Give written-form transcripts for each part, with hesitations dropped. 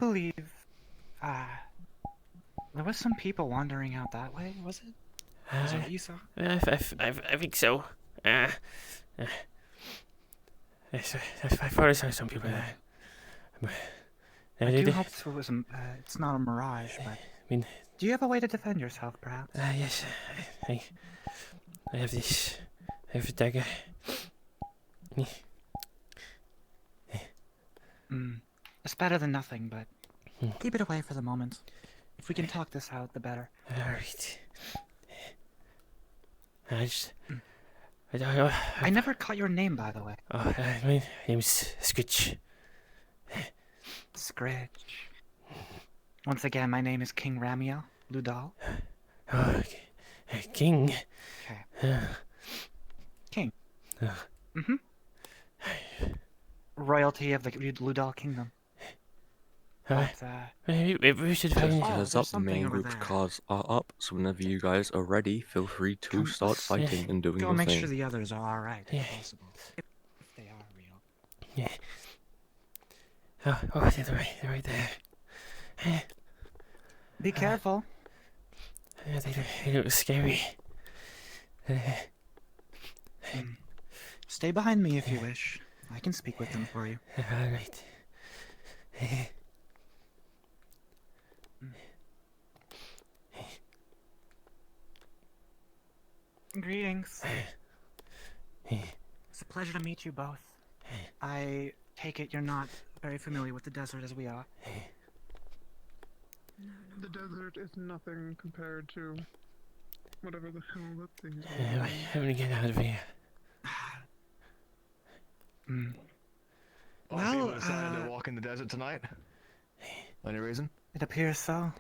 believe, uh, there was some people wandering out that way, was it? Was it what you saw? I think so. I thought I saw some people there. I do hope it's not a mirage, but... mean... Do you have a way to defend yourself, perhaps? Yes. I have this... I have a dagger. It's better than nothing, but keep it away for the moment. If we can talk this out, the better. Alright. I never caught your name, by the way. My name's Skritch. Skritch. Once again, my name is King Ramiel Ludal. Okay. King. Okay. King. Royalty of the Ludal Kingdom. Maybe we should find... Heads up, the main group's cards are up, so whenever you guys are ready, feel free to start fighting and doing your make thing. sure the others are alright, if possible. If they are real. Yeah. They're right there. Be careful. They look scary. Stay behind me if you wish. I can speak with them for you. Alright. Greetings. It's a pleasure to meet you both. I take it you're not very familiar with the desert as we are. The desert is nothing compared to whatever the hell that thing is. I'm gonna get out of here. Well, people decided to walk in the desert tonight. Any reason? It appears so.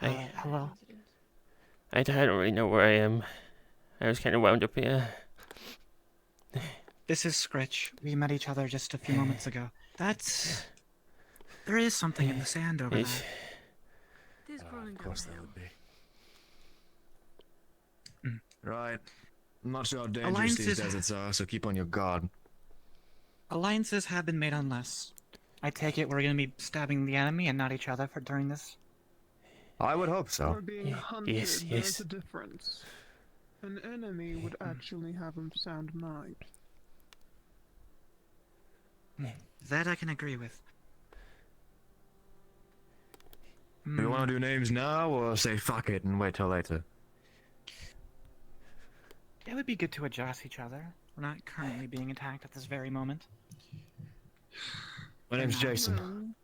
Hello. I don't really know where I am. I was kind of wound up here. This is Skritch. We met each other just a few moments ago. There is something in the sand over there. Of course there would be. Right. I'm not sure how dangerous these deserts are, so keep on your guard. Alliances have been made unless... I take it we're gonna be stabbing the enemy and not each other during this? I would hope so. We're being hunted, there's a difference. An enemy would actually have a sound mind. That I can agree with. Do you want to do names now, or say fuck it and wait till later? It would be good to address each other. We're not currently being attacked at this very moment. My name's Jason.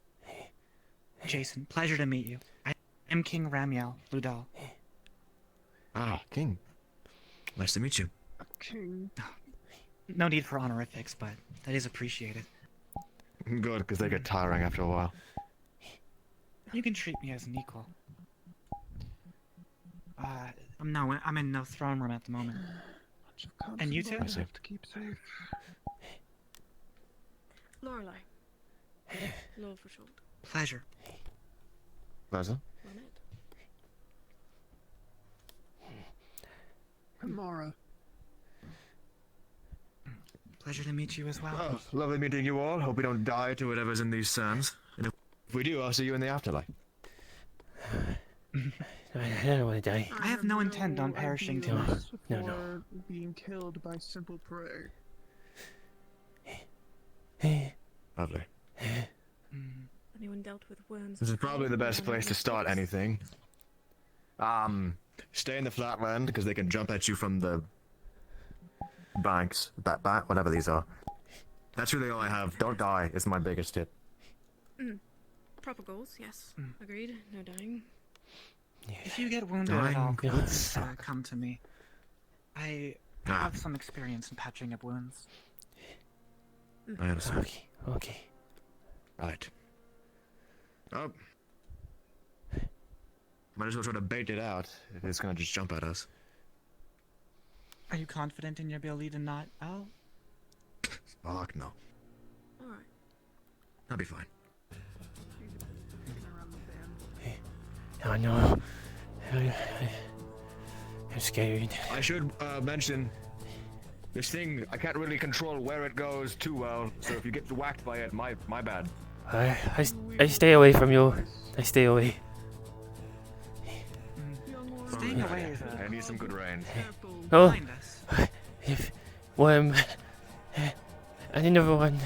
Jason, pleasure to meet you. I am King Ramiel Ludal. Ah, King. Nice to meet you. King. No need for honorifics, but that is appreciated. Good, because they get tiring after a while. You can treat me as an equal. I'm in no throne room at the moment. And you two? To keep safe. Lorelei. Love for short. Pleasure. Pleasure. Kamara. Pleasure to meet you as well. Oh, lovely meeting you all. Hope we don't die to whatever's in these sands. And if we do, I'll see you in the afterlife. I don't want to die. I have no intent on perishing tonight. No. Being killed by simple prey. Lovely. Anyone dealt with worms? This is probably the best place to start anything. Stay in the flatland, because they can jump at you from the banks, whatever these are. That's really all I have. Don't die is my biggest tip. Proper goals, yes. Agreed. No dying. If you get wounded at all, please come to me. I have some experience in patching up wounds. I understand. Okay. Right. Oh. Might as well try to bait it out if it's gonna just jump at us. Are you confident in your ability to not? Oh. Fuck no. Alright. I'll be fine. Oh no. I'm scared. I should mention, this thing, I can't really control where it goes too well, so if you get whacked by it, my bad. I stay away from you. I stay away. Young one, Staying away is I need some good range. careful. Oh, behind us. if worm and another one.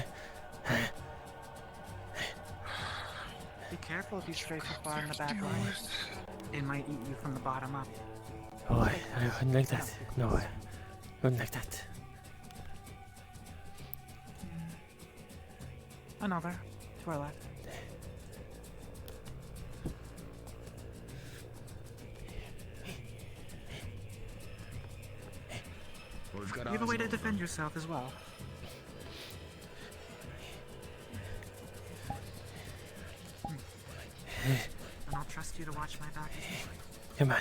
Be careful if you stray too far in the back line. It might eat you from the bottom up. Oh, I wouldn't like that. No, I wouldn't like that. Another. To our left. We've got You have a way to defend yourself as well. And I'll trust you to watch my back as well. Come on.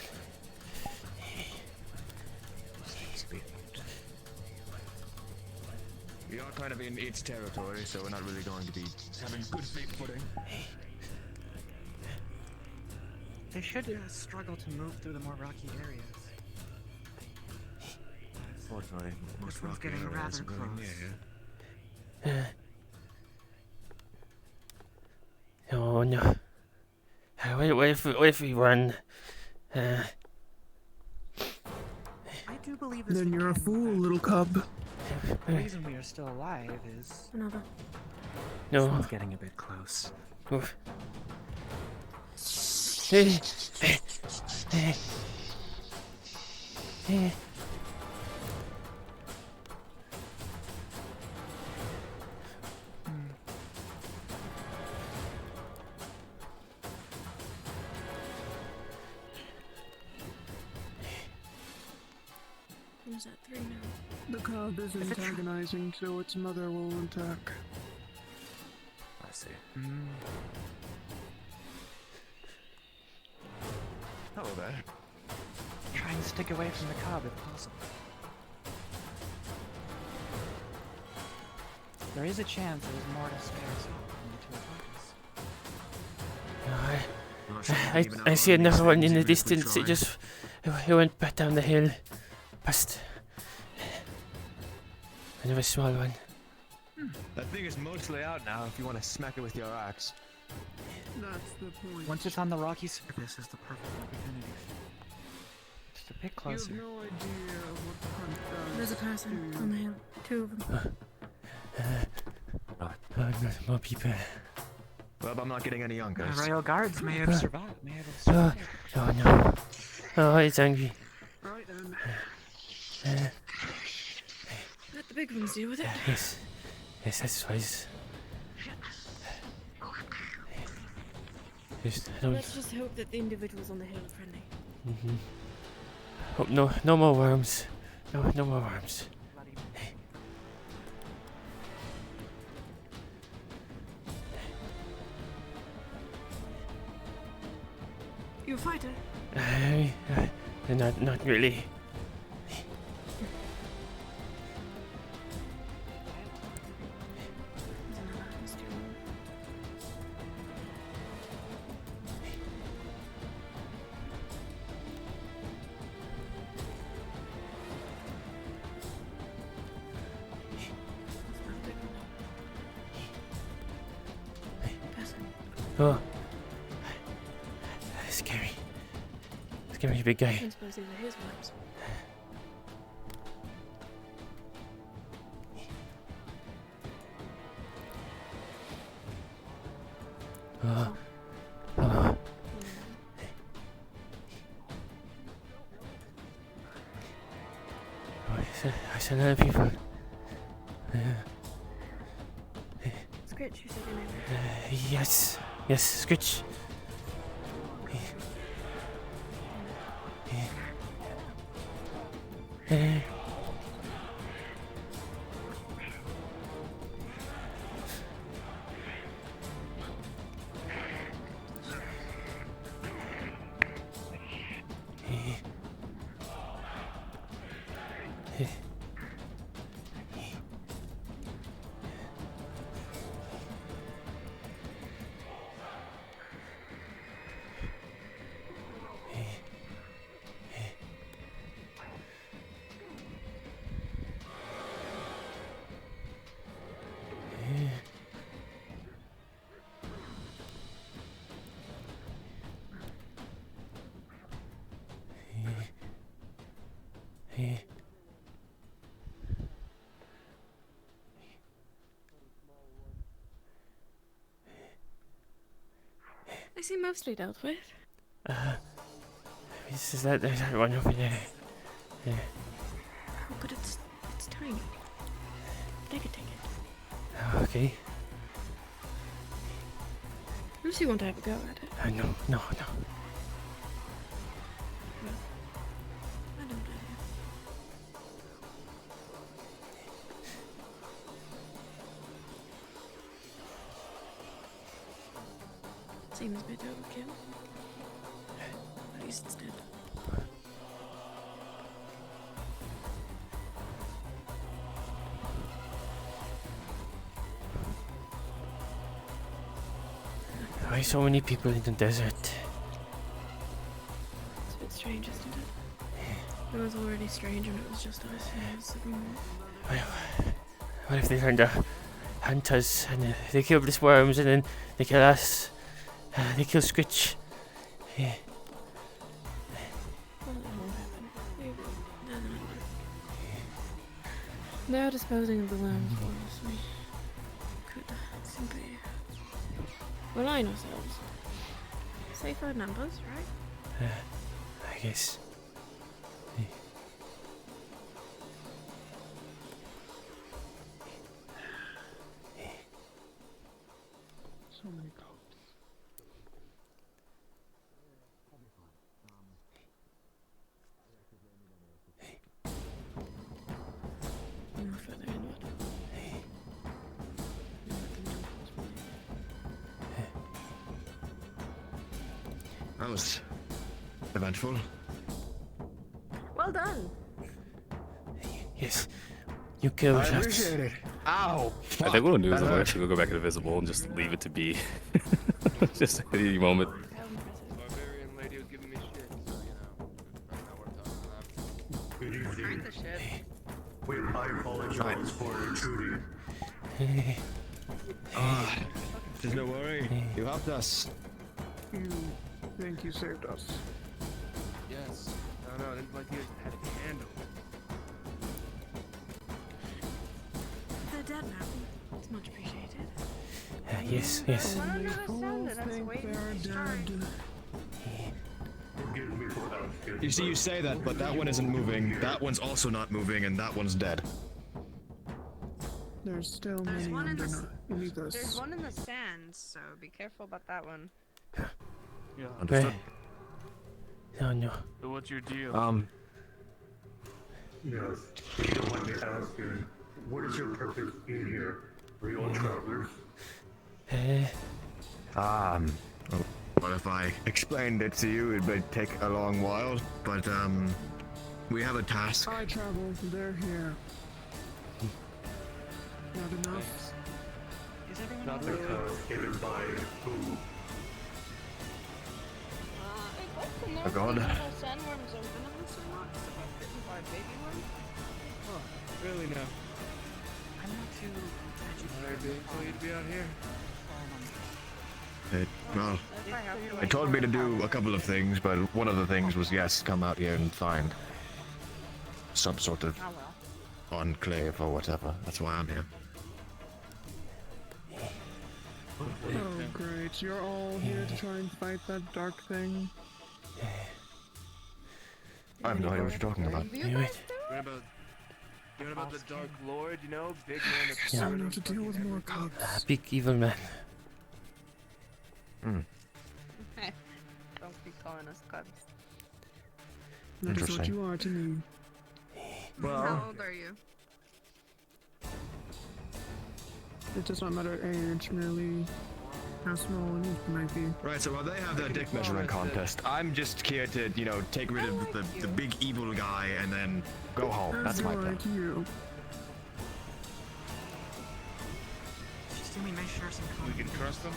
We are kind of in its territory, so we're not really going to be having good feet footing. They should struggle to move through the more rocky areas. Fortunately, This one's getting rather close. Oh no. What if we run? I do believe this Then one you're a can fool, move little cub. back. The reason we are still alive is Another. No. this one's getting a bit close. Oof. Who's at 3 now? The cub is Is it true? antagonizing, so its mother will attack. I see. Hello there. Try and stick away from the cub if possible. There is a chance there's more to spare us all than the two of us. I see another one in the distance. It went back down the hill, past another small one. That thing is mostly out now if you want to smack it with your axe. That's the point. Once it's on the rocky surface, is the perfect opportunity. Just a bit You closer. have no idea of what the hunt does. There's a person on the hill. 2 of them. Oh, no, more people. Well, I'm not getting any younger. The royal guards may have survived. Oh no. Oh, it's angry. Right then. Let the big ones deal with it. Yes, that's wise. Just, I don't. Let's just hope that the individuals on the hill are friendly. Hope no more worms. No more worms. You a fighter? Not really. There's another mysterious one. That's not a big one. Person. Oh, scary. Scary big I guy. don't suppose these are his worms. Oh. I saw a lot of people. Skritch, you said your name. Yes, Skritch. I see mostly dealt with. This is that one over there. Oh, but it's tiny. But I could take it. Okay. Unless you want to have a go at it. No. I don't blame you. Seems a bit overkill. At least it's dead. Why so many people in the desert? It's a bit strange, isn't it? It was already strange when it was just us and us everyone. What if they learn to hunt us and they kill the worms and then they kill us? They kill Skritch. Yeah. Well, that won't happen. Maybe. No. They're disposing of the worms for us. We could simply align ourselves. Safer numbers, right? I guess. So many cops. No further inward. That was eventful. Well done. Yes. You killed I us. appreciate it. Ow! I think what we'll do is we'll actually go back to Invisible and just leave it to be. Just any moment. Barbarian lady was giving me shit, so you know, I don't know what we're talking about. Wait, I apologize for intruding. There's no worry. You helped us. You think you saved us? Yes. No, I didn't like you had it handled. They're dead now. It's much appreciated. Yes. Only fools think they're dead. Forgive me for asking. You see, you say that, but that one isn't moving. That one's also not moving, and that one's dead. There's still There's many one in underneath There's us. one in the sands, so be careful about that one. Yeah. Understood. Oh no. So what's your deal? Yes, if you don't mind me asking, what is your purpose in here? Are you all travelers? Well, if I explained it to you, it would take a long while, but, we have a task. I travel, they're here. Not enough. Is everyone Not okay? Because given by who? Oh, God. Sandworms are venomous or not? Is it like bitten by a baby one? Oh, really now? I'm not too Alright, being cool you to be out here. Well, If I have to, it told me to do a couple of things, but one of the things was, yes, come out here and find some sort of Oh well. enclave or whatever. That's why I'm here. Oh, great. You're all here to try and fight that dark thing. I have no idea what you're talking about. You wait. You know about the Dark Lord, you know? Big man that's So we have to deal with more cops. Big evil man. Don't be calling us cubs. That is what Interesting. you are to me. How old are you? It does not matter age, merely how small an youth might be. Right, so while they have their dick measuring contest, I'm just here to, you know, take rid of the big evil guy and then go home. That's my plan. Like you. Just do me make sure some We can trust them?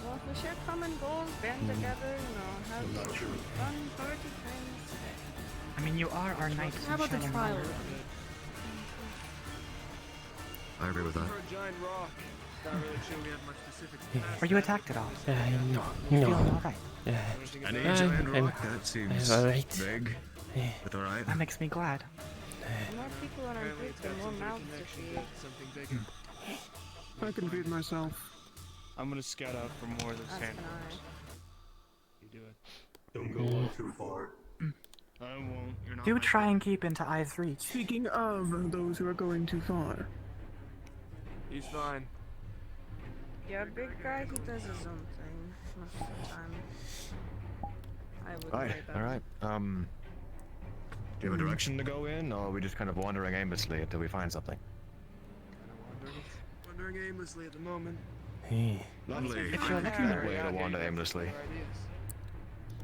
Well, if we share common goals, band together, you know, have fun party things. I mean, you are our knights. How about the shining trial? armor. I agree with that. For a giant rock. Not really sure we have much specifics. Were you attacked at all? No. Feeling No. all right? An I'm- giant rock? I'm That seems alright. big. But alright. That makes me glad. The more people on our group, the more mouths to feed. Something bigger. I can feed myself. I'm gonna scout out for more of the That's sand. an eye. You do it. Don't go on too far. I won't. You're not. Do my try and keep into eye's reach. Speaking of those who are going too far, He's fine. Yeah, big guy, he does his own thing most of the time. I would worry about Alright. Do you have a direction to go in, or are we just kind of wandering aimlessly until we find something? Wandering aimlessly at the moment. Lovely. If you're looking- That way to wander aimlessly.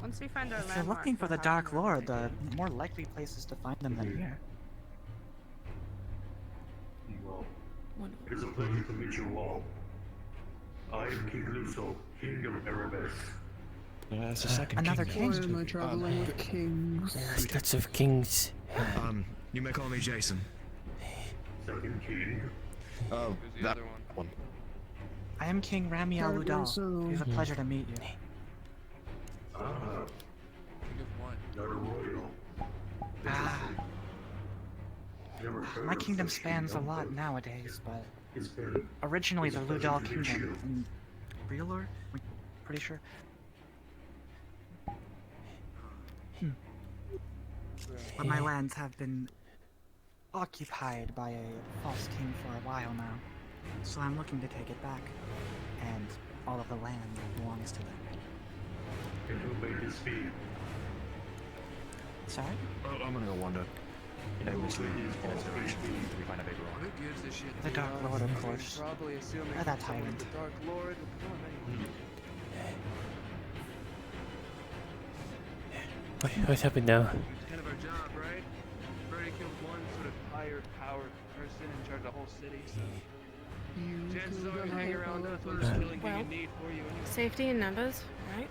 Once we find our If you're landmark, looking for the we'll have Dark more Lord, to the do. more likely places to find them than here. Well, Wonderful. it is a pleasure to meet you all. I am King Luso, King of Erebus. That's the second Another king. why am I traveling with kings? There's lots of kings. You may call me Jason. Second King. Oh, Who's the that other one? one. I am King Ramiel Apparently Ludal. so. It is a pleasure to meet you. Ah, King of what? not a royal. Ah, Never heard my of kingdom such spans a kingdom, lot but nowadays, but It's been originally the It's a pleasure Ludal to meet kingdom you. in Breelor? I'm pretty sure. But my lands have been occupied by a false king for a while now. So I'm looking to take it back. And all of the land that belongs to them. and who made this speed? Sorry? Oh, I'm gonna go wander aimlessly until we find a big rock. Who gives a shit? The to be Dark honest? Lord, of He's course. Probably assuming Or that someone's tyrant. the Dark Lord. Come on, anyway. What's happened now? It's kind of our job, right? We've already killed one sort of higher powered person in charge of the whole city, so chances are you hang around us, we'll just killing Well. you need for you anyway. Safety in numbers, right?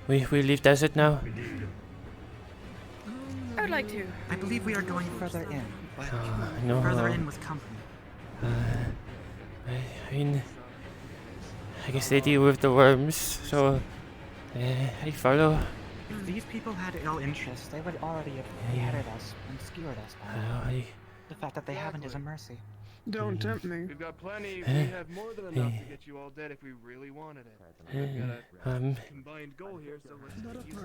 We leave desert now? Indeed. I would like to. I believe we are going further in, but No. further in with company. I mean, I guess they deal with the worms, so I follow. If these people had ill interests, they would already have beheaded us and skewered us by now. The fact that they haven't is a mercy. Don't tempt me. We've got plenty. We have more than enough to get you all dead if we really wanted it. We've got a combined goal here, so let's make use of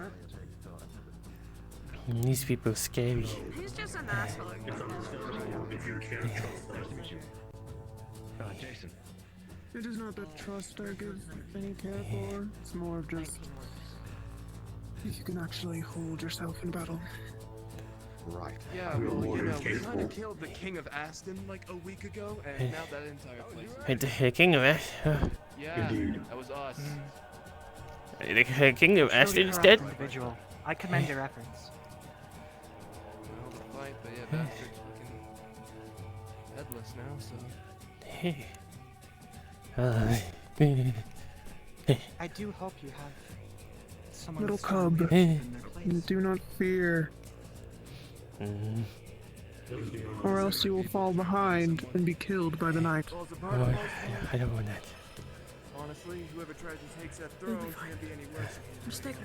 it. These people are scary. He's just an asshole. It's understandable if you can't trust them. Jason. It is not that trust I give any care for. It's more of just if you can actually hold yourself in battle. Right. Yeah, We are well, more you know, than we capable. kind of killed the king of Aston like a week ago, and now that entire place. The king of Yeah, Indeed. that was us. the king of Truly Aston's corrupt dead. individual. I commend your efforts. Well, the fight, but yeah, bastard's fucking headless now, so. I do hope you have someone Little strong cub. in their place. Do not fear, or else you will fall behind and be killed by the night. Falls apart almost. I don't want that. Honestly, whoever tries to take that throne can't be any worse. Just take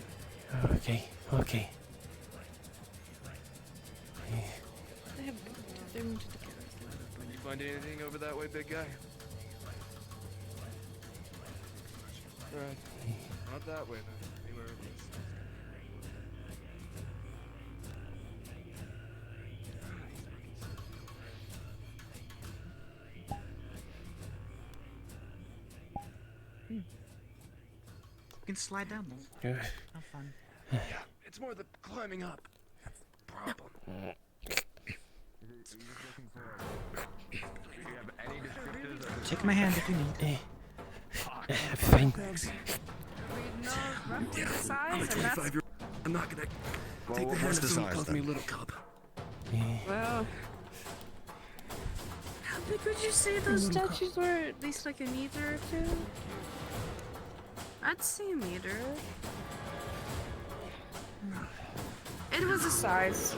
Okay. They have them together. Did you find anything over that way, big guy? Right. Not that way, then. Anywhere over this. You can slide down those. Have fun. It's more the climbing up. That's the problem. Take my hand if you need. Fine. We know roughly the size, and that's I'm not gonna Well, what's the size then? little cub. well. How big would you say those statues were? At least like a meter or two. I'd say a meter. It was a size.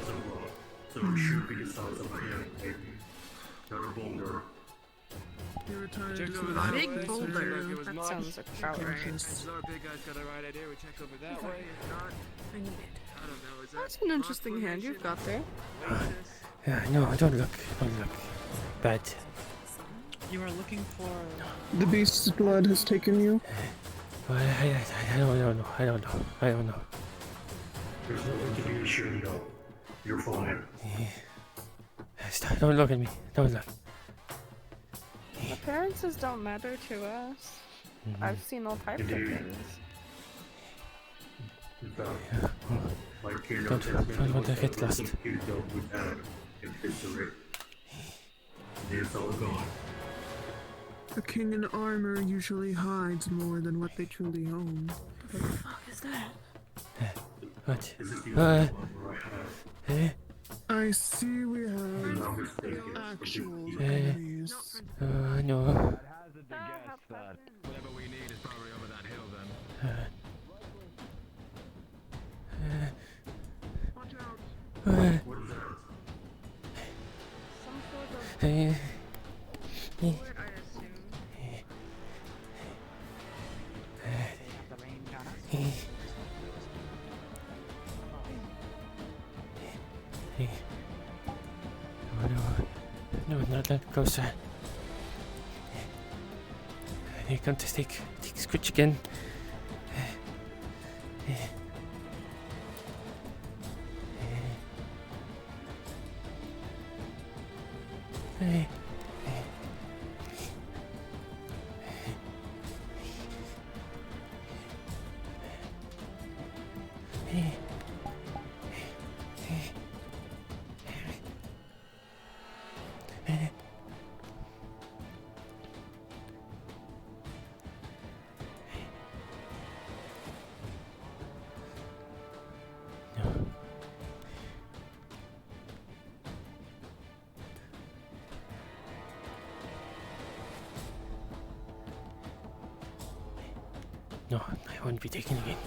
So it should be the size of a hand, maybe. Not a boulder. You're retired. Checked just over with that a Big way. place boulder. there. Like it was That much. sounds about right. Since our big guy's got a right idea, we check over that way. If not, I need it. I don't know. Is that That's an interesting hand you've got there. Oasis? No, don't look. Bad. You are looking for. The beast's blood has taken you. I don't know. I don't know. There's nothing to be ashamed of. You're fine. Stop, don't look at me. Don't look. Appearances don't matter to us. I've seen all types of Indeed. things. In fact, my kingdom Don't- has been don't the want to most get elegant lost. kingdom we've had in history. It is all gone. A king in armor usually hides more than what they truly own. What the fuck is that? What? This is the only one where I have I see we have no mistaken. actual Eh. enemies. No. I'd hazard to guess that whatever we need is probably over that hill then. Watch out. What is that? Some sort of Eh, bullet, I assume. They have the range on us. No, not that closer. Here come to take Skritch again. No, I won't be taken again.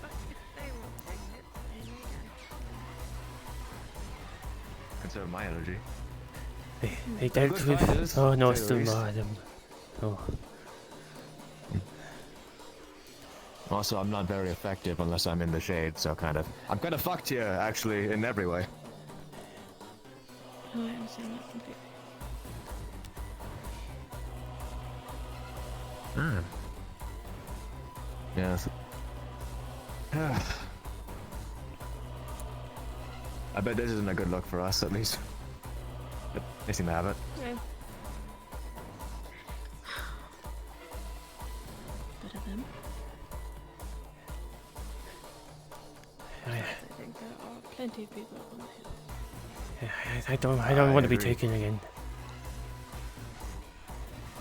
But if they won't take it, then we Conserve my energy. They dealt Good with. fighters, Oh no, to say the still least. more of them. Oh. Also, I'm not very effective unless I'm in the shade, so kind of. I'm kind of fucked here, actually, in every way. Oh, I understand that completely. Yes. I bet this isn't a good look for us, at least. But they seem to have it. Yeah. Better them. I, I think there are plenty of people up on the hill. I don't want to be agree. taken again.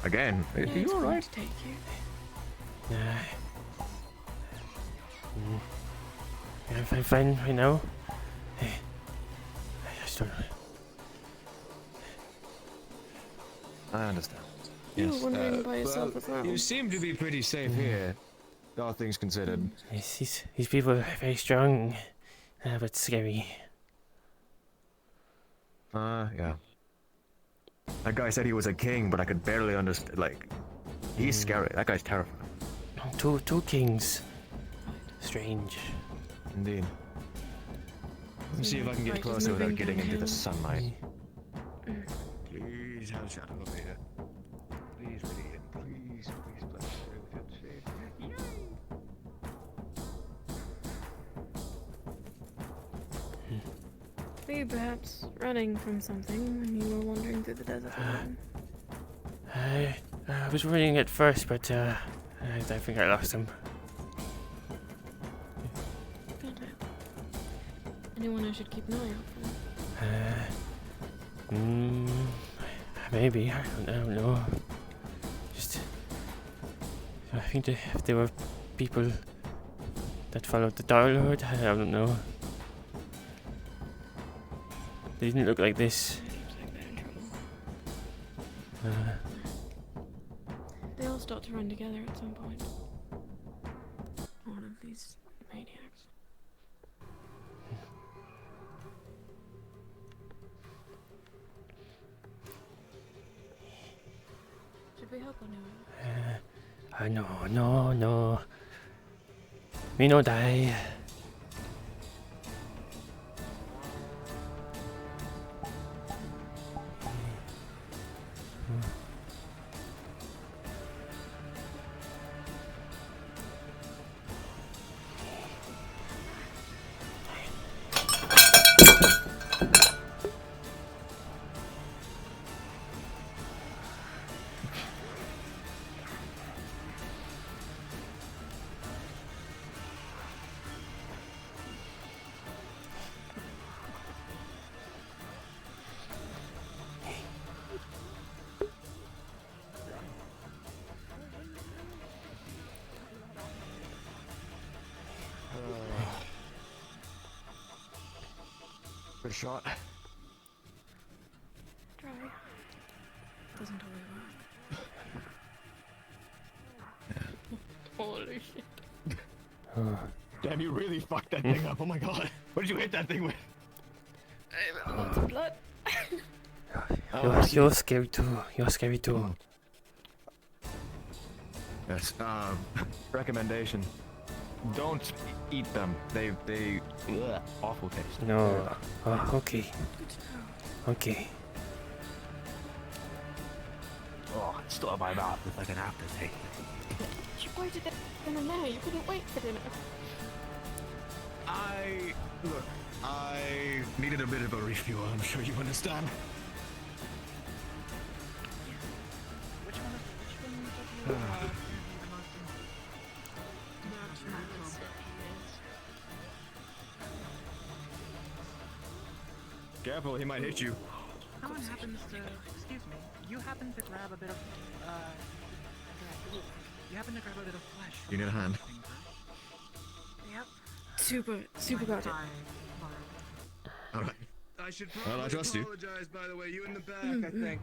Again, are Yeah, you it's going alright? to take you. Nah. I'm fine right now. I just don't. I understand. You were wandering by yourself as well. You seem to be pretty safe here, all things considered. These people are very strong, but scary. Yeah. That guy said he was a king, but I could barely understand. Like, he's scary. That guy's terrifying. Two kings. Strange. Indeed. Let me see if I can get Right, just closer without moving getting into the downhill. sunlight. Please have a shot over here. Please, Radiant. Please, please bless me with your shade. Were you perhaps running from something when you were wandering through the desert alone? I was running at first, but I think I lost him. Got it. Anyone I should keep an eye out for? Maybe. I don't know. Just, I think if there were people that followed the Dark Lord, I don't know. They didn't look like this. Seems like they're in trouble. They all start to run together at some point. One of these maniacs. Should we help anyone? No. Me no die. Good shot. Try. Doesn't always work. Holy shit. Damn, you really fucked that thing up. Oh my god. What did you hit that thing with? Lots of blood. You're scary too. You're scary too. Yes. Recommendation. Don't eat them. They awful taste. No. Oh, okay. Good to know. Okay. Oh, it's still in my mouth. It's like an aftertaste. Why did that dinner now? You couldn't wait for dinner. I needed a bit of a refuel. I'm sure you understand. Which one of you Careful, he might hit you. Someone happens to, excuse me, you happen to grab a bit of, you happen to grab a bit of flesh. You need a hand. Yep. Super got it. Alright. I should Well, I probably trust you. apologize, by the way. You in the back, I think.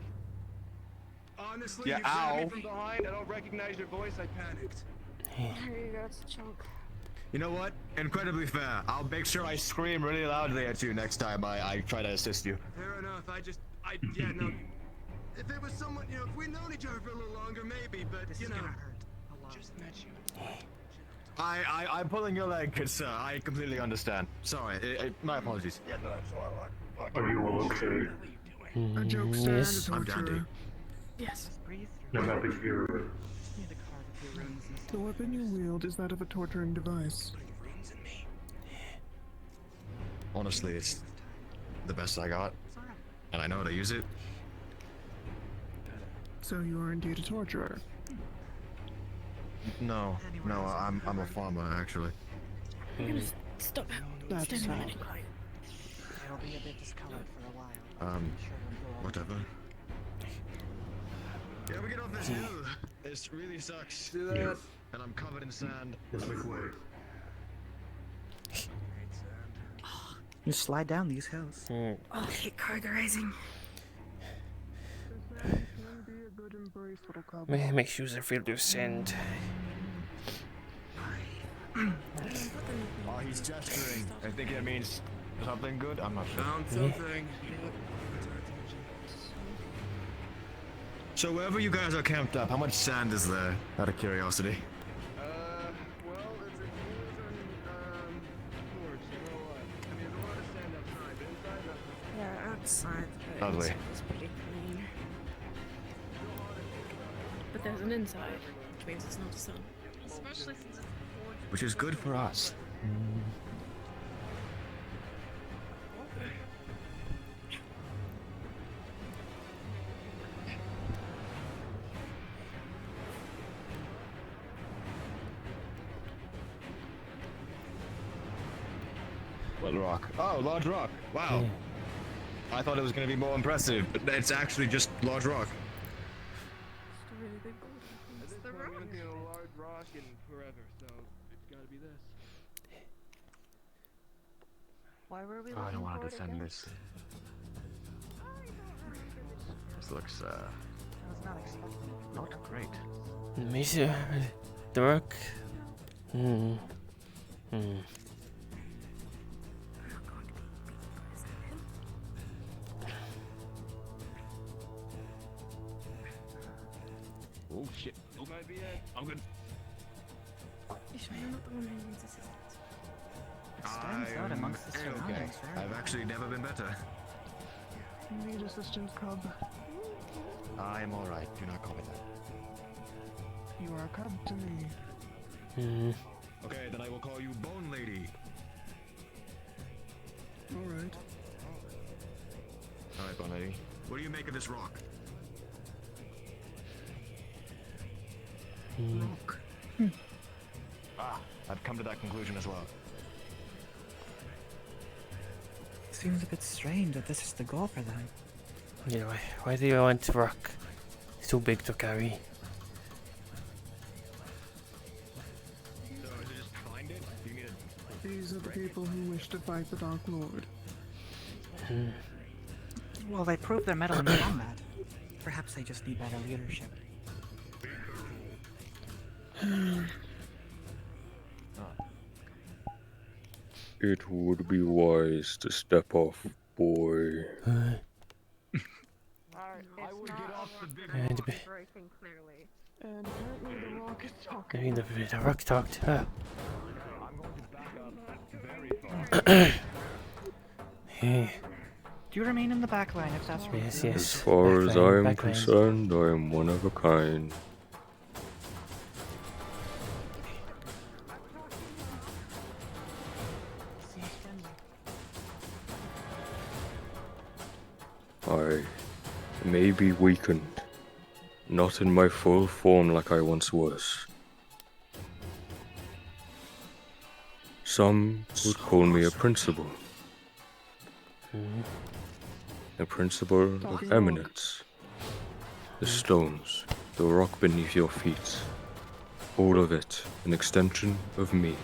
Honestly, Yeah, you grabbed ow. me from behind. I don't recognize your voice. I panicked. There you go, it's a chunk. You know what? Incredibly fair. I'll make sure I scream really loudly at you next time I try to assist you. Fair enough. Yeah, no. If it was someone, you know, if we'd known each other for a little longer, maybe, but, This you is know. gonna hurt a lot. Just met you. I'm pulling your leg, good sir. I completely understand. Sorry, my apologies. Yeah, no, that's all Are you all okay? A jokester Yes. and a I'm down, torturer. Yes. Breathe I'm through. happy to hear it. Need to carve a few runes and The stuff. weapon you wield is that of a torturing device. Honestly, it's the best I got, It's alright. and I know how to use it. So you are indeed a torturer. No, I'm a farmer actually. You're gonna stop That's standing sad. running. It'll be a bit discolored for a while. Um, Sure it'll go Whatever. Yeah, we get off this hill. This really sucks. Do that. Yes. And I'm covered in sand. Let's make way. You slide down these hills. Oh, I hate cargo racing. The sand can be a good embrace, little cub. Make shoes are filled with sand. Oh, he's gesturing. I think that means something good. I'm not sure. Found something. So wherever you guys are camped up, how much sand is there? Out of curiosity. Well, it's enclosed on, porch, you know what? I mean, there's a lot of sand outside, but inside, nothing. Yeah, outside Lovely. It's pretty clean. But there's an inside, which means it's not a sun. especially since it's forged. Which is good for us. What rock? Oh, large rock. Wow. I thought it was going to be more impressive, but it's actually just large rock. Just a really big boulder. At this point, we haven't seen a large rock in forever, so it's gotta be this. Why were we Oh, I looking don't want for to it descend again? this. This looks, I was not expecting it. not great. Maybe the rock. Oh shit. This might be it. I'm good. You sure you're not the one who needs assistance? Stands out amongst the surroundings, very I've actually never been better. Need assistance, cub. I am alright. Do not call me that. You are a cub to me. Okay, then I will call you Bone Lady. Alright. Alright, Bone Lady. What do you make of this rock? Rock. Ah, I've come to that conclusion as well. Seems a bit strange that this is the goal for them. Yeah, why do you want rock? It's too big to carry. So is it just find it? Do you need a... These are the people who wish to fight the Dark Lord. Well, they proved their mettle in combat. Perhaps they just need better leadership. It would be wise to step off, boy. Alright, I would get off the big And breaking clearly. And apparently the rock is talking. I mean, the rock talked. Ah. I'm going to back up very far. Hey, Do you remain in the back line if that's right? yes, yes. As far as I am Backline. concerned, I am one of a kind. I may be weakened, not in my full form like I once was. Some would call me a principal. A principle of eminence. The stones, the rock beneath your feet, all of it an extension of me.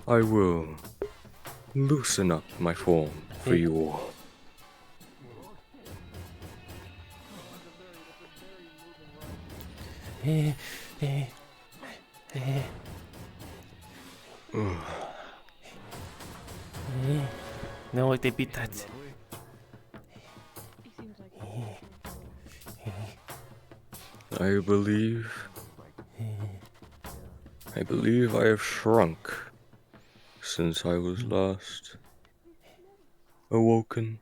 I will loosen up my form for you all. Eh, eh, eh. No, they beat that. He seems like I believe I have shrunk since I was last awoken.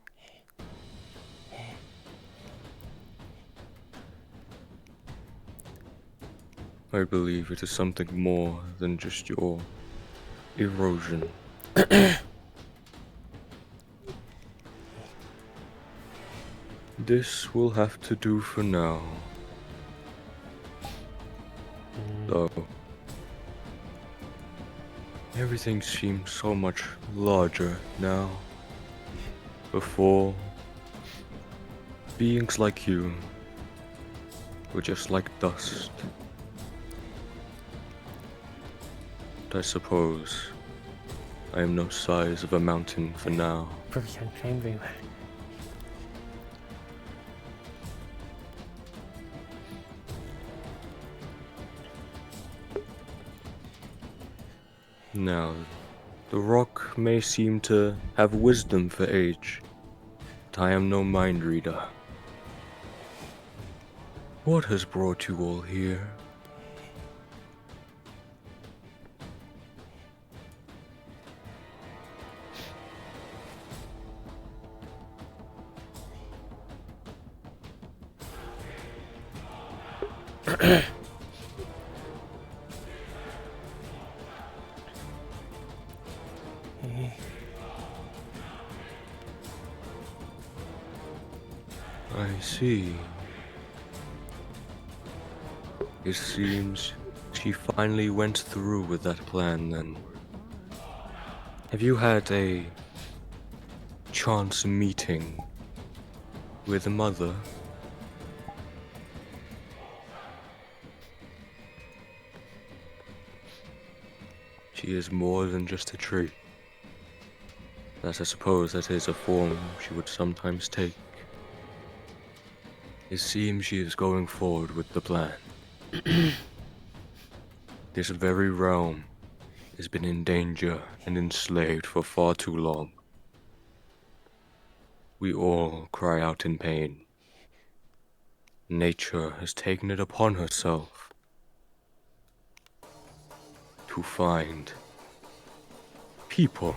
I believe it is something more than just your erosion. This will have to do for now. Though everything seems so much larger now. Before, beings like you were just like dust. But I suppose I am no size of a mountain for now. Perfect everywhere. Now, the rock may seem to have wisdom for age, but I am no mind reader. What has brought you all here? I see. It seems she finally went through with that plan then. Have you had a chance meeting with Mother? She is more than just a tree. That I suppose that is a form she would sometimes take. It seems she is going forward with the plan. This very realm has been in danger and enslaved for far too long. We all cry out in pain. Nature has taken it upon herself to find people.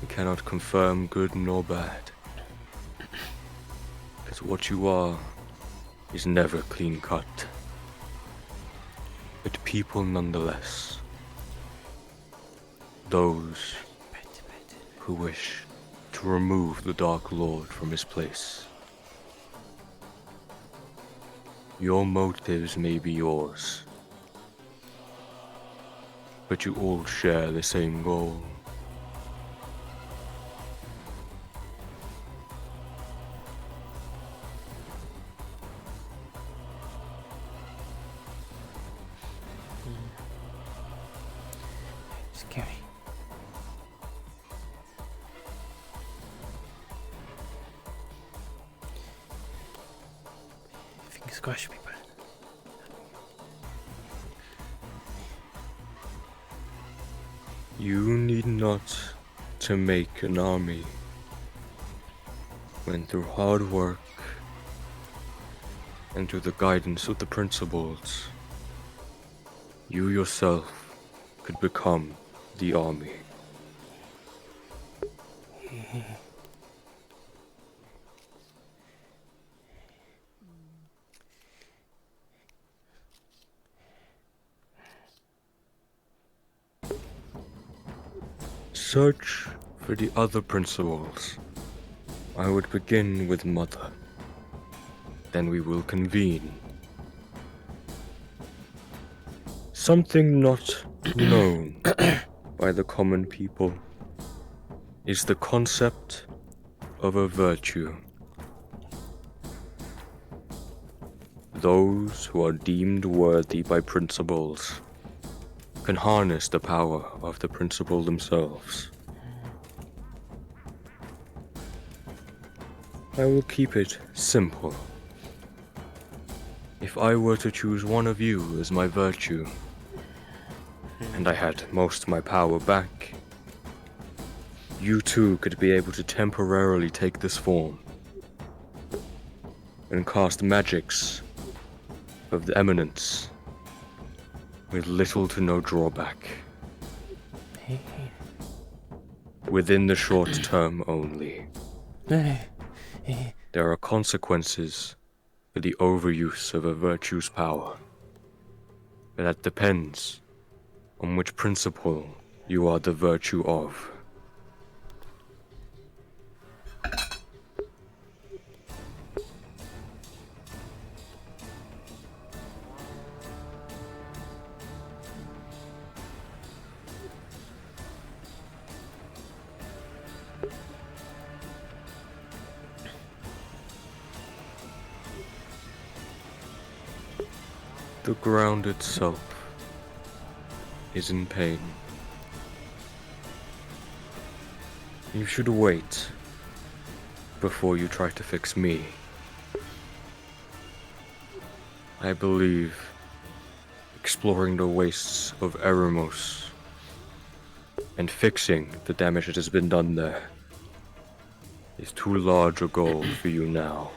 We cannot confirm good nor bad, because what you are is never clean cut. But people nonetheless. Those who wish to remove the Dark Lord from his place. Your motives may be yours, but you all share the same goal. Scary. Fingers crossed, people. You need not to make an army. When through hard work and through the guidance of the principles, you yourself could become the army. Search for the other principles. I would begin with Mother. Then we will convene. Something not known by the common people is the concept of a virtue. Those who are deemed worthy by principles can harness the power of the principle themselves. I will keep it simple. If I were to choose one of you as my virtue, and I had most of my power back, you too could be able to temporarily take this form and cast magics of the eminence with little to no drawback. Within the short term only. There are consequences for the overuse of a virtue's power, but that depends on which principle you are the virtue of. The ground itself is in pain. You should wait before you try to fix me. I believe exploring the wastes of Eremos and fixing the damage that has been done there is too large a goal for you now.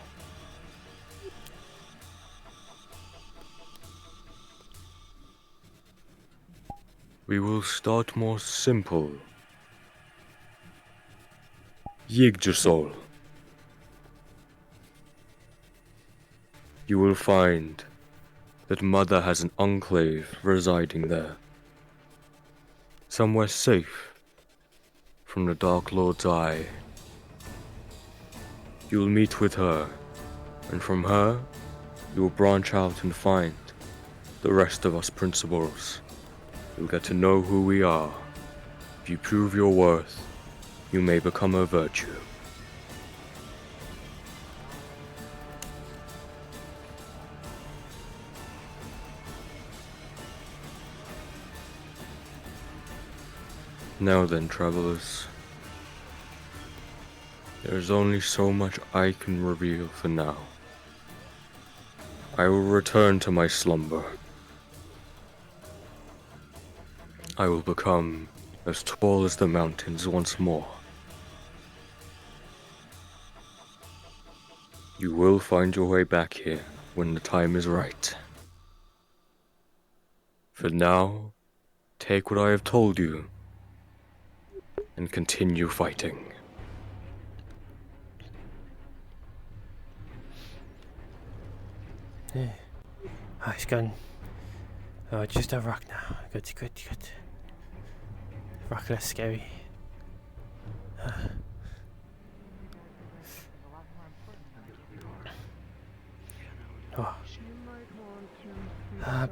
We will start more simple. Yggdrasil. You will find that Mother has an enclave residing there. Somewhere safe from the Dark Lord's eye. You will meet with her, and from her, you will branch out and find the rest of us principals. You'll get to know who we are. If you prove your worth, you may become a virtue. Now then, travelers. There's only so much I can reveal for now. I will return to my slumber. I will become as tall as the mountains once more. You will find your way back here when the time is right. For now, take what I have told you and continue fighting. Oh, it's gone. Oh, just a rock now. Good, good, good. Rock less scary. Oh.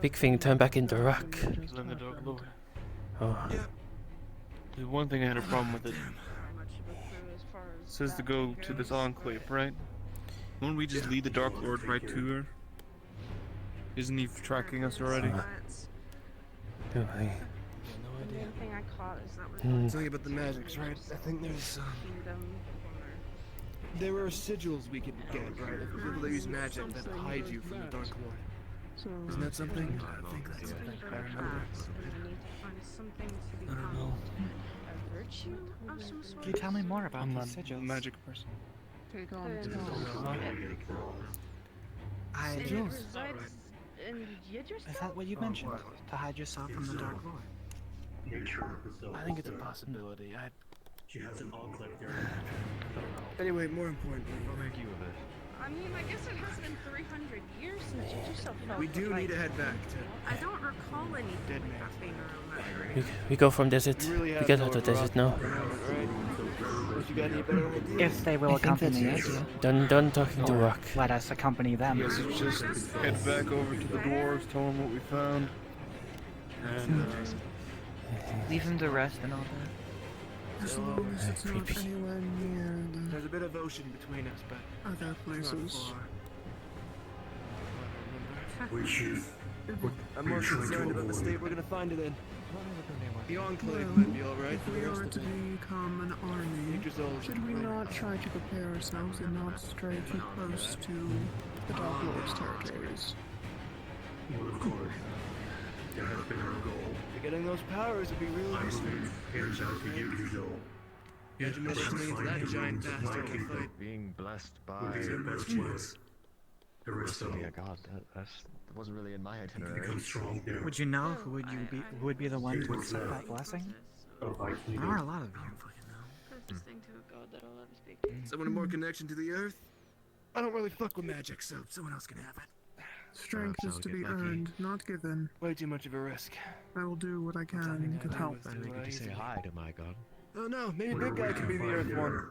Big thing turned back into rock. In the Dark Lord. Oh. There's one thing I had a problem with it. It says to go to this enclave, right? Won't we just lead the Dark Lord right to her? Isn't he tracking us already? Oh, The main thing I caught is that we're Tell you about the magics, right? I think there's kingdom. there were sigils we could get, right? If people that use magic that hide you from the Dark Lord. So, Isn't that something? I think that's something. I remember. We need to find something to I don't become know. a virtue of some sort. Can you tell me more about I'm these not a sigils? magic person. take on I It do. resides in Yggdrasil? Is that what you mentioned? To hide yourself from the Dark Lord? I think it's a possibility. She has an enclave there. Anyway, more importantly, I mean, I guess it has been 300 years since Yggdrasil fell. we do need to head back to. I don't recall anything like that being around that area. We go from desert. You really We have get no out of desert now. right? If you got any better ideas? If they will accompany us, Done talking to rock. let us accompany them. Guess it's just head back over to the dwarves, tell them what we found, and Leave them to rest and all that. as long as it's not creepy. anywhere near There's a bit of ocean between us, but the other not places. far. Which is I'm more concerned about the state we're gonna find it in. The enclave Well, might be alright, if but we the rest are of to it. become an army, Yggdrasil is should we right. not try to prepare ourselves and not stray too close to the Dark Lord's territories? well, of course. That has been our goal. Getting those powers would be really I useful. believe heads out to Yggdrasil. Imagine me listening to that giant bastard in the fight. Being blessed by Would be your best chance. The rest of yeah, it. God, that wasn't really in my You itinerary. become strong there. Would you know who would be the one to accept that blessing? Likely There are a lot of you. Closest thing to a god that I'll ever speak to. Someone with more connection to the earth? I don't really fuck with magic, so someone else can have it. Strength so is to get be lucky. earned, not given. Way too much of a risk. I will do what I can to help. Finally get to say hi to my God. Oh no, maybe Big Guy can be the earth one.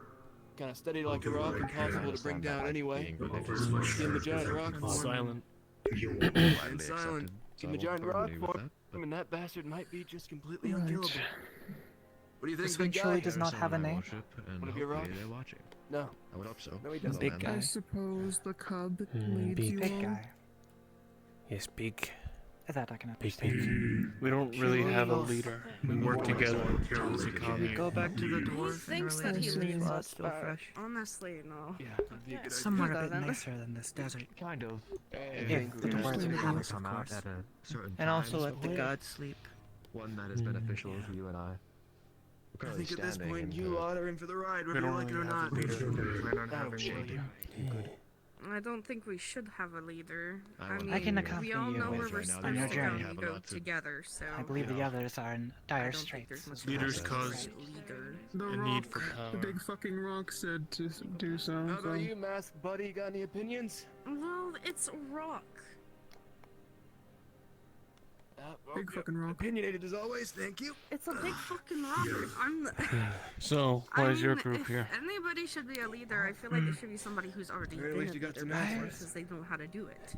Kinda steady like a rock, impossible to bring down anyway. Being religious. Give him a giant rock form. silent. And Widely silent. accepted, Give him a so giant I'm rock familiar with form. that, And that bastard might be just completely Right. unkillable. What do you think, This one Big surely Guy? does not have a name. Wanna be a rock? They're watching. No. I would hope so. No, he doesn't. Big And guy. I suppose the cub Mm, leads big you Big all. guy. Yes, big. That I can Big understand. We don't really have a leader. We work together as a commune. Go back to the He dwarf. thinks that he Release leads while us, it's still but fresh. honestly, no. Yeah, that'd be a good Somewhere a He bit doesn't. nicer than this desert. Kind of. If the dwarves would have us, of Come out course. at a certain And also times let the before. gods sleep. One that is beneficial for you and I. I Currently think at this standing point in you the- lot are in for the ride, We whether you don't like it or really have not. a leader. Plan on That'll having chill one. you. I don't think we should have a leader. I I want mean, I can we accompany all you know where right we're now, supposed on to your go journey. and we go together, so I believe the others are in I dire don't think there's straits. much as well. Leaders point cause in a leader. The a rock, need for the power. big fucking rock said to do so. How so. about you, mask buddy? Got any opinions? Well, it's a rock. Big fucking rock. Opinionated as always. Thank you. It's a big fucking rock. I'm. So, I why is your mean, group if here? anybody should be a leader, I feel like it should be somebody who's already At been least a you got leader some before answers. because they know how to do it.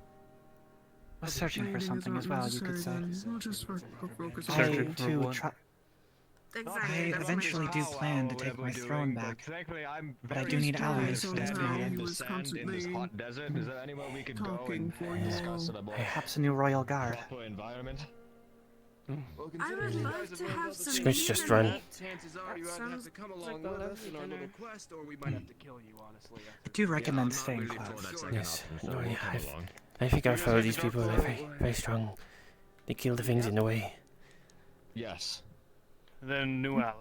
Was searching for Leading is something not as well, you could say. necessary then. We'll just focus on Searching I for too what? try. Exactly. I that's eventually my do thought. plan to take my throne back, Thankfully, I'm but I very do need tired allies of for this standing mission. in the was sand in this constantly hot desert. Is there anywhere we could go talking and for you discuss all. in a more Perhaps a new royal guard. proper environment? Well, I would considering you love guys to learned have all the some things Skritch just you run. know, chances are That you either have sounds to come like along a with us lovely in our little dinner. quest, or we might have to kill you, honestly. I do recommend I'm not staying really close. for that second Yes. option, so No, we'll yeah, come along. I think I'll follow these people. They're very, very strong. They kill the things in the way. Yes. Then new allies.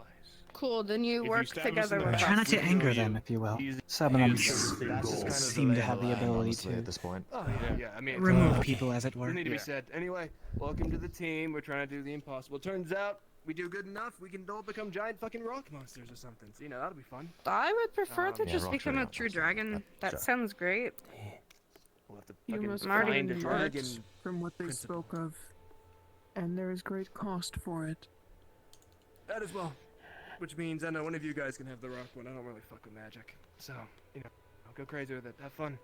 Cool. Then you If you work establish together them with as Try not us. to we know anger you. them, if you will. Easy- Some of them easy. That's just kind of seem the to lay have of the land, ability honestly, to at this point. Oh, yeah, I mean, remove people, as it were. doesn't need to be Yeah. said. Anyway, welcome to the team. We're trying to do the impossible. Turns out, we do good enough, we can all become giant fucking rock monsters or something. So, you know, that'll be fun. I would prefer to Yeah, just rocks become really a aren't true possible. dragon. That Sure. sounds great. We'll have to You fucking must Marty find a and find dragon. it from what they principle. spoke of, and there is great cost for it. That as well. Which means I know one of you guys can have the rock one. I don't really fuck with magic. So, you know, I'll go crazy with it. Have fun.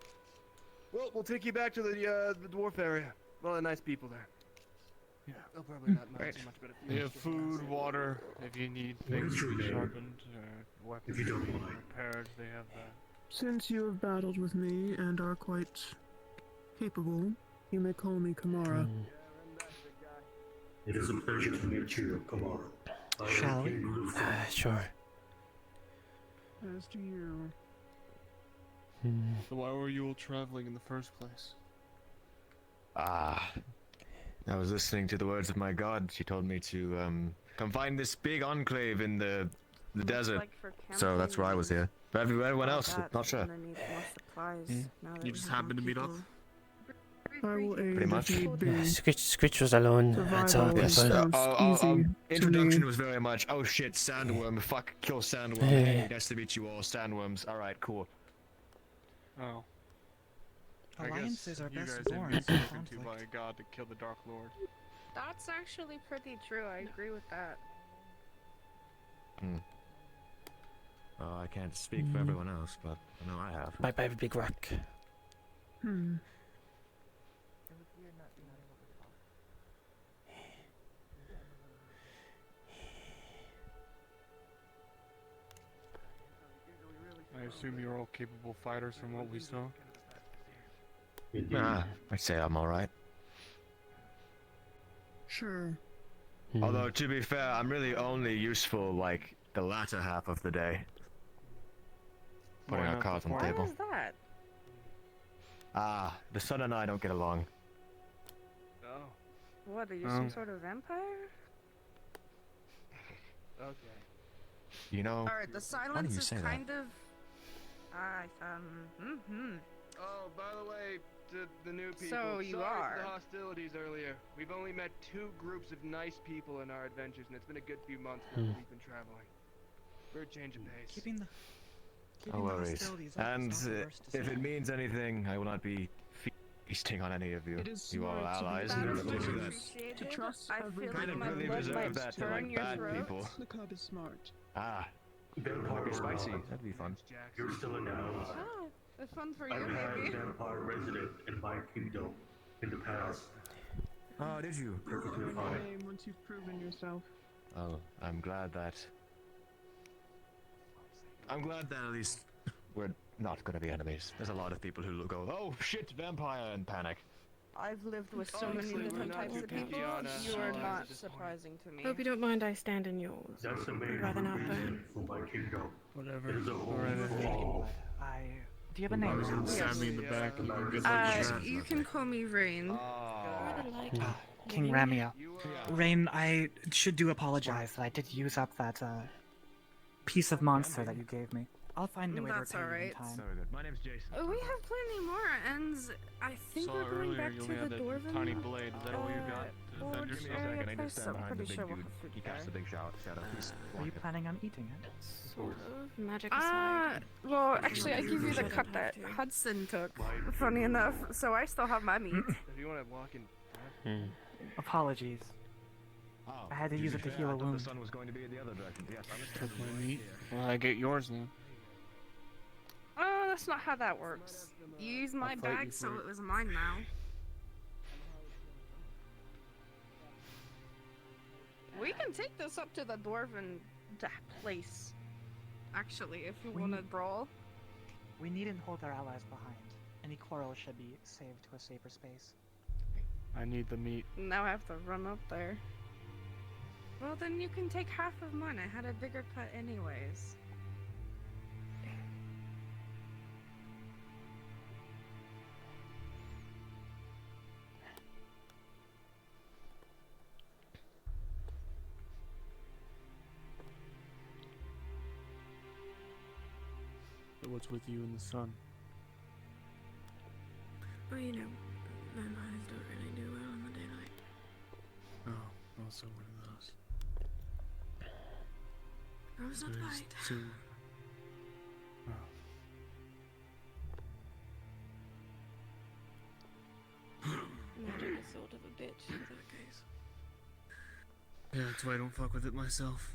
Well, we'll take you back to the dwarf area. Well, nice people there. Yeah. They'll probably not mind Right. too much, but if They you have food, water, if you need things sharpened or weapons If you don't mind. repaired, they have that. Since you have battled with me and are quite capable, you may call me Kamara. It is a pleasure to meet you, Kamara. I am Shall we? King Luther. Sure. As do you. So why were you all traveling in the first place? Ah. I was listening to the words of my god. She told me to come find this big enclave in the desert. Like for So that's why I was here. But everyone all else, that, not sure. I'm gonna need more supplies now that You we just have happened to more meet up? people. I will aid Pretty if much. need be. Skritch was alone. That's all. Survival That's is all. sounds easy to Introduction me. was very much, oh shit, sandworm, fuck, kill sandworm. Yeah. Hey, nice to meet you all, sandworms. Alright, cool. Oh. I Alliances guess are you best guys have born been from spoken to by conflict. a god to kill the Dark Lord. That's actually pretty true. I agree with that. Oh, I can't speak for everyone else, but I know I have. Bye bye, big rock. Hmm. I assume you're all capable fighters from what we saw. Indeed. Nah, I'd say I'm alright. Sure. Although, to be fair, I'm really only useful, like, the latter half of the day. Putting Why our not cards on the Why table. is that? Ah, the sun and I don't get along. Oh, What, are you some sort of vampire? okay. You know, Alright, the silence you is say that? kind of... Oh, by the way, to the new people. So you sorry are. for the hostilities earlier. We've only met 2 groups of nice people in our adventures, and it's been a good few months now that we've been traveling. We're a change of pace. Keeping the no worries. hostilities up is And not the worst if it decision. means anything, I will not be feasting on any of you. It is You are smart to be allies. That and is we'll much do that. appreciated. To trust I feel everyone. like Kind of my really blood reserve might that to, turn like, your bad throat. people. The cub is smart. Ah, Vampire be spicy. Rock. That'd be fun. You're still in the house. Ah, it's fun for you, I've had a maybe. vampire resident in my kingdom in the past. Oh, did you? Perfectly Your fine. name once you've proven yourself. Oh, I'm glad that at least we're not gonna be enemies. There's a lot of people who go, oh shit, vampire, and panic. I've lived with so Honestly, many we're different not types too of picky people. on, You are size not at this point. surprising to me. Hope you don't mind I stand in yours. That's the main I'd rather not burn. reason for my kingdom. Whatever. It is a home Alright, for ahead. all. Do you have a name now? Stab me in the back. You can get like that. You can call me Rain. I rather like King Ramia. Rain, I should do apologize that I did use up that piece of monster that you gave me. I'll find a way to That's repay you in alright. time. Very good. My name's Jason. We have plenty more, and I think Saw we're going earlier back you to only the had that Dwarven. tiny blade. Is that all you got to defend Lord, yourself? area I need to place, stand I'm behind the pretty big sure we'll dude. have food He casts a there. big shadow. He's Are you planning on eating it? Sort of. Magic aside. Well, actually, I give you the cut that Hudson took, funny enough, so I still have my meat. If you want to walk in. Apologies. Oh, I had to use it to heal a I thought wound. the sun was going to be in the other direction. Yes, I Took understand. my meat. Well, I get yours now. Oh, that's not how that works. You used my I'll fight you bag, so for it. it was mine now. We can take this up to the Dwarven place. Actually, if you want to brawl. We needn't hold our allies behind. Any quarrels should be saved to a safer space. I need the meat. Now I have to run up there. Well, then you can take half of mine. I had a bigger cut anyways. But what's with you and the sun? Well, you know, vampires don't really do well in the daylight. Oh, also one of those. I was not There's right. two. Oh. Magic is sort of a bitch in that case. Yeah, that's why I don't fuck with it myself.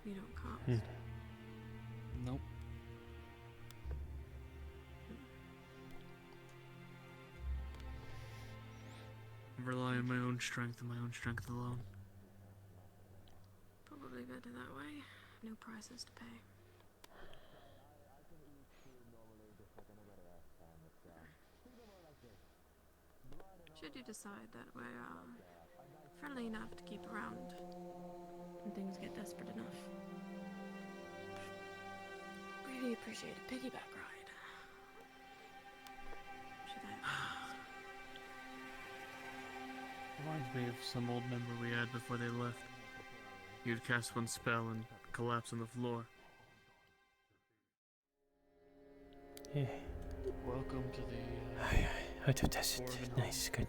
You don't cast. Nope. I rely on my own strength and my own strength alone. Probably better that way. No prices to pay. Should you decide that we're friendly enough to keep around when things get desperate enough. Really appreciate a piggyback ride. Should I? Reminds me of some old member we had before they left. You'd cast one spell and collapse on the floor. Yeah. Welcome to the. Out of desert. Nice, good.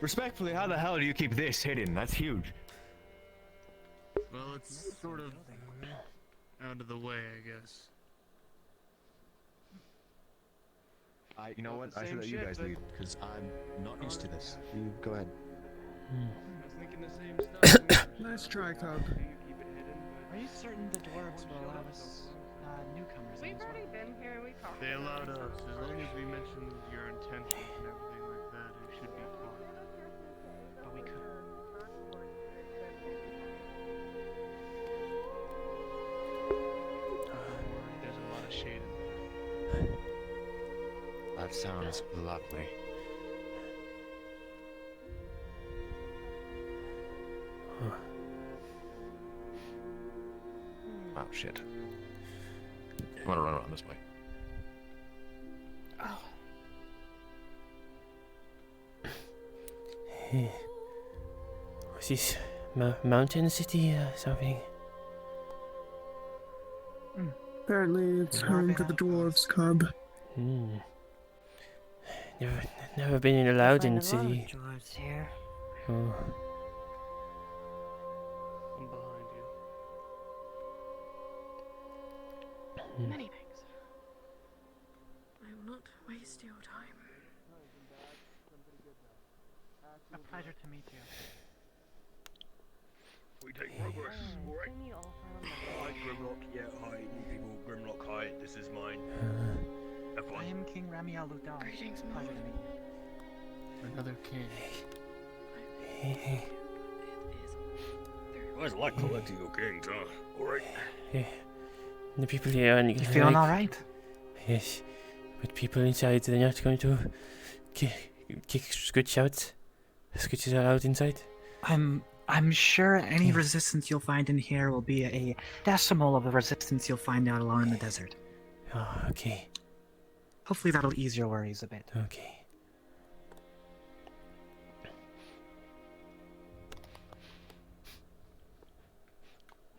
Respectfully, how the hell do you keep this hidden? That's huge. Well, it's sort of out of the way, I guess. You know what? I should let you guys lead, because I'm not used to this. You go ahead. I was thinking the same stuff. Nice try, Cub. Are you certain the dwarves will allow us newcomers in We've as well? already been here. We talked. They allowed us, as long as we mentioned your intentions and everything like that, it should be fine. But we could. There's a lot of shade in there. That sounds lovely. Oh shit. I want to run around this way. Was this mountain city or something? Apparently, it's home to the dwarves, Cub. Hmm. Never been in a Loudon Find a lot of city. dwarves here. Oh. I'm behind you. Many thanks. I will not waste your time. A pleasure to meet you. We take progress, alright? Hi, Grimlock. Yeah, hi, new people. Grimlock, hi. This is mine. Have I fun. am King Ramia Ludon. Greetings, Pleasure to meet you. Another king. Hey. I like collecting your kings, huh? Alright. Yeah. The people here are You feeling alright? Yes. But people inside, they're not going to kick Skritch out? Skritch is allowed inside? I'm sure any resistance you'll find in here will be a decimal of the resistance you'll find out alone in the desert. Oh, okay. Hopefully that'll ease your worries a bit. Okay.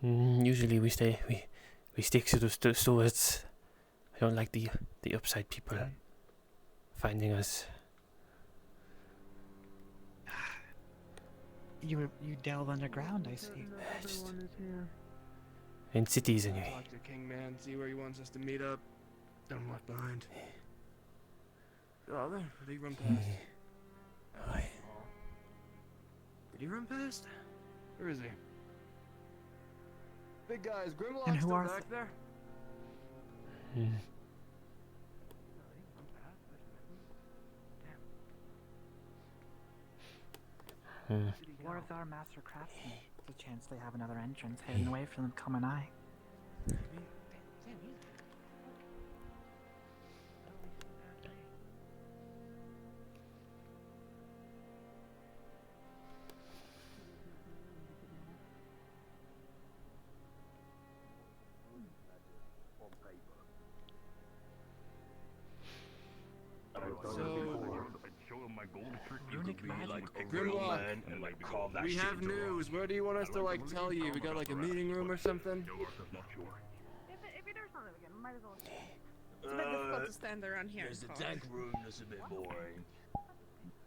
Usually we stick to the swords. I don't like the upside people finding us. You delve underground, I see. Just Everyone is here. in cities anyway. Talk to King Man, see where he wants us to meet up. Don't left behind. Oh, there. Did he run past? Aye. Did he run past? Where is he? Big guy, is Grimlock And who still are back there? Hmm. Or if our master craftsmen, there's a chance they have another entrance hidden away from the common eye. Grimlock, we have news. Where do you want us to, like, tell you? We got, like, a meeting room or something? If he does something again, might as well. It's a bit difficult to stand around here. There's a tank room that's a bit boring.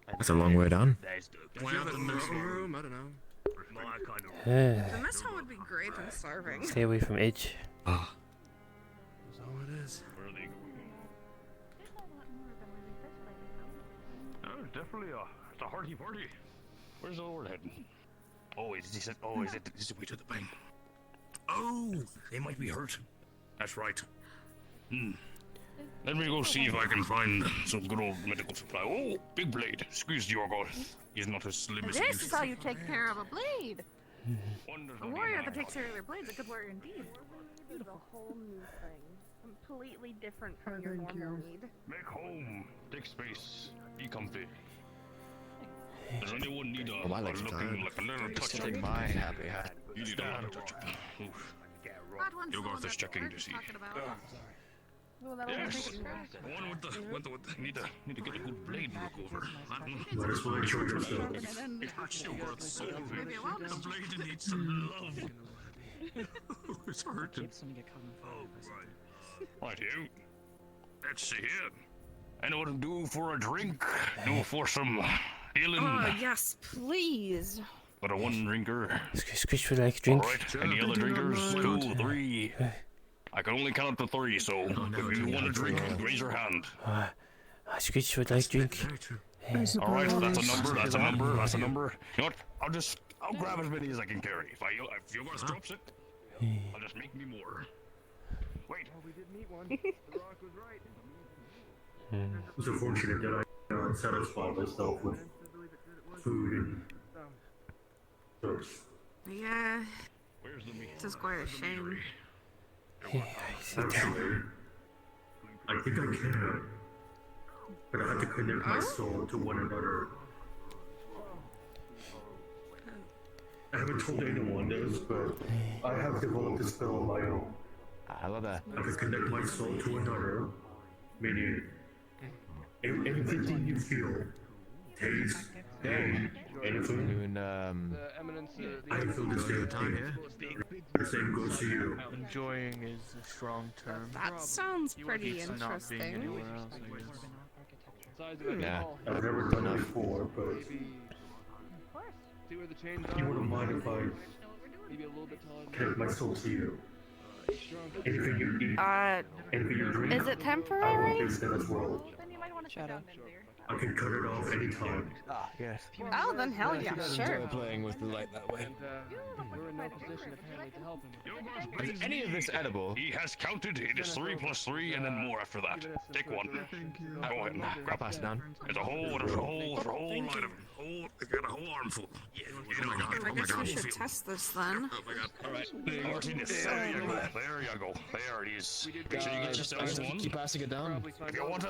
That's a long way down. There's the Do you have a meeting room? I don't know. my kind of The mess hall would be great and starving. Stay away from Edge. Ah. That's all it is. Where are they going? Oh, definitely it's a hearty party. Where's the Lord heading? Oh, is this the way to the bank? Oh, they might be hurt. That's right. Let me go see if I can find some good old medical supply. Oh, big blade. Squeeze Yorgos. He's not as slim as he This used is to how be. you take care of a blade. Wonderful. A warrior that takes care of their blades, a good warrior indeed. This is a whole new thing. Completely different from your Thank normal you. need. Make home. Take space. Be comfy. Does anyone need a, my a legs are looking tired. like a little touch Take up? my happy hat. You need a lot of touch up. Yorgos is checking to see. Well, that'll Yes. take it. The one with the need to get a good blade to look over. Let us find your yourself. It hurts Yorgos so bad. Maybe a while The blade needs some love. It's hurting. Oh, right you. Let's see here. Anyone to do for a drink? Do for some healing? Oh, yes, please. But a one drinker. Skritch would like drink. Alright, any other drinkers? 2, 3. I can only count to 3, so if you want a drink, raise your hand. Skritch would like drink. Alright, that's a number, that's a number, that's a number. You know what? I'll grab as many as I can carry. If Yorgos drops it, I'll just make me more. Wait. Oh, we did meet one. The Rock was right. It's unfortunate that I satisfy myself with food and thirst. Yeah, Where's the meat? this is quite a shame. Actually, I think I can. But I have to connect my soul to one another. I haven't told anyone this, but I have developed a spell of my own. I love that. I can connect my soul to another, meaning anything you feel, taste, anything, Doing, The eminence, I feel the same thing. The same goes to you. Enjoying is a strong term. That sounds pretty It's not being interesting. anywhere else, I guess. size of Yeah. I've never done it before, but Maybe see where the chains you are. wouldn't mind if I Maybe a little bit taller than connect my soul to you. strong. Anything you eat, anything you drink, Is it I will temporary? taste that as well. Then you might want to sit down then, dear. I can cut it off anytime. Ah, yes. Oh, then hell yeah, sure. Enjoy playing with the light that way. And we're in no position apparently to help him. Is any of this edible? He has counted. It is 3 + 3, and then more after that. Take one. Go ahead. I'll pass it down. There's a whole item. It's got a whole armful. Yeah, I guess we should test this then. Alright, Martinez. There you go. There you go. There it is. So you get yourself one. Keep passing it down. If you want to,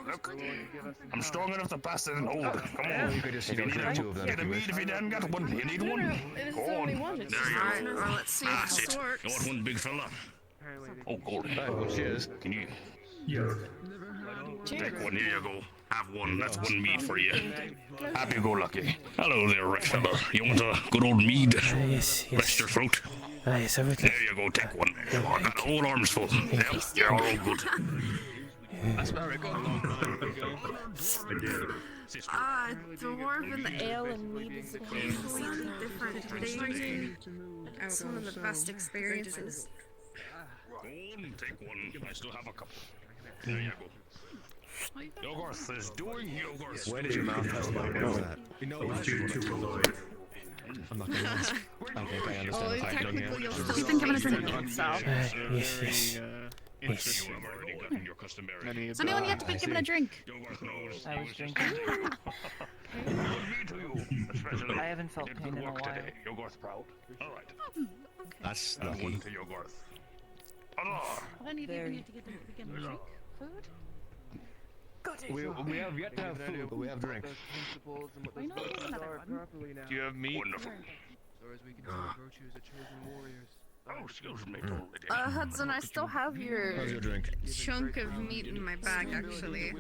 look. I'm strong enough to pass it and hold it. Come on. You could just, If you need drink two of them. get a meat if you didn't got one. You need one. It's Go only on. one. There It's you Alright, go. well, let's see if That's this it. works. You want one, big fella? Oh, gold. Well, cheers. Can you Yes. take one? Here you go. Have one. That's one mead for you. Happy go lucky. Hello there, red fella. You want a good old mead? Yes, Rest your throat. Yes, I would There you go. Take one. I got the whole arms full. Yep, you're all good. That's very good. Dwarf and the ale and mead is a completely different thing. It's one of the best experiences. Go on, take one. I still have a couple. There you go. Yogurth is doing Yogurth. Where did your mouth have that? You know what? I'm not gonna ask. I think I understand the pipe down here. You think I'm gonna drink it, Sal? yes, yes. Yes. You have already gotten your customary. Has anyone yet to be given a drink? Yogurth knows. I was drinking. I haven't felt Did pain good in a work while. today. Yogurth proud. All right. That's One lucky. to Yogurth. Allah. Any of you Very. need to get them to begin drink food? We have yet to have food, but we have drink. I know there's another one. Do you have meat? Wonderful. Or as we can see, virtues of chosen warriors. Oh, excuse me. Hudson, I still have your How's your drink? chunk of meat in my bag, actually.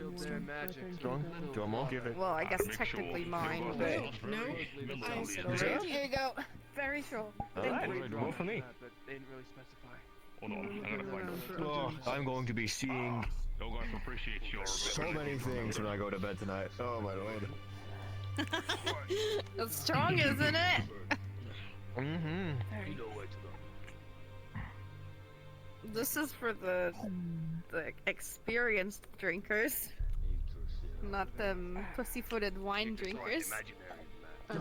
Strong? Do you want more? Give it. Well, I guess technically mine, but... No. Here you go. Very sure. Alright, more for me. They didn't really specify. Hold on, I'm gonna find out. Oh, I'm going to be seeing Yogurth appreciates your so many things when I go to bed tonight. Oh my lord. It's strong, isn't it? Mm-hmm. This is for the experienced drinkers, not the pussyfooted wine drinkers. I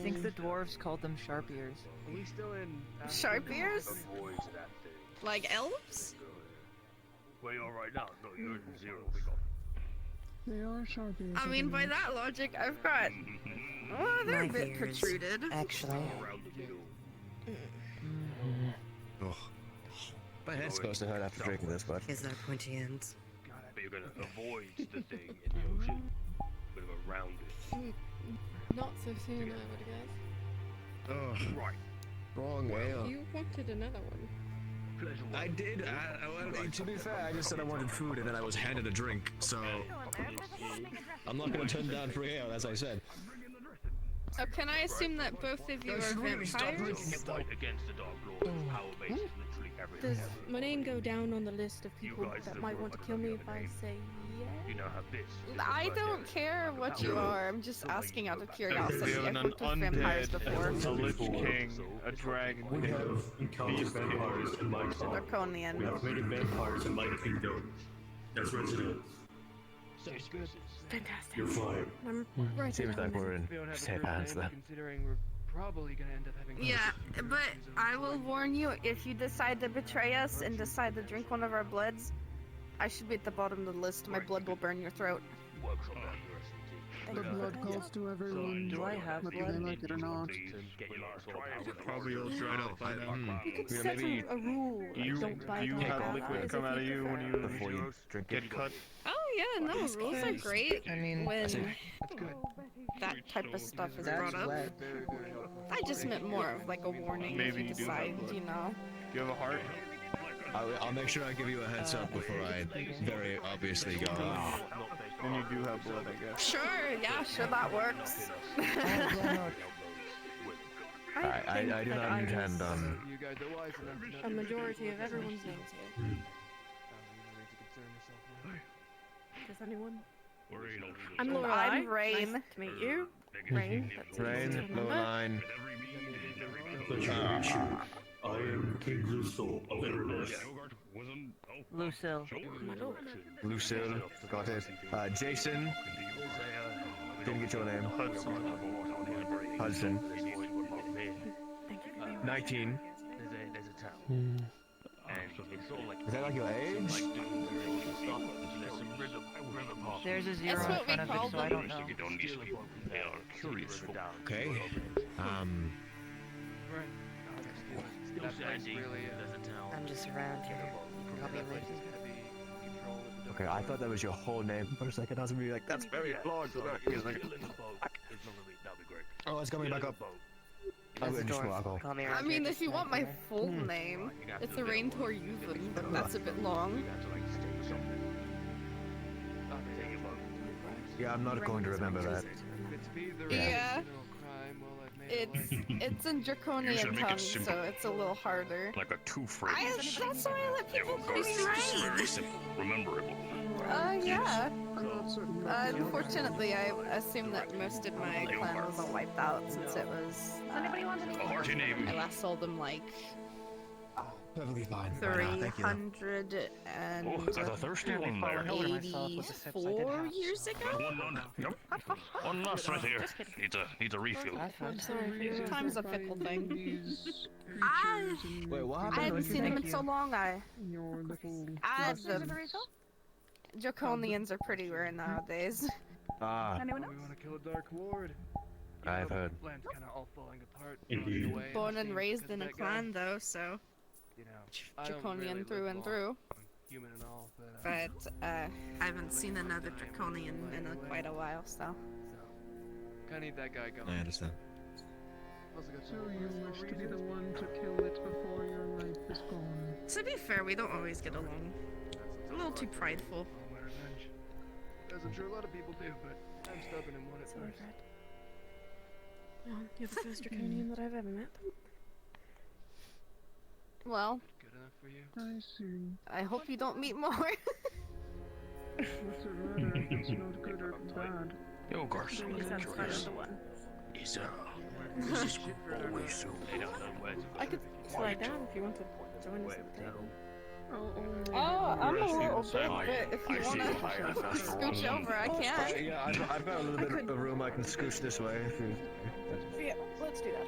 think the dwarves called them sharp ears. Are we still in? Sharp ears? Like elves? Where you are right now? No, you're in zero. They are sharp ears. I mean, by that logic, I've got... Oh, they're a My bit ears. protruded. Actually. Oh. My head's supposed to hurt after drinking this, but... Is that pointy ends? But you're gonna avoid the thing in the ocean. But around it. Not so soon, I would guess. Oh, Right. wrong way up. You wanted another one. I did. To be fair, I just said I wanted food and then I was handed a drink, so... I'm not gonna turn down free ale, as I said. So can I assume that both of you are vampires? Fight against the Dark Lord. Power base is literally everything. Does my name go down on the list of people that might want to kill me if I say You yes? now have this. I don't care what you are, I'm just asking out of We curiosity. have I've an worked with vampires undead, before. a lich king, a dragon We king. have encountered vampires in my kingdom. Draconian. We have many vampires in my kingdom. As residents. Fantastic. You're fine. I'm right Seems like we're in We don't have a safe group hands name, then. considering we're probably gonna end up having. Yeah, but I will warn you, if you decide to betray us and decide to drink one of our bloods, I should be at the bottom of the list. My blood will burn your throat. Works on that The blood calls to everyone, Do I have whether blood? they like it or not. Probably all dried up by now. You could Yeah, set maybe a rule. You, don't bite you on have allies liquid if come out of you prefer. when you Before you drink get it. cut. Oh yeah, no, rules are great I mean, when That's that type of stuff is that's brought up. wet. I just meant more of like a warning Maybe if you you do decide, have you know. Do you have a heart? I'll make sure I give you a heads up before I very obviously go. Then you do have blood, I guess. Sure, yeah, sure, that works. I do that not I intend was on... You guys are wise enough to not a majority of everyone's names here. Does anyone? I'm Laura. I'm Rain. Nice to meet you. Rain. That's Rain, easy to low remember. line. Pleasure to meet you. I am King Luso of Inverness. Lucille. My lord. Lucille, got it. Jason, didn't get your name. Hudson. 19. There's a town. And it's all like. Is that like your age? There's a zero That's in what we front of call it, so I them. don't know. They are curious folk. Okay. I'm just around here. Call me later. Okay, I thought that was your whole name for a second. I was gonna be like, that's very long. Oh, it's coming back up. There's a dwarf. Call me around I mean, here. if you want my full name, it's a Raintor Yuthan, but that's a bit long. Yeah, I'm not going to remember that. Yeah. It's in Draconian tongue, so it's a little harder. Like a two-phrase. That's why I let people call me Rain. Rememberable. Yeah. Unfortunately, I assume that most of my clan was all wiped out since it was. Anybody want A hearty name. I last sold them like Perfectly fine. 300 and Oh, that's a thirsty one there. 84 years ago. Yep. One last right here. Needs a refill. I'm sorry. Time's a fickle thing. Wait, what happened? I hadn't seen them in so long. Your Draconians are pretty rare nowadays. Anyone else? We want to kill a Dark Lord. I've heard. Land's kind of all falling apart. Indeed. Born and raised in a clan, though, so You know, Draconian through and through. Human and all, But I haven't seen another Draconian in quite a while, so. Kind of need that guy going. I understand. So you wish to be the one to kill it before your life is gone. To be fair, we don't always get along. A little too prideful. My revenge. As I'm sure a lot of people do, but I'm stubborn and want it first. Well, you're the first Draconian that I've ever met. Well, Good enough for you? I see. I hope you don't meet more. What's it matter if it's not good or bad? Yo, Garson. Is this always so? I could slide down if you want to join us at the table. I'm a little bit, but if you want to scooch over, I can. Yeah, I've got a little bit of room. I can scooch this way. If you... Yeah, let's do that.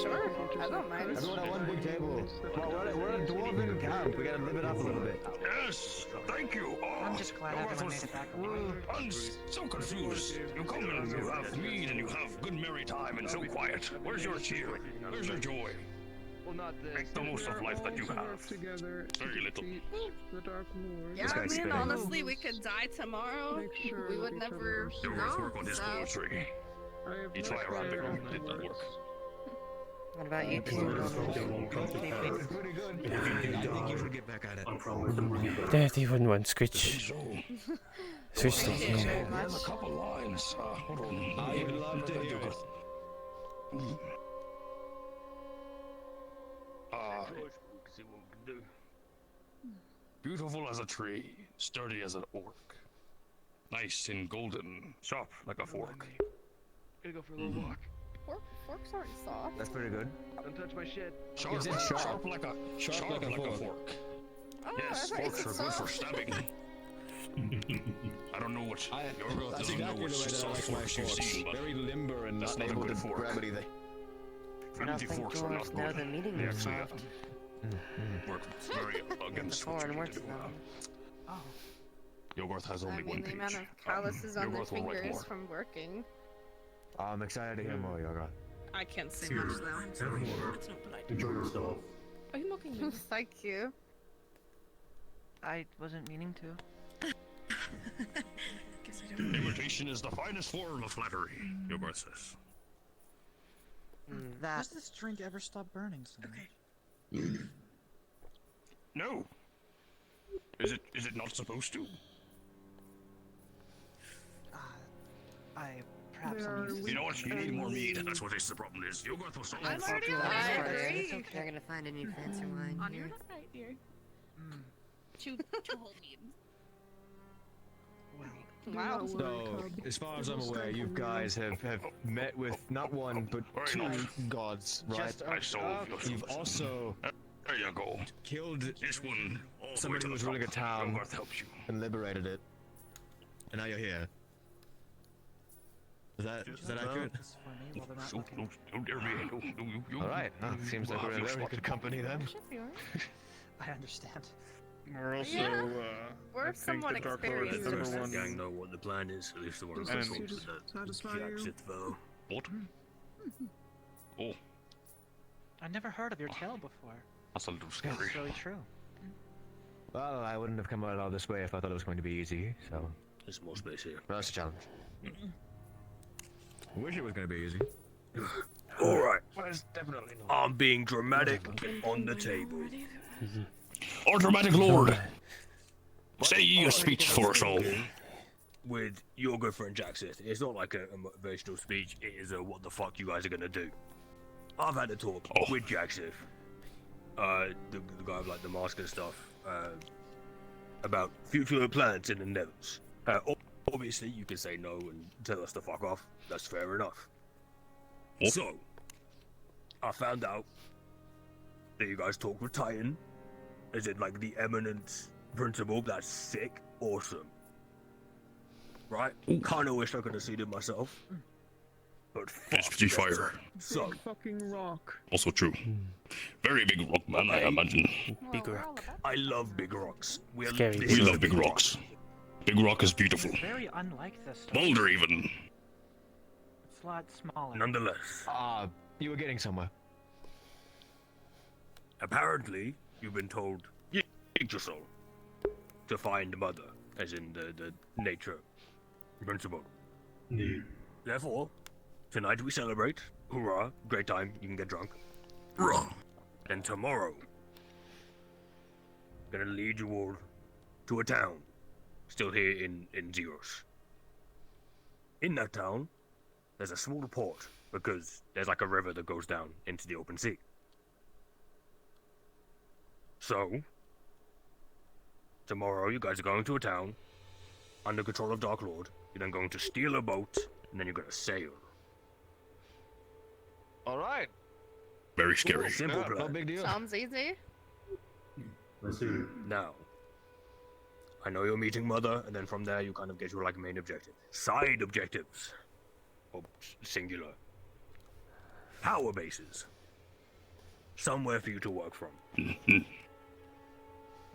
Sure, I don't mind. Everyone at one big table. Well, we're a dwarven camp. We gotta live it up a little bit. Yes, thank you. I'm just glad everyone made it back. I'm so confused. You come and you have mead and you have good merry time and so quiet. Where's your cheer? Where's your joy? Well, not this. Make the most of life that you have. Together Very little. the Dark Lord. Yeah, I mean, honestly, we could die tomorrow. We would never You know. work on his So. poetry. You try a rabbit hole, did not work. What about you two? Pretty good. I think you should get back at it. There, they wouldn't want Skritch. Seriously. Thank you Yeah. very I have a much. couple lines. Hold on. I would love to hear it. Beautiful as a tree, sturdy as an orc. Nice and golden, sharp like a fork. Gonna go for a little walk. Forks aren't soft. That's pretty good. Don't touch my shit. Sharp, Is it sharp? sharp like a fork. Oh, Yes, I thought you forks said are good for soft. stabbing. I don't know what your girl That's doesn't know exactly what the way that I soft like my forks you've forks. seen, but Very limber and that's not not a able good to fork. grab anything. I don't Empty think forks are not dwarves know good. the meaning They of actually soft. work very against what Foreign you words can do. though. Oh, Yogurth has I only mean, one the page. amount of calluses on their Yogurth will write fingers more. from working. I'm excited to hear more, Yoga. I can't say much though. Have more. It's not polite. Enjoy yourself. Are you mocking me? Thank you. I wasn't meaning to. Guess I don't. Imitation is the finest form of flattery, Yogurth says. does this drink ever stop burning so much? No. Is it not supposed to? Perhaps I'm used to You know what? You need more mead. That's what the problem is. Yogurth will solve I'm it. already on I it. agree. They're gonna find a new fancy wine On here. your right, dear. Two whole beans. Wow. So, as far as I'm aware, you guys have met with not one but two gods, right? I solve your You've service. also There you go. killed This one. All the way somebody to who the was ruling a top. town Yogurth helps you. and liberated it. And now you're here. Is that accurate? this for me while they're not Don't, looking. don't dare me. Alright, seems like we're in very good company then. Should be alright. I understand. We're also, Yeah. I We're think somewhat the Dark Lord is experienced number with one. this. know what the plan is, at least the one Does Enemy. this satisfy you? What? Oh. I never heard of your tale before. That's a little It's scary. really true. Well, I wouldn't have come out all this way if I thought it was going to be easy, so... There's more space here. Well, that's a challenge. I wish it was going to be easy. Alright. Well, it's definitely not. I'm being dramatic on the table. Our dramatic lord, say ye a speech for us all. With your good friend Jack Sith, it's not like a motivational speech, it is a what the fuck you guys are gonna do. I've had a talk with Jack Sith, the guy with like the mask and stuff, about future plans in the Nethers. Obviously, you can say no and tell us to fuck off. That's fair enough. So, I found out that you guys talked with Titan. Is it like the eminent principal? That's sick, awesome. Right? Kinda wish I could have seen it myself. But fuck. It's pretty fire. So, Big fucking rock. Also true. Very big rock, man, I imagine. big rock. I love big rocks. We're Scary. We love big rocks. Big rock is beautiful. It's very unlike this stuff. Boulder, even. It's a lot smaller. Nonetheless, You were getting somewhere. apparently, you've been told Yggdrasil to find mother, as in the nature principle. Therefore, tonight we celebrate. Hoorah! Great time. You can get drunk. Hoorah! And tomorrow, gonna lead you all to a town, still here in Zeros. In that town, there's a small port because there's like a river that goes down into the open sea. So, tomorrow you guys are going to a town under control of Dark Lord. You're then going to steal a boat, and then you're gonna sail. Alright. Very scary. Simple plan. No big deal. Sounds easy. Let's do it. Now, I know you're meeting Mother, and then from there you kind of get your like main objective. Side objectives. Or singular. Power bases. Somewhere for you to work from.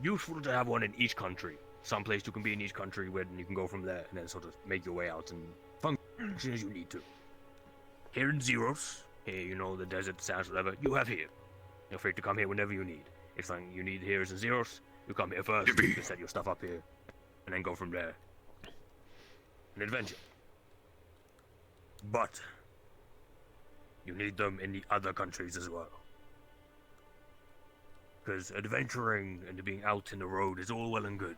Useful to have one in each country. Someplace you can be in each country where you can go from there and then sort of make your way out and function as you need to. Here in Zeros, here, you know, the desert, sands, whatever, you have here. Feel free to come here whenever you need. If something you need here is in Zeros, you come here first, you can set your stuff up here, and then go from there. An adventure. But, you need them in the other countries as well. Because adventuring and being out in the road is all well and good.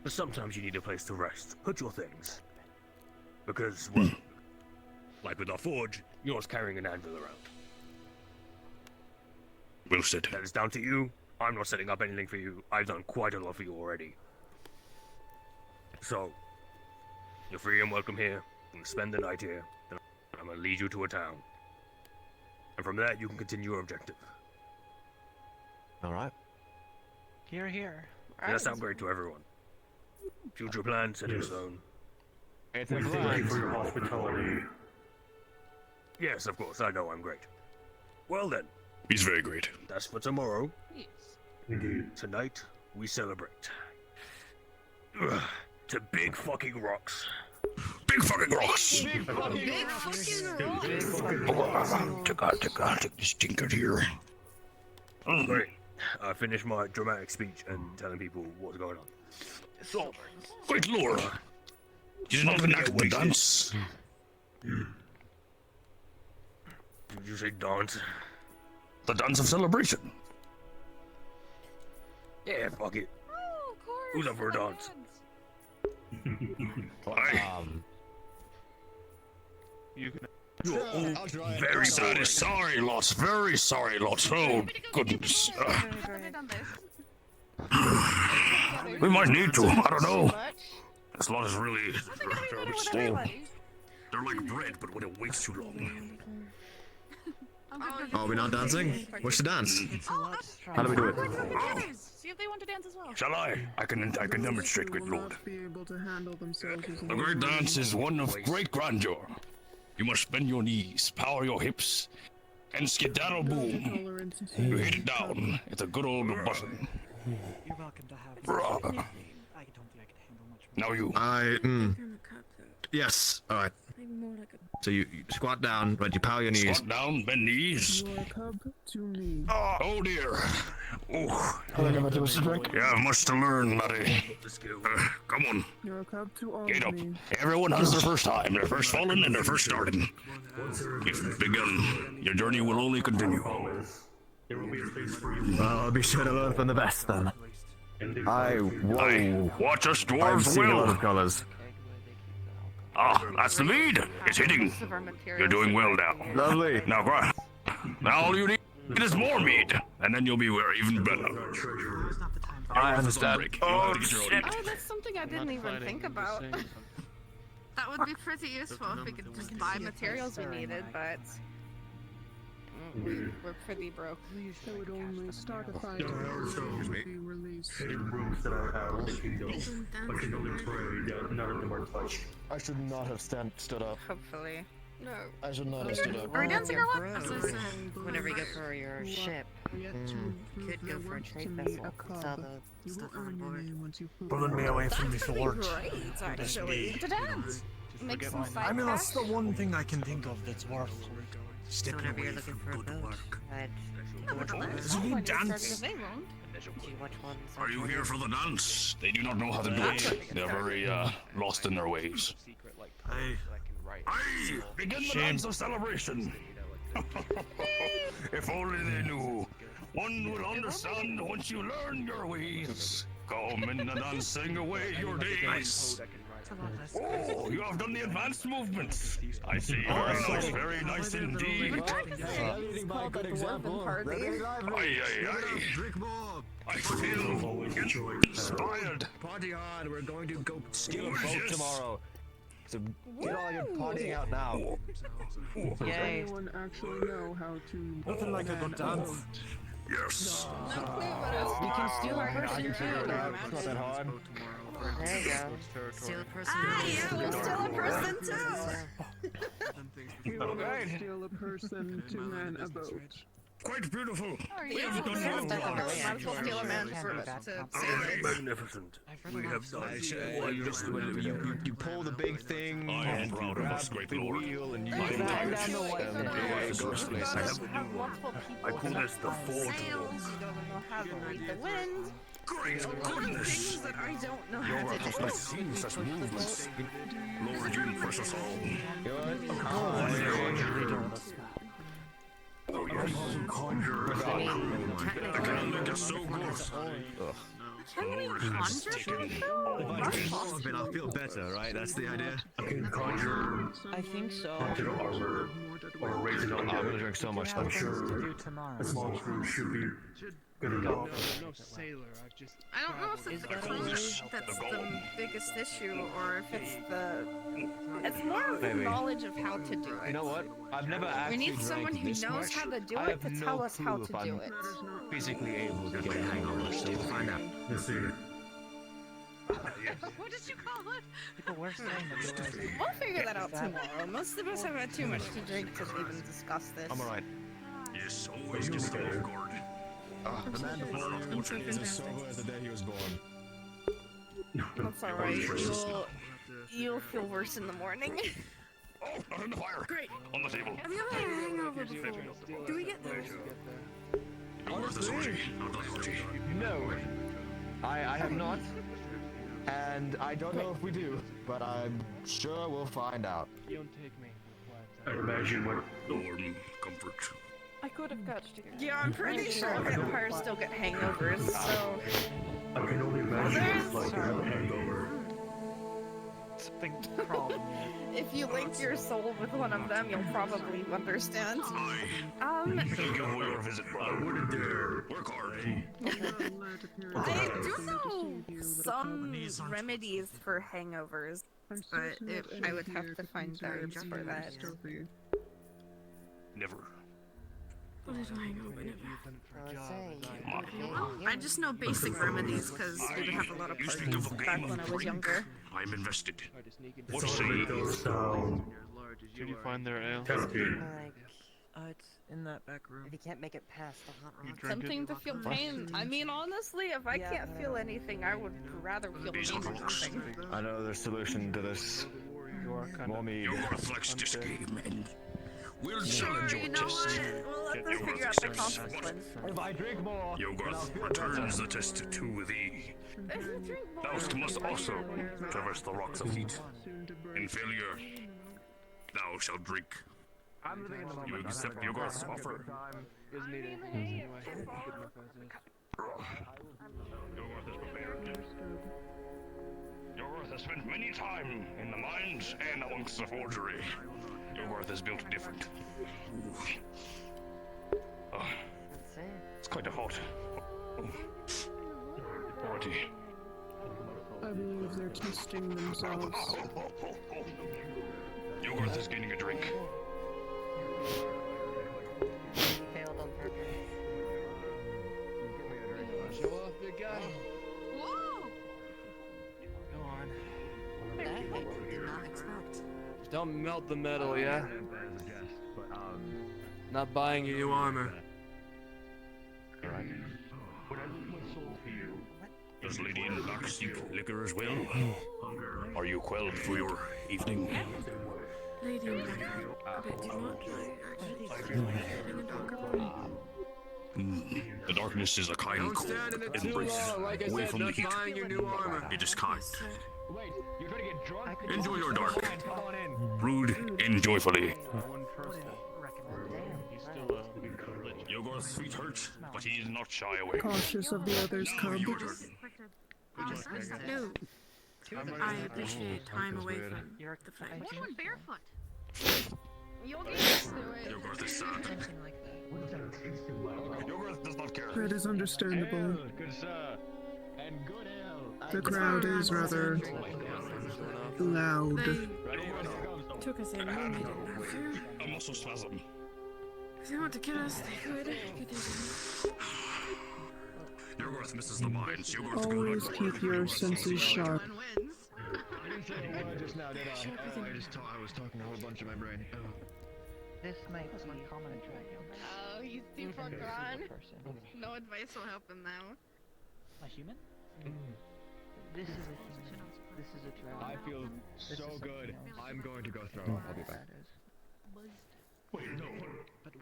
But sometimes you need a place to rest. Put your things. Because, well, like with our forge, you're just carrying an anvil around. Well said. That is down to you. I'm not setting up anything for you. I've done quite a lot for you already. So, you're free and welcome here. I'm gonna spend the night here. Then I'm gonna lead you to a town. And from there, you can continue your objective. Alright. Here, here. Does that sound great to everyone? Future plans set in stone. It's We thank you for your hospitality. Yes, of course, I know I'm great. Well then, He's very great. that's for tomorrow. Indeed. Tonight, we celebrate. To big fucking rocks. Big fucking rocks! Big fucking Take this tinker here. Great. I finished my dramatic speech and telling people what's going on. So, Great lord! Did you not enact the dance? did you say dance? The dance of celebration. Yeah, fuck it. Oh, of course. Who's up for a dance? You can. You're all I'll try it. very Sorry, sorry, lots. Very sorry, lots. Oh, goodness. We might need to. I don't know. This lot is really. They're a bit slow. They're like bread, but when it waits too long. Oh, we're not dancing? What's the dance? It's a lot How do we do it? See if they want to dance as well. Shall I? I can demonstrate, great lord. Not be able to handle themselves as A great dance is one of great grandeur. You must bend your knees, power your hips, and skedaddle boom. You hit it down. It's a good old button. You're welcome to have Bruh. I don't think I can handle much more. Now you. Yes. Alright. Maybe more like a. So you squat down, but you power your knees. Squat down, bend knees. You are a cub to me. Oh dear. Oh. I think I'm gonna do a drink. You have much to learn, laddie. Come on. You're a cub to all Get of up. me. Everyone has their first time, their first falling, and their first starting. You've begun. Your journey will only continue. There will be a place for you. Well, I'll be sure to learn from the best then. Whoa. Watch us I'm dwarves seeing a lot will. of colors. Ah, that's the mead. It's hitting. You're doing well now. Lovely. Now, now all you need is more mead, and then you'll be even better. I understand. Oh, Oh, that's something I didn't even think about. That would be pretty useful if we could just buy materials we needed, but we're pretty broke. They would only start a fight There are also be released. hidden rooms that I have in the kingdom. I can only pray that none of them are touched. I should not have stood up. Hopefully. No. I should not have stood up. Are we dancing or what? Whenever you go for your ship, could go for a trade vessel. Sell the stuff on board. Pulling me away from the forge. Great, actually. To dance. Make some side I mean, that's the cash. one thing I can think of that's worth So stepping whenever away you're looking from for a good boat, work. I'd Do you dance? see which ones Are you here for the dance? They do not know how to do it. They're very lost in their ways. Aye. Aye! Begin the dance of celebration. If only they knew. One will understand once you learn your ways. Come in the dance, sing away your days. Oh, you have done the advanced movements. I see. Very nice indeed. Aye, aye, aye. Drink more. I feel inspired. Party hard. We're going to go steal a boat Gorgeous. tomorrow. So get all your partying out now. Does anyone actually know how to... Nothing like a good dance. Yes. You can steal a person It's not that hard. There you go. Steal a person. We'll steal a person too. We will steal a person to man a boat. Quite beautiful. We have done well. Might as well steal a man to save it. Magnificent. We have done You pull the big thing I am and you proud of grab us, the great big lord. wheel and you I am can tired. ghost place. I call this the Forge Sails, you don't know how to read the wind. Great Things that I don't know how to I've do. not seen such movements. Lord, you impress us all. Oh, yes. Conjure. The calendar is so good. Can we conjure shit All of it, I'll feel better, right? That's the idea. I can conjure I think so. haunted armor or raise it on I'm gonna drink so much. I'm sure a small crew should be good enough. No sailor. I've just. I don't know if it's the crew that's the biggest issue, or if it's the. It's more of the Maybe. knowledge of how to do it. You know what? I've never We actually need someone drank who this knows much. how to do I it have to no tell us how clue to if do I'm it. physically able to get a hangover, so we'll find out. Let's see. What did you call it? People were saying that they were. We'll figure that out tomorrow. Most of us have had too much to drink to even discuss this. I'm alright. Yes, always just go guard. The man before is as sober as the day he was born. That's alright. You'll feel worse in the morning. Oh, not in the fire. Great. On the table. Have you ever had a hangover before? Do we get those? You are the Soji, not the Soji. No, I have not, and I don't know if we do, but I'm sure we'll find out. You don't take me. I imagine what Norm, comfort. I could have catched you. Yeah, I'm pretty sure vampires still get hangovers, so... I can only imagine what it's like to have a hangover. It's a big problem. If you link your soul with one of them, you'll probably understand. Thank you for your visit, brother. I wouldn't dare. Work hard. I do know some remedies for hangovers, but I would have to find herbs for that. Never. What is hangover never? I just know basic remedies because we would have a lot of You speak of parties a back game when I of was drink. younger. I'm invested. What It's say all goes down. Did you find their ale? Tempting. It's in that back room. If you can't make it past the hot rock. Something to feel pain. I mean, honestly, if I can't feel anything, I would rather feel pain or something. I know the solution to this. More mead. Your worth likes this game, and we'll Sure, challenge your you know test. what? Well, let us figure out the consequence. If I drink more, Yogarth returns the test to thee. Thou must also traverse the rocks of heat. In failure, thou shalt drink. I'm living in the moment. You accept Yogarth's offer. Isn't needed. Anyway, good enough as is. Yogarth is prepared. Yogarth has spent many time in the mines and amongst the forgery. Yogarth is built different. Oh, it's kind of hot. Party. I believe they're testing themselves. Yogarth is gaining a drink. Failed on purpose. Show off, big guy. Whoa! Go on. That I did not expect. Just don't melt the metal, yeah? Not buying you new armor. Does Lady in Black seek liquor as well? Are you quelled for your evening? Lady in Black, but do not actually having a dark The darkness is a kind Don't cold stand in it too embrace long. Like I away said, from the not heat. buying your new armor. It is kind. Wait, you're gonna get drunk? Enjoy your dark. Come on in. Brewed and joyfully. One person. He's still Yogarth's feet hurt, but he is not shy away. Cautious of the others, cub. No. I appreciate time away from the fight. What one barefoot? You'll get used to it. Yogarth is sad. Yogarth does not care. That is understandable. Good sir. And good ale. The crowd is rather loud. They took us in when they didn't have to. A muscle spasm. If they want to kill us, they could. Good day. Yogarth misses the mines. Yogarth Always keep your senses sharp. I didn't say a word just now, did I? Oh, I was talking a whole bunch in my brain. Oh. This might be common dragon. Oh, he's super gone. No advice will help him now. A human? This is a human. This is a dragon. I feel This so is good. something else. I'm going to go throw up. I'll be back. Wait, no. But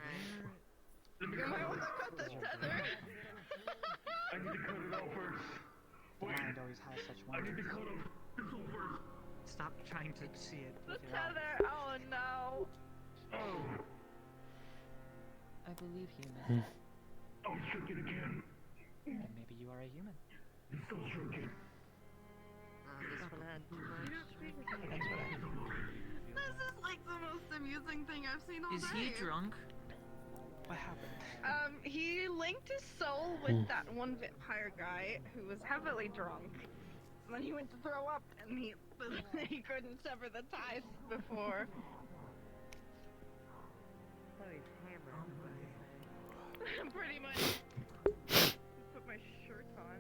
You might want to cut the tether. I need to cut it out first. Wait. Mind always has such I need to wonders. cut him. This will work. Stop trying to see it The with your eyes. tether. Oh no. Oh. I believe human. I'll trick it again. And maybe you are a human. It's still tricking. This one had too much. That's what I think. This is like the most amusing thing I've seen all Is day. he drunk? What happened? He linked his soul with that one vampire guy who was heavily drunk. And then he went to throw up, and he couldn't sever the ties before. Oh, he's hammered. Pretty much. Put my shirt on.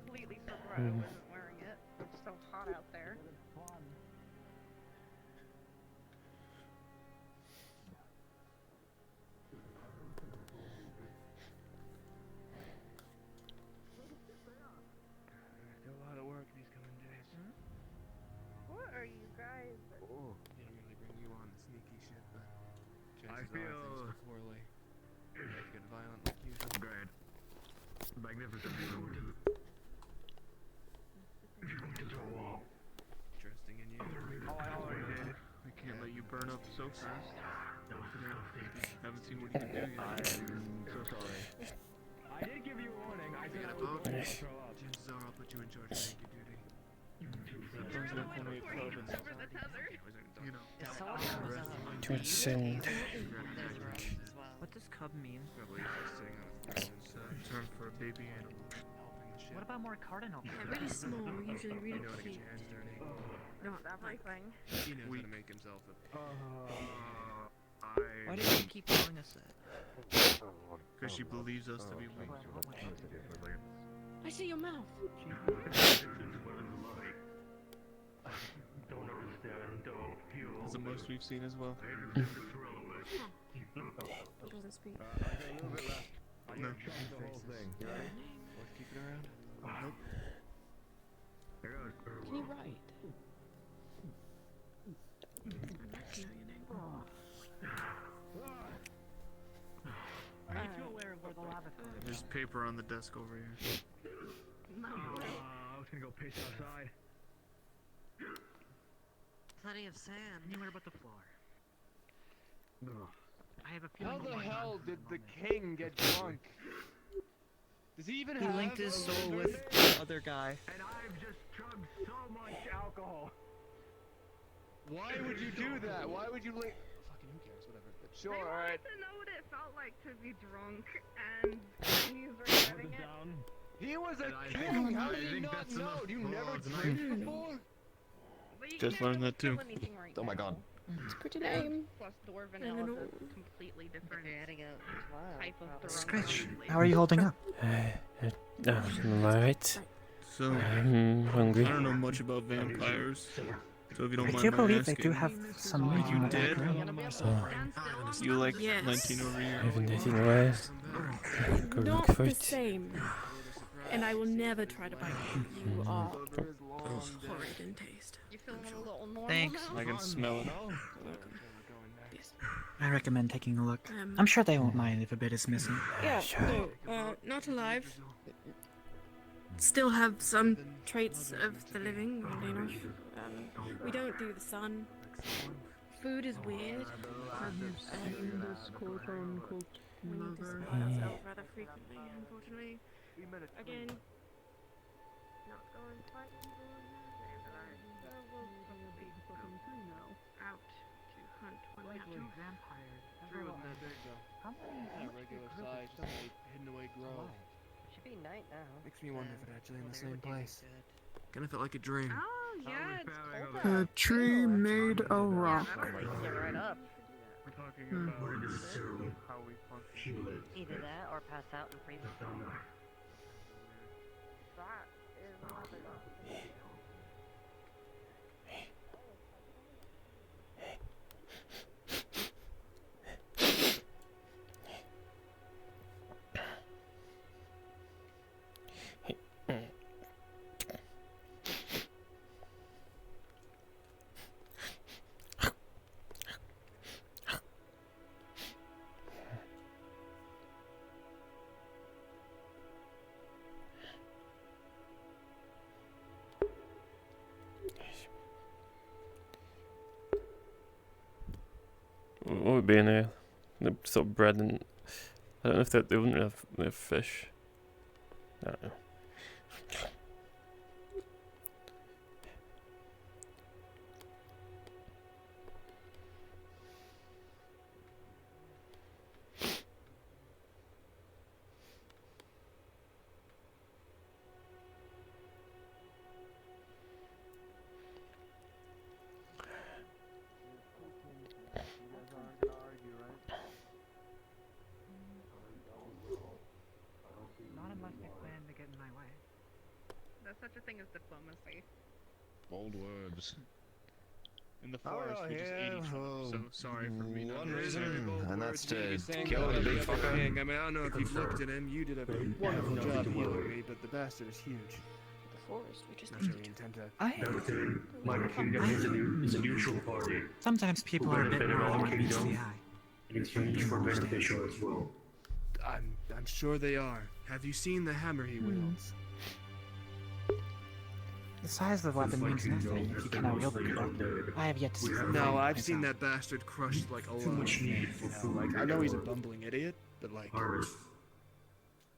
Completely forgot I wasn't wearing it. It's so hot out there. Do a lot of work these coming days. What are you guys? Oh. Didn't really bring you on the sneaky shit, but I chances are feel things go poorly. Make it violent like usual. great. Magnificent. Trusting in you. Oh, I already did. I can't let you burn up so fast. Haven't seen what you can do yet. I'm so sorry. I did give you a warning. I said I was going to throw up. Chances are I'll put you in charge of sneaky duty. Those are the only club and Over the tether. you know. To ascend. What does cub mean? Probably sitting on a throne is a term for a baby animal. Helping the ship. What about more cardinal? They're really small. We usually read You know how to it get your hands dirty. Not everything. He knows how to make himself a... Why do you keep telling us that? Because she believes us to be weak. I see your mouth. Don't understand, don't feel. That's the most we've seen as well. It doesn't speak. No. The whole thing. You ready? Let's keep it around. Nope. Can you write? I'd like to know your name. Are you too aware of where the lava is? There's paper on the desk over here. No. I was gonna go piss outside. Plenty of sand. Anywhere but the floor. I have a How feeling. the hell did the king get drunk? Does he even He have linked his a soul liver? with the other guy. And I've just chugged so much alcohol. Why would you do that? Why would you link? Fucking who cares? Whatever. But sure, They alright. wanted to know what it felt like to be drunk, and he's regretting it. He was a And I king. think- How I did he think not that's know? enough. Do you Oh, never it's drank nice. before? But you Just can't learned that too. feel anything right Oh my now. god. It's a pretty name. Plus, Dwarven I don't Ale know. is a completely different You're adding out as well. type of probably. Skritch, drunk. how are you holding up? I'm alright. So, I'm hungry. I don't know much about vampires. So if you don't I mind do my believe they asking, do have some are meat you in the dead? background. You like Yes. 19 over I here? haven't eaten in a while. Go look Not for the it. same. And I will never try to bite you. You are horrid in taste. You feeling a little normal Thanks. now? I can smell it. I recommend taking a look. Um, I'm sure they won't mind if a bit is missing. Yeah, Sure. no, not alive. Still have some traits of the living, oddly enough. We don't do the sun. Food is weird. Have you seen this quote-unquote We need to lover? split ourselves rather frequently, unfortunately. Again, not going quite out to hunt when we have to. True, isn't that big though? How many? Yeah, regular size, just a hidden away grove. Should be night now. Makes me wonder if it's actually in the same place. Good. Kinda felt like a dream. Oh, yeah, it's cold A out. tree made a rock. Wakes you right up. We're talking Hmm. about how we function. Either that or pass out and freeze to death. That is another What would be in there? The sort of bread and I don't know if they wouldn't have fish. I don't know. Not unless they plan to get in my way. There's such a thing as diplomacy. Bold words. In the Oh, forest, we just ate each other. So sorry for me. not One understanding. reason, and that's to Saying kill that the big about the fucker. king. I mean, I don't know if you've looked at him. You did a wonderful job healing me, but the bastard is huge. The forest, we just Not sure we intend to. Everything, my kingdom is a neutral party. Sometimes people are a bit Benefit more all than what meets the kingdom. eye. In exchange for beneficial as well. I'm sure they are. Have you seen the hammer he wields? The size of the weapon means nothing if you cannot wield it correctly. I have yet to see that. No, I've seen that bastard crushed like a lot. much need for food. Like, I know he's a bumbling idiot, but like, Harvest.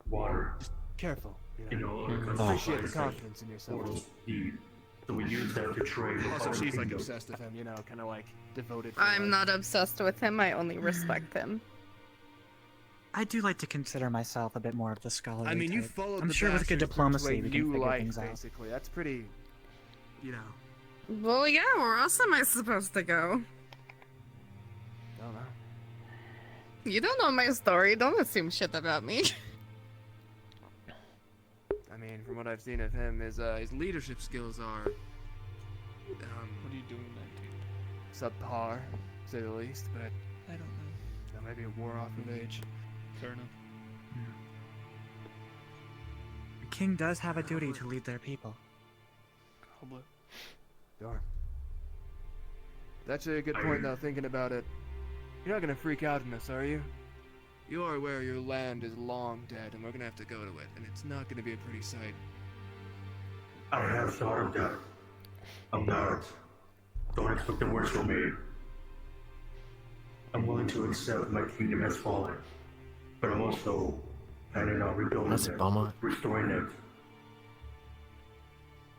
Water. just careful. You In know, all our appreciate the countries. confidence in yourself. Forest deed. So we use that to trade with Also, our she's like kingdom. obsessed with him. You know, kind of like devoted. I'm not obsessed with him, I only respect him. I do like to consider myself a bit more of the scholarly I mean, you type. followed I'm the sure with good bastard through diplomacy a we can new figure life, things out. basically. That's pretty, you know. Well, yeah, where else am I supposed to go? Don't know. You don't know my story, don't assume shit about me. I mean, from what I've seen of him, his leadership skills are What are you doing, 19? subpar, to say the least. But I don't know. maybe a war off of age. Fair enough. The king does have a duty to lead their people. Probably. Darn. That's a good point, though, thinking about it. You're not gonna freak out on us, are you? You are aware your land is long dead, and we're gonna have to go to it, and it's not gonna be a pretty sight. I have thought of that. I'm not. Don't expect the worst from me. I'm willing to accept my kingdom has fallen, but I'm also planning on rebuilding That's a it, bummer. restoring it.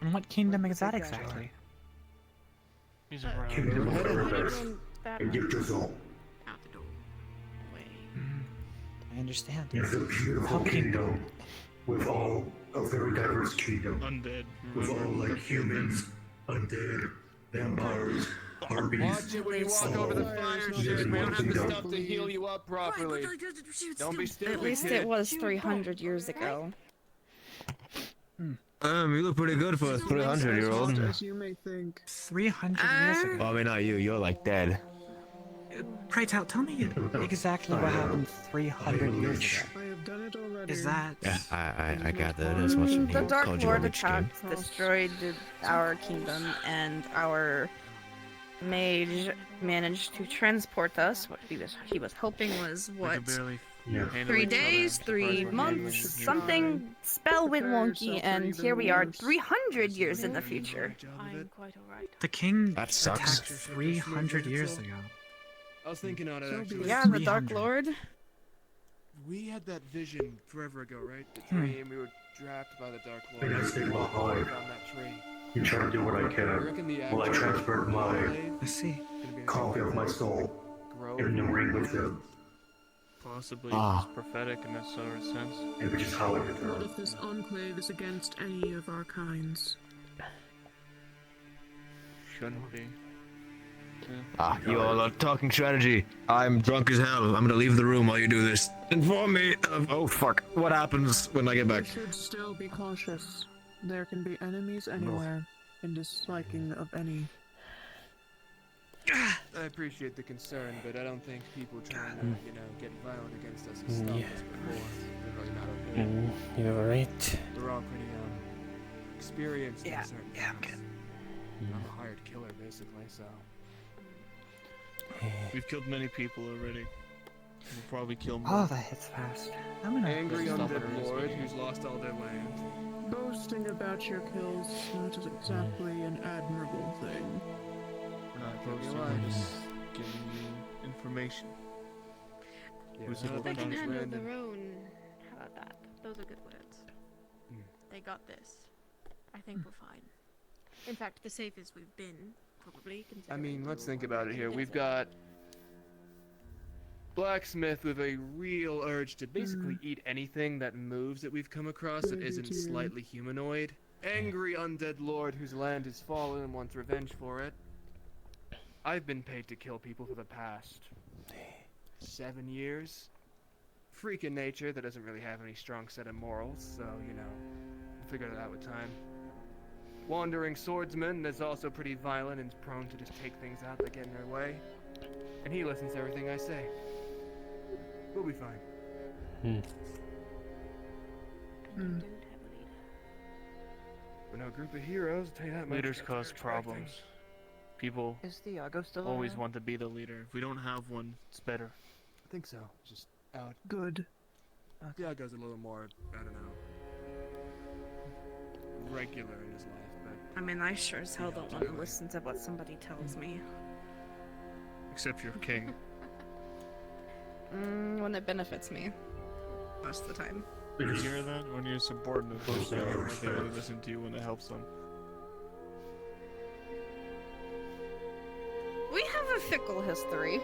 And what kingdom is that exactly? He's around. Kingdom of Erebus, and Yggdrasil. Out the door. Way. I understand. It's a beautiful kingdom, with all a very diverse kingdom. Undead. With all like humans, undead, vampires, harpies. Watch it when you walk over the fire shit. We don't have the stuff to heal you up properly. Don't be stupid, At least kid. it was 300 years ago. You look pretty good for a 300-year-old. As you may think. 300 years ago. Well, I mean, not you. You're like dead. Pray tell me exactly what happened 300 years ago. I have done it already. Is that... Yeah, I gathered as much as The you Dark told you Lord on which game. attacked, destroyed our kingdom, and our mage managed to transport us. What he was hoping was We what? could barely Yeah. handle 3 each other. days, I'm 3 surprised we're months, handling it. something spell went Prepare wonky, yourself for and even here we are worse. 300 years in the future. I'm quite alright. The king That sucks. attacked 300 years ago. I was thinking on it, So actually. Yeah, the Dark 300. Lord. We had that vision forever ago, right? The dream, we were trapped by the Dark Lord. And I stayed behind. Found that tree. You try to do what I You can. reckon the Well, I actual transferred my blade I see. is gonna be a copy of my soul grow? in the ring with him, Possibly Ah. it's prophetic in that sort of sense. and which is how I What returned. if this enclave is against any of our kinds? Shouldn't be. You all are talking strategy. I'm drunk as hell. I'm gonna leave the room while you do this. Inform me of... Oh, fuck. What happens when I get We back? should still be cautious. There can be enemies anywhere, and disliking of any. I appreciate the concern, but I don't think people trying to, get violent against us has stopped Yeah. us before. They're really not okay. You're right. We're all pretty, experienced Yeah, in certain yeah, I'm things. I'm a hired killer, basically, so. We've killed many people already. We'll probably kill more. Oh, that hits fast. I'm gonna... Angry Stop it, undead Ernest. lord who's lost all their land. Boasting about your kills is not exactly an admirable thing. We're not You're boasting, right. we're just giving you information. Yeah, Who's none it of They that can is handle random. their own. How about that? Those are good words. Hmm. They got this. I think we're fine. In fact, the safest we've been, probably. I mean, let's think about it here. We've got blacksmith with a real urge to basically eat anything that moves that we've come across that isn't slightly humanoid. Angry undead lord whose land has fallen and wants revenge for it. I've been paid to kill people for the past 7 years. Freak in nature that doesn't really have any strong set of morals, so, we'll figure that out with time. Wandering swordsman that's also pretty violent and is prone to just take things out that get in their way. And he listens to everything I say. We'll be fine. We're no group of heroes, I'll tell you that much. Leaders That's cause very attracting. problems. People Is Thiago still always around? want to be the leader. If we don't have one, it's better. I think so. Just out. Good. Thiago's a little more, I don't know, regular in his life, but I mean, I sure as hell don't want to listen to what somebody tells me. Except you're king. When it benefits me. Most of the time. You hear that? When you're subordinate, they only listen to you when it helps them. We have a fickle history.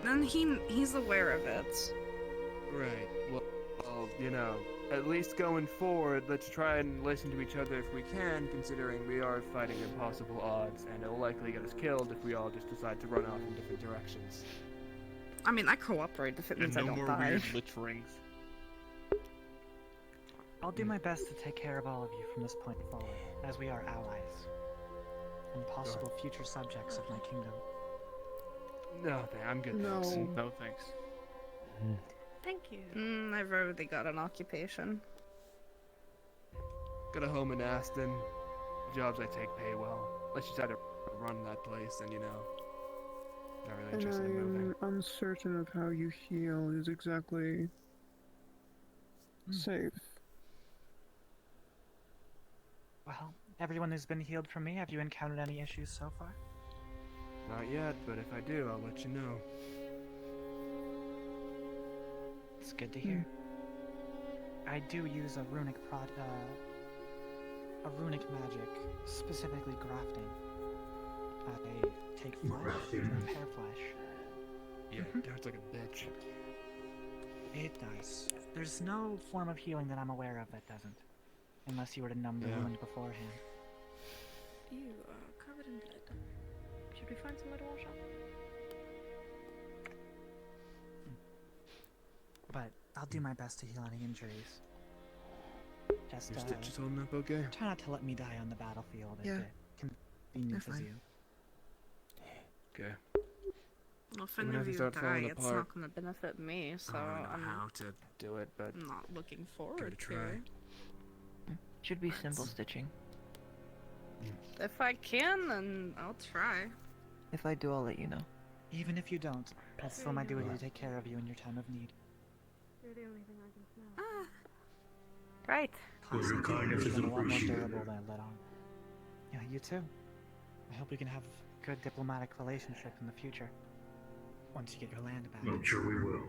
And he's aware of it. right. Well, at least going forward, let's try and listen to each other if we can, considering we are fighting impossible odds, and it'll likely get us killed if we all just decide to run off in different directions. I mean, I cooperate if it And means I no don't more die. weird lich rings. I'll do my best to take care of all of you from this point forward, as we are allies. And possible future subjects of my kingdom. No, I'm good. No. Thanks. No thanks. Thank you. I've already got an occupation. Got a home in Aston. The jobs I take pay well. Unless you decide to run that place, then you know. Not really And interested in I moving. am uncertain of how you heal is exactly safe. Well, everyone who's been healed from me, have you encountered any issues so far? Not yet, but if I do, I'll let you know. It's good to hear. I do use a runic magic, specifically grafting. I take flesh to repair flesh. Yeah, it's like a bitch. It does. There's no form of healing that I'm aware of that doesn't. Unless you were to numb the wound beforehand. You are covered in blood. Should we find somewhere to wash up? But I'll do my best to heal any injuries. Just, Your stitch is holding up okay? try not to let me die on the battlefield if Yeah. it conveniences They're fine. you. Okay. Well, if We're any gonna of have to you start die, falling it's apart. not going to benefit me, so I don't know I'm how to do it, but not looking give it forward a to try. it. Should be simple stitching. If I can, then I'll try. If I do, I'll let you know. Even if you don't, it's still my duty to take care of you in your time of need. You're the only thing I can smell. Ah. Right. Well, your kindness is You've been a lot more appreciated. durable than I let on. Yeah, you too. I hope we can have a good diplomatic relationship in the future. Once you get your land back. I'm sure we will.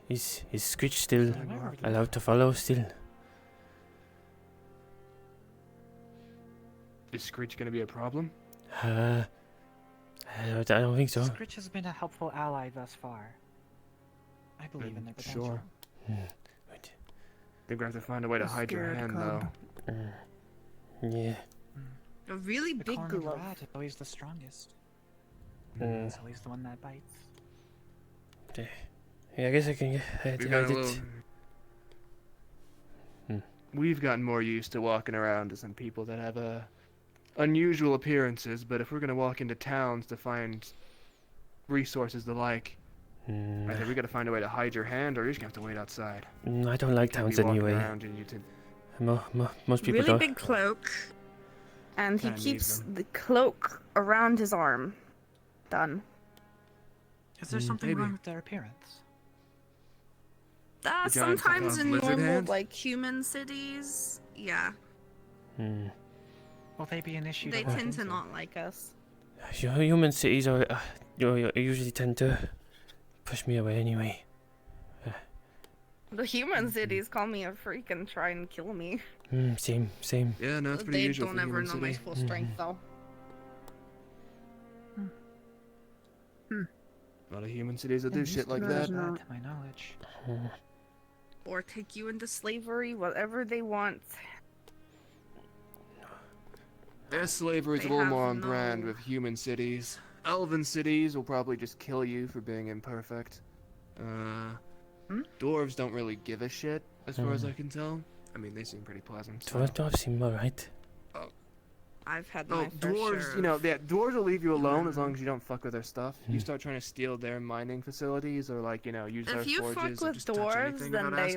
Is Skritch still allowed to follow still? Is Skritch gonna be a problem? I don't think so. Skritch has been a helpful ally thus far. I believe in their potential. Sure. Right. Think we have to find a way to hide your scared hand, cub. though. Yeah. A really The big cornered glove. rat is always the strongest. Mm. It's always the one that bites. Yeah, I guess I can We've hide got a it. little... We've gotten more used to walking around as some people that have unusual appearances, but if we're gonna walk into towns to find resources the like, I think we gotta find a way to hide your hand, or you're just gonna have to wait outside. I don't like Can't be towns walking anyway. around and you Most people Really don't. big cloak, and he Kinda keeps needs them. the cloak around his arm. Done. Is there something maybe. wrong with their appearance? The giant Sometimes fuck-off in lizard normal, hand? like, human cities, yeah, Will they be an issue? they to look tend to into? not like us. Human cities are usually tend to push me away anyway. The human cities call me a freak and try and kill me. Same. Yeah, no, it's pretty They usual don't for ever human know my city. full strength, though. A lot of human cities that do shit like that. Not to my knowledge. Or take you into slavery, whatever they want. Their slavery is a They little have more on brand no- with human cities. Elven cities will probably just kill you for being imperfect. Dwarves don't really give a shit, as far as I can tell. I mean, they seem pretty pleasant. So. Dwarves seem alright. I've had Oh, my fair dwarves, share you know, of- yeah, dwarves will leave you alone as long as you don't fuck with their stuff. You start trying to steal their mining facilities or, like, you know, use their If you forges fuck or with just touch dwarves, anything then without they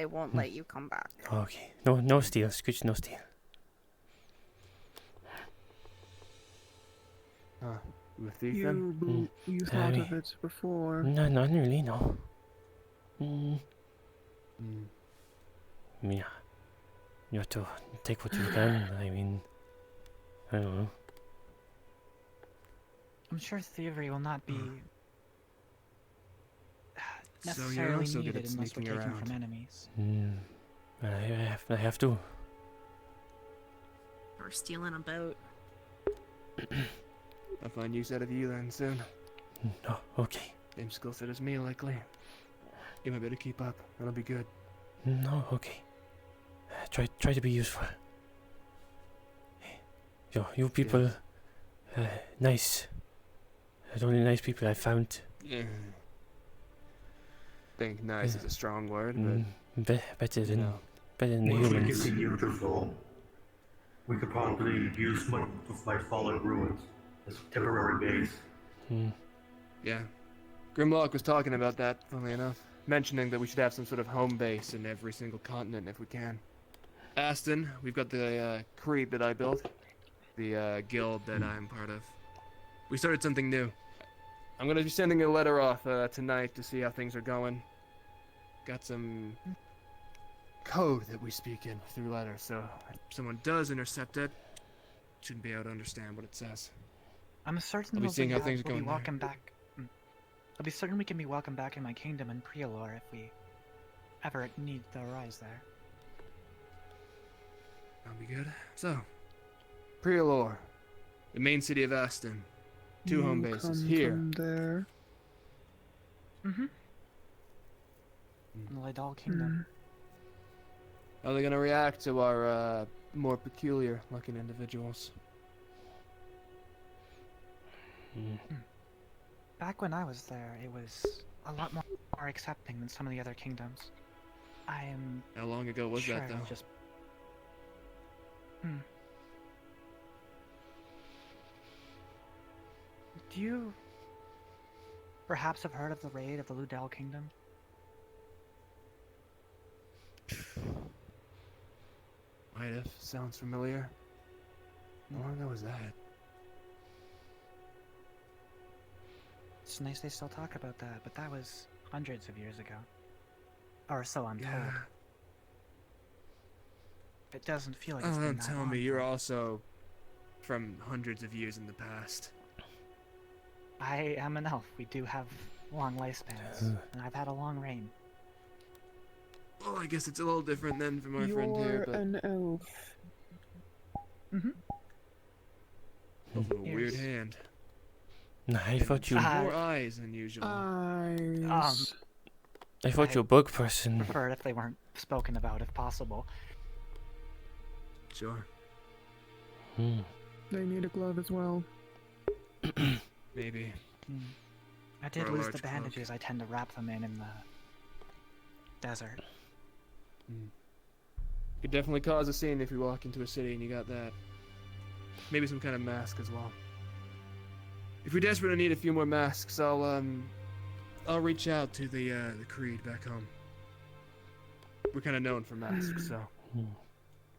asking. won't let you come back. Okay. No steal. Skritch, no steal. You a thief then? You thought of it before. No, not really, no. Yeah. You have to take what you can. I mean, I don't know. I'm sure thievery will not be So you're necessarily also good needed at unless we're sneaking taking around. from enemies. I have to. Or stealing a boat. I'll find use out of you then soon. No, okay. Same skill set as me, likely. You might better keep up. That'll be good. No, okay. Try to be useful. You people, nice. The only nice people I found. Yeah. think nice is a strong word, better you than know. better than the Once we get humans. to Yggdrasil, we could probably use one of my fallen ruins as temporary base. Yeah. Grimlock was talking about that, funnily enough. Mentioning that we should have some sort of home base in every single continent if we can. Aston, we've got the creed that I built. The guild that I'm part of. We started something new. I'm gonna be sending a letter off tonight to see how things are going. Got some code that we speak in through letters, so if someone does intercept it, shouldn't be able to understand what it says. I'm certain I'll be we'll seeing how be, things are we'll be going there. welcome back. I'll be certain we can be welcome back in my kingdom in Prialor if we ever need to arise there. That'll be good. So, Prialor, the main city of Aston. 2 home You bases come here. from there. Mm-hmm. In the Lydal Kingdom. How are they gonna react to our more peculiar looking individuals? Back when I was there, it was a lot more accepting than some of the other kingdoms. I am. How long ago was sure that, though? it'll Just. Do you perhaps have heard of the raid of the Lydal Kingdom? Might have. Sounds familiar. How long ago was that? It's nice they still talk about that, but that was hundreds of years ago. Or so I'm told. Yeah. It doesn't feel like Oh, it's been don't that tell long. me you're also from hundreds of years in the past. I am an elf. We do have long lifespans, and I've had a long reign. Well, I guess it's a little different than for my friend here, You're but an elf. a weird Here's- hand. Nah, I thought you. More eyes than usual. Eyes. I thought you were a bug person. Prefer it if they weren't spoken about, if possible. Sure. They need a glove as well. Maybe. I did Or a lose large the cloak. bandages I tend to wrap them in the desert. Could definitely cause a scene if you walk into a city and you got that. Maybe some kind of mask as well. If we desperately need a few more masks, I'll reach out to the Creed back home. We're kind of known for masks, so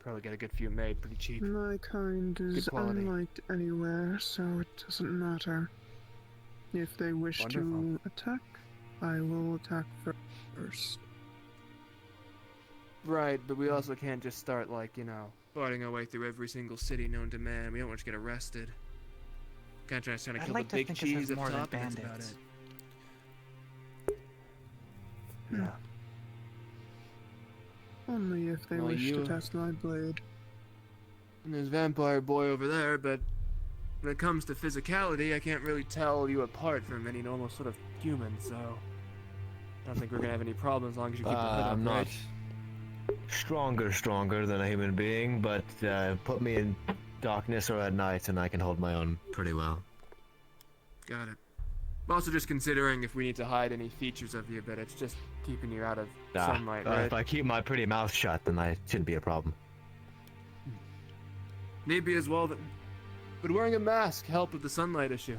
probably get a good few made pretty cheap. My kind is quality. unliked anywhere, so it doesn't matter. If they wish to Wonderful. attack, I will attack first. Right, but we also can't just start fighting our way through every single city known to man. We don't want to get arrested. Kind of trying to I'd kill like the to big think this is cheese up more than top, and that's about bandits. it. Yeah. Only if they Well, wish you- to test my blade. And there's Vampire Boy over there, but when it comes to physicality, I can't really tell you apart from any normal sort of human, so I don't think we're gonna have any problems as long as you keep your hood up, I'm right? not stronger than a human being, but put me in darkness or at night and I can hold my own pretty well. Got it. I'm also just considering if we need to hide any features of you, but it's just keeping you out of sunlight, right? If I keep my pretty mouth shut, then I shouldn't be a problem. Maybe as well that. Would wearing a mask help with the sunlight issue?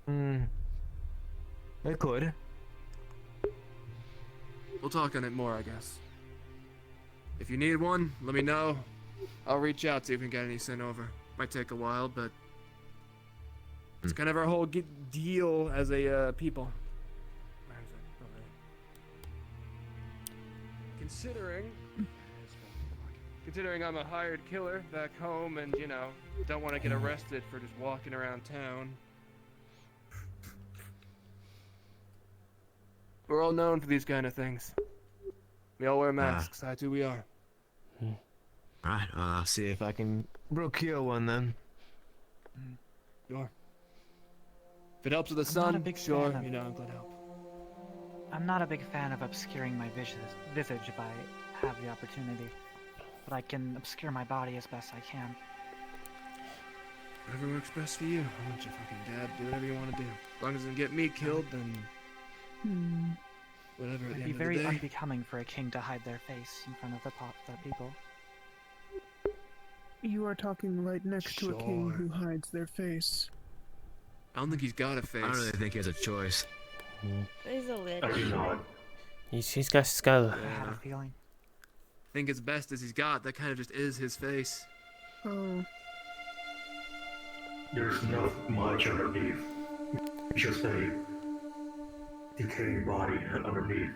It could. We'll talk on it more, I guess. If you need one, let me know. I'll reach out, see if we can get any sent over. Might take a while, but it's kind of our whole deal as a people. Where is it? Over there. Considering I'm a hired killer back home and, don't want to get arrested for just walking around town. We're all known for these kind of things. We all wear masks, that's who we are. Alright, I'll see if I can procure one then. Sure. If it helps with the I'm not a sun, big sure, fan of- I'm glad to help. I'm not a big fan of obscuring my visage if I have the opportunity, but I can obscure my body as best I can. Whatever works best for you. I'll let you fucking dad do whatever you want to do. As long as it doesn't get me killed, then whatever. At It'd the be end very of the day. unbecoming for a king to hide their face in front of the people. You are talking right next to a king Sure. who hides their face. I don't think he's got a face. I don't really think he has a choice. There's a lid. I do not. He's got a skull. I had a feeling. I think as best as he's got, that kind of just is his face. Oh. There's not much underneath. Just a decaying body underneath.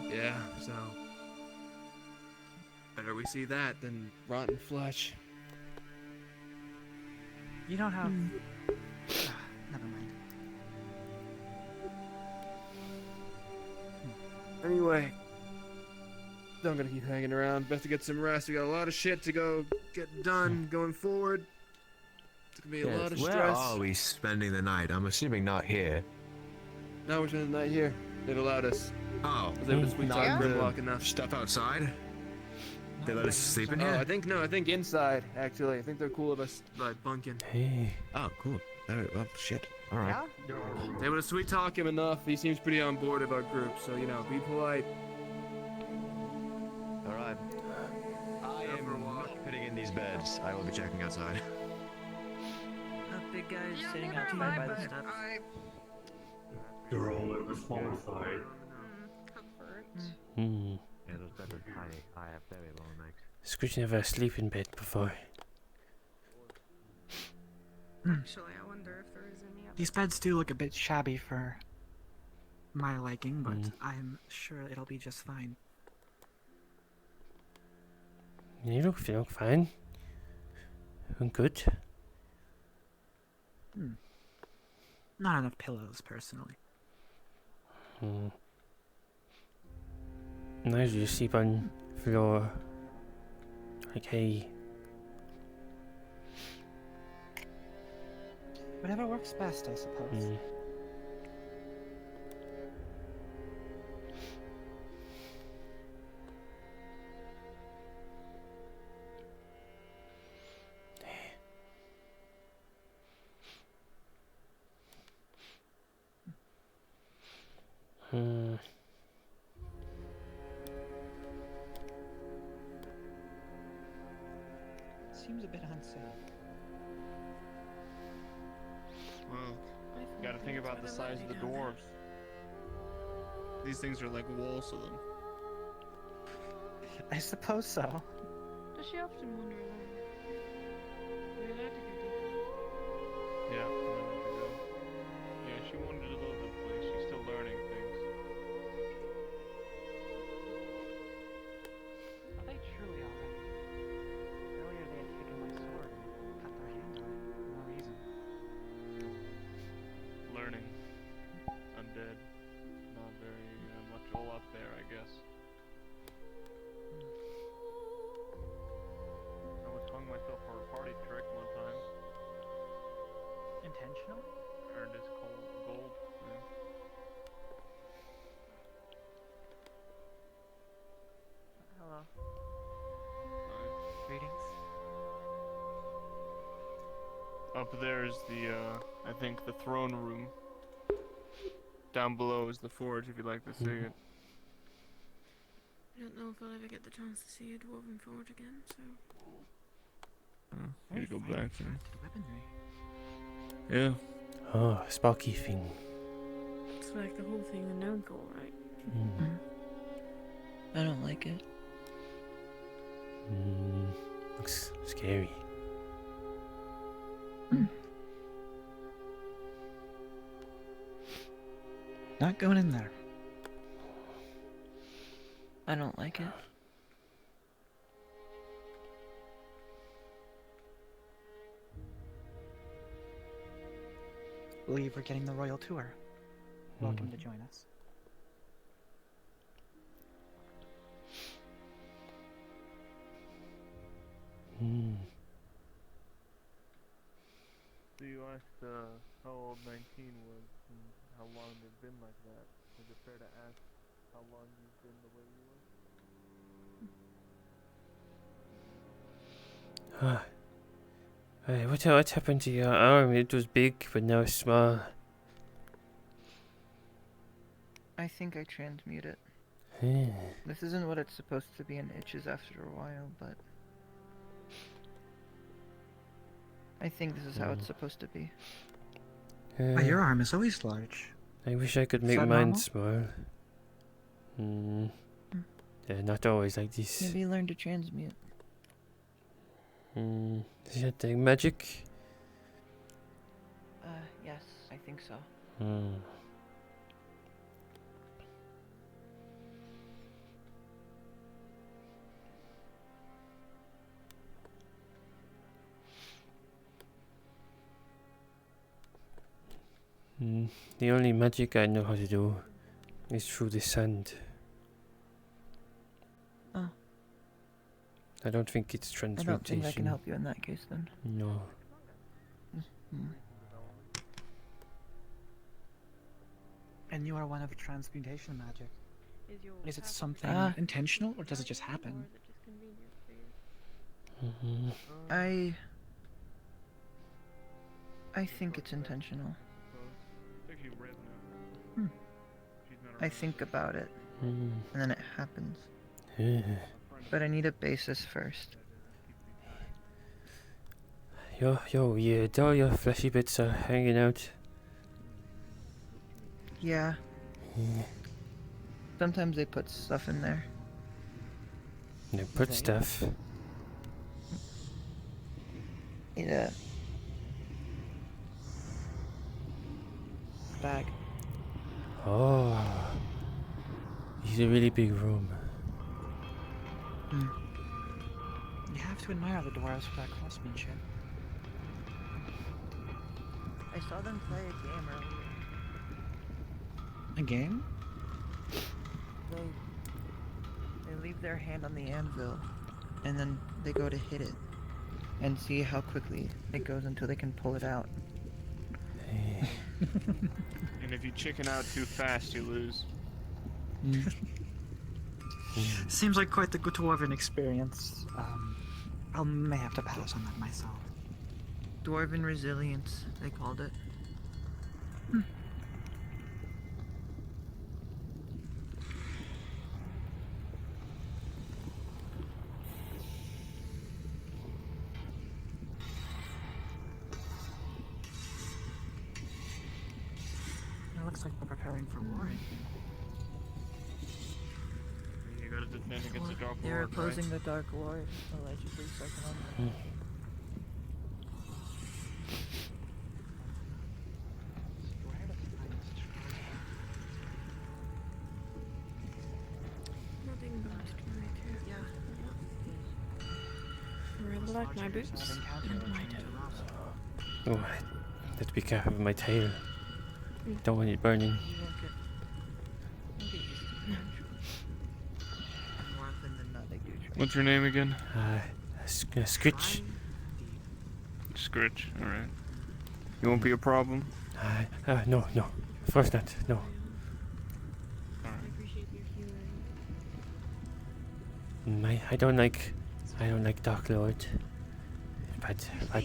Yeah, so better we see that than rotten flesh. You don't have. Never mind. Anyway, I'm gonna keep hanging around. Best to get some rest. We got a lot of shit to go get done going forward. It's gonna be a lot of Where stress. are we spending the night? I'm assuming not here. Now we're spending the night here. They've allowed us. Oh, Was able to sweet talk not Grimlock enough. Stuff outside? They let us sleep in Oh, here? I think inside, actually. I think they're cool of us bunking. Hey. Oh, cool. Well, shit. Alright. They able to sweet talk him enough. He seems pretty on board of our group, so, you know, be polite. Alright. I am not putting in these beds. I will be checking outside. That big guy is sitting outside by the steps. They're all on the smaller side. Yeah, those beds are tiny. I have very long legs. Skritch never sleep in bed before. Actually, I wonder if there is any other. These beds do look a bit shabby for my liking, but I'm sure it'll be just fine. You look fine. I'm good. Not enough pillows, personally. I usually sleep on floor. Like, hey. Whatever works best, I suppose. Seems a bit unsafe. Well, you gotta think about the size of the dwarves. These things are like walls to them. I suppose so. Does she often wander alone? Are you allowed to go deeper? Yeah, yeah, she wandered all over the place. She's still learning things. Are they truly alright? Earlier they had taken my sword and cut their hand on it for no reason. Learning. Undead. Not very much all up there, I guess. I was hung myself for a party trick one time. Intentional? Earned his gold. Yeah. Hello. Nice. Greetings. Up there is the, I think the throne room. Down below is the forge, if you'd like to see it. I don't know if I'll ever get the chance to see a dwarven forge again, so. Need to go back there. Weaponry. Yeah. Oh, sparky thing. It's like the whole thing with no goal, right? I don't like it. Looks scary. Not going in there. I don't like it. Believe we're getting the royal tour. Welcome to join us. So you asked how old 19 was and how long they've been like that. Is it fair to ask how long you've been the way you were? What happened to your arm? It was big, but now small. I think I transmute it. Yeah. This isn't what it's supposed to be and itches after a while, but I think this is how it's supposed to be. Your arm is always large. I wish I could make that mine normal? small. They're not always like this. Maybe learn to transmute. Is that like magic? Yes, I think so. The only magic I know how to do is through the sand. Oh. I don't think it's I transmutation. don't think I can help you in that case then. No. And you are one of transmutation magic. Is it something Ah. intentional, or does it just happen? I think it's intentional. I think about it, and then it happens. But I need a basis first. Yo, all your fleshy bits are hanging out. Yeah. Sometimes they put stuff in there. They put stuff. Yeah. Bag. Oh. It's a really big room. You have to admire the dwarves for that craftsmanship. I saw them play a game earlier. A game? They leave their hand on the anvil, and then they go to hit it, and see how quickly it goes until they can pull it out. And if you chicken out too fast, you lose. Seems like quite the good dwarven experience. I may have to pass on that myself. Dwarven resilience, they called it. It looks like we're preparing for war. You gotta defend against the Dark Lord, They're opposing right? the Dark Lord, allegedly, so I can Nothing but right here. Yeah. Red like my boots and my toes. Oh, I have to be careful with my tail. Don't want it burning. What's your name again? Skritch. Skritch, alright. You won't be a problem? No. Of course not. No. I don't like Dark Lord. But A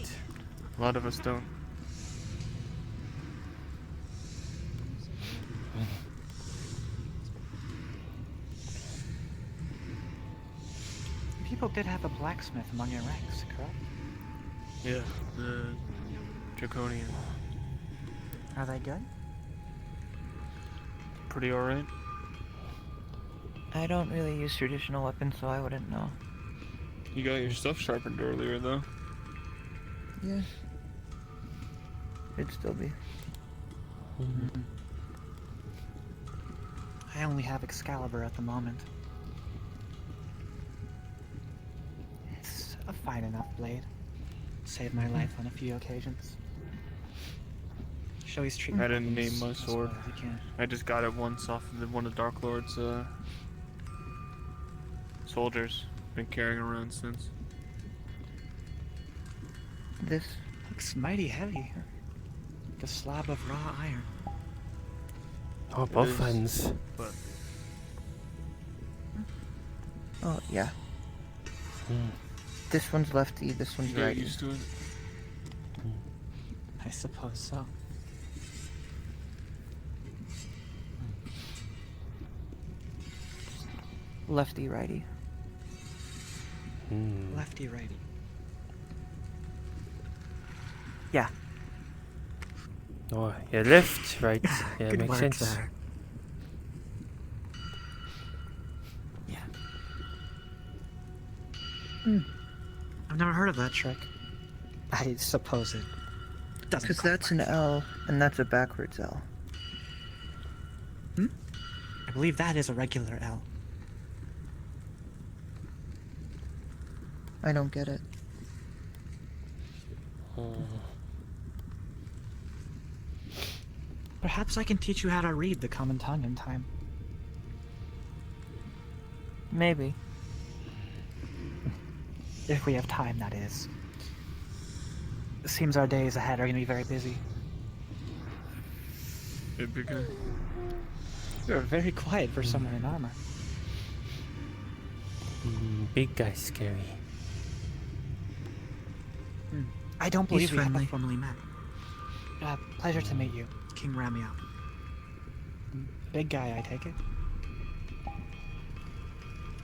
lot of us don't. People did have a blacksmith among your ranks, correct? Yeah, the Draconian. Are they good? Pretty alright. I don't really use traditional weapons, so I wouldn't know. You got your stuff sharpened earlier, though. Yeah. It'd still be. I only have Excalibur at the moment. It's a fine enough blade. Saved my life on a few occasions. Show his treatment. I didn't name my as sword. well as you can. I just got it once off of one of Dark Lord's soldiers. Been carrying around since. This looks mighty heavy. Like a slab of raw iron. Oh, both ends. But Oh, yeah. This one's lefty, this one's you get righty. used to it. suppose so. Lefty, righty. Lefty, righty. Yeah. Oh, yeah, left, right. Yeah, Good makes work sense. there. Yeah. I've never heard of that trick. I suppose it doesn't. Because that's an L, and that's a backwards L. I believe that is a regular L. I don't get it. Perhaps I can teach you how to read the common tongue in time. Maybe. If we have time, that is. It seems our days ahead are going to be very busy. Hey, big guy. You're very quiet for someone in armor. Big guy scary. I don't believe He's we friendly. haven't formally met. Pleasure to meet you, King Ramio. Big guy, I take it?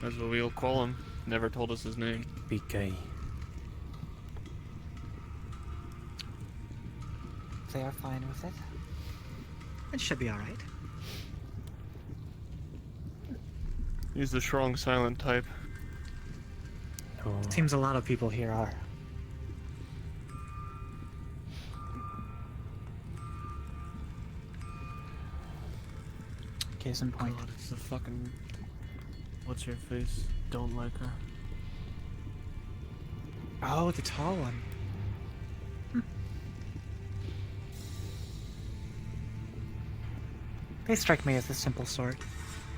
That's what we'll call him. Never told us his name. Big guy. They are fine with it. It should be alright. He's the strong, silent type. Oh. Seems a lot of people here are. Case in point. God, it's the fucking... What's your face? Don't like her. Oh, the tall one. They strike me as the simple sort.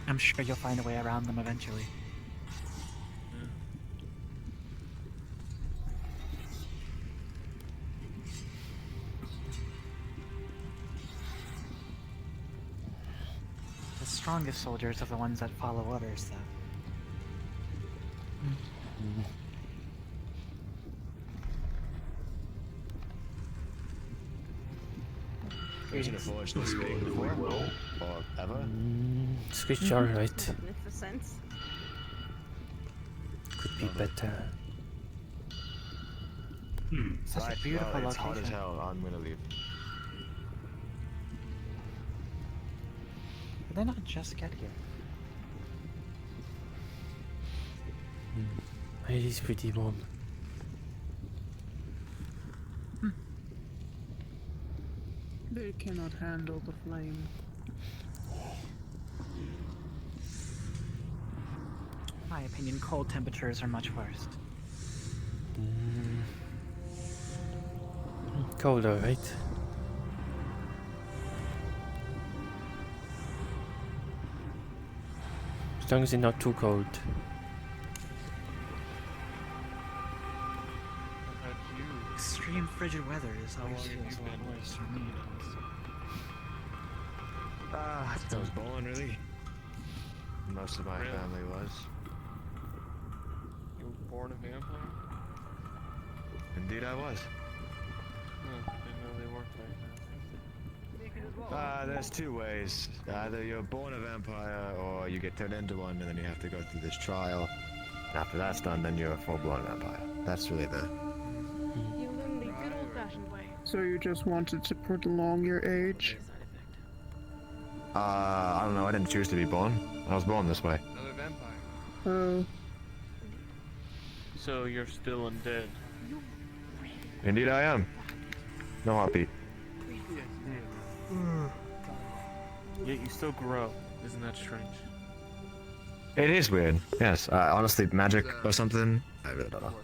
I'm sure you'll find a way around them eventually. The strongest soldiers are the ones that follow orders, though. Have you forged this big before? Or ever? Skritch, alright. Magnificent. Could be better. Such Right, a beautiful well, it's hot as location. hell. I'm gonna leave. Did they not just get here? It is pretty warm. They cannot handle the flame. In my opinion, cold temperatures are much worse. Cold, alright. As long as it's not too cold. Extreme frigid weather is always feels a lot worse for me. Ah, I was born, really. Most of my family was. You were born a vampire? Indeed, I was. Oh, didn't know they worked like that. There's two ways. Either you're born a vampire, or you get turned into one, and then you have to go through this trial. And after that's done, then you're a full-blown vampire. That's really the... You learn the good old-fashioned way. So you just wanted to prolong your age? I don't know, I didn't choose to be born. I was born this way. Another vampire. Oh. So you're still undead. Indeed I am. No heartbeat. Yet you still grow. Isn't that strange? It is weird, yes. Honestly, magic or something? I really don't know.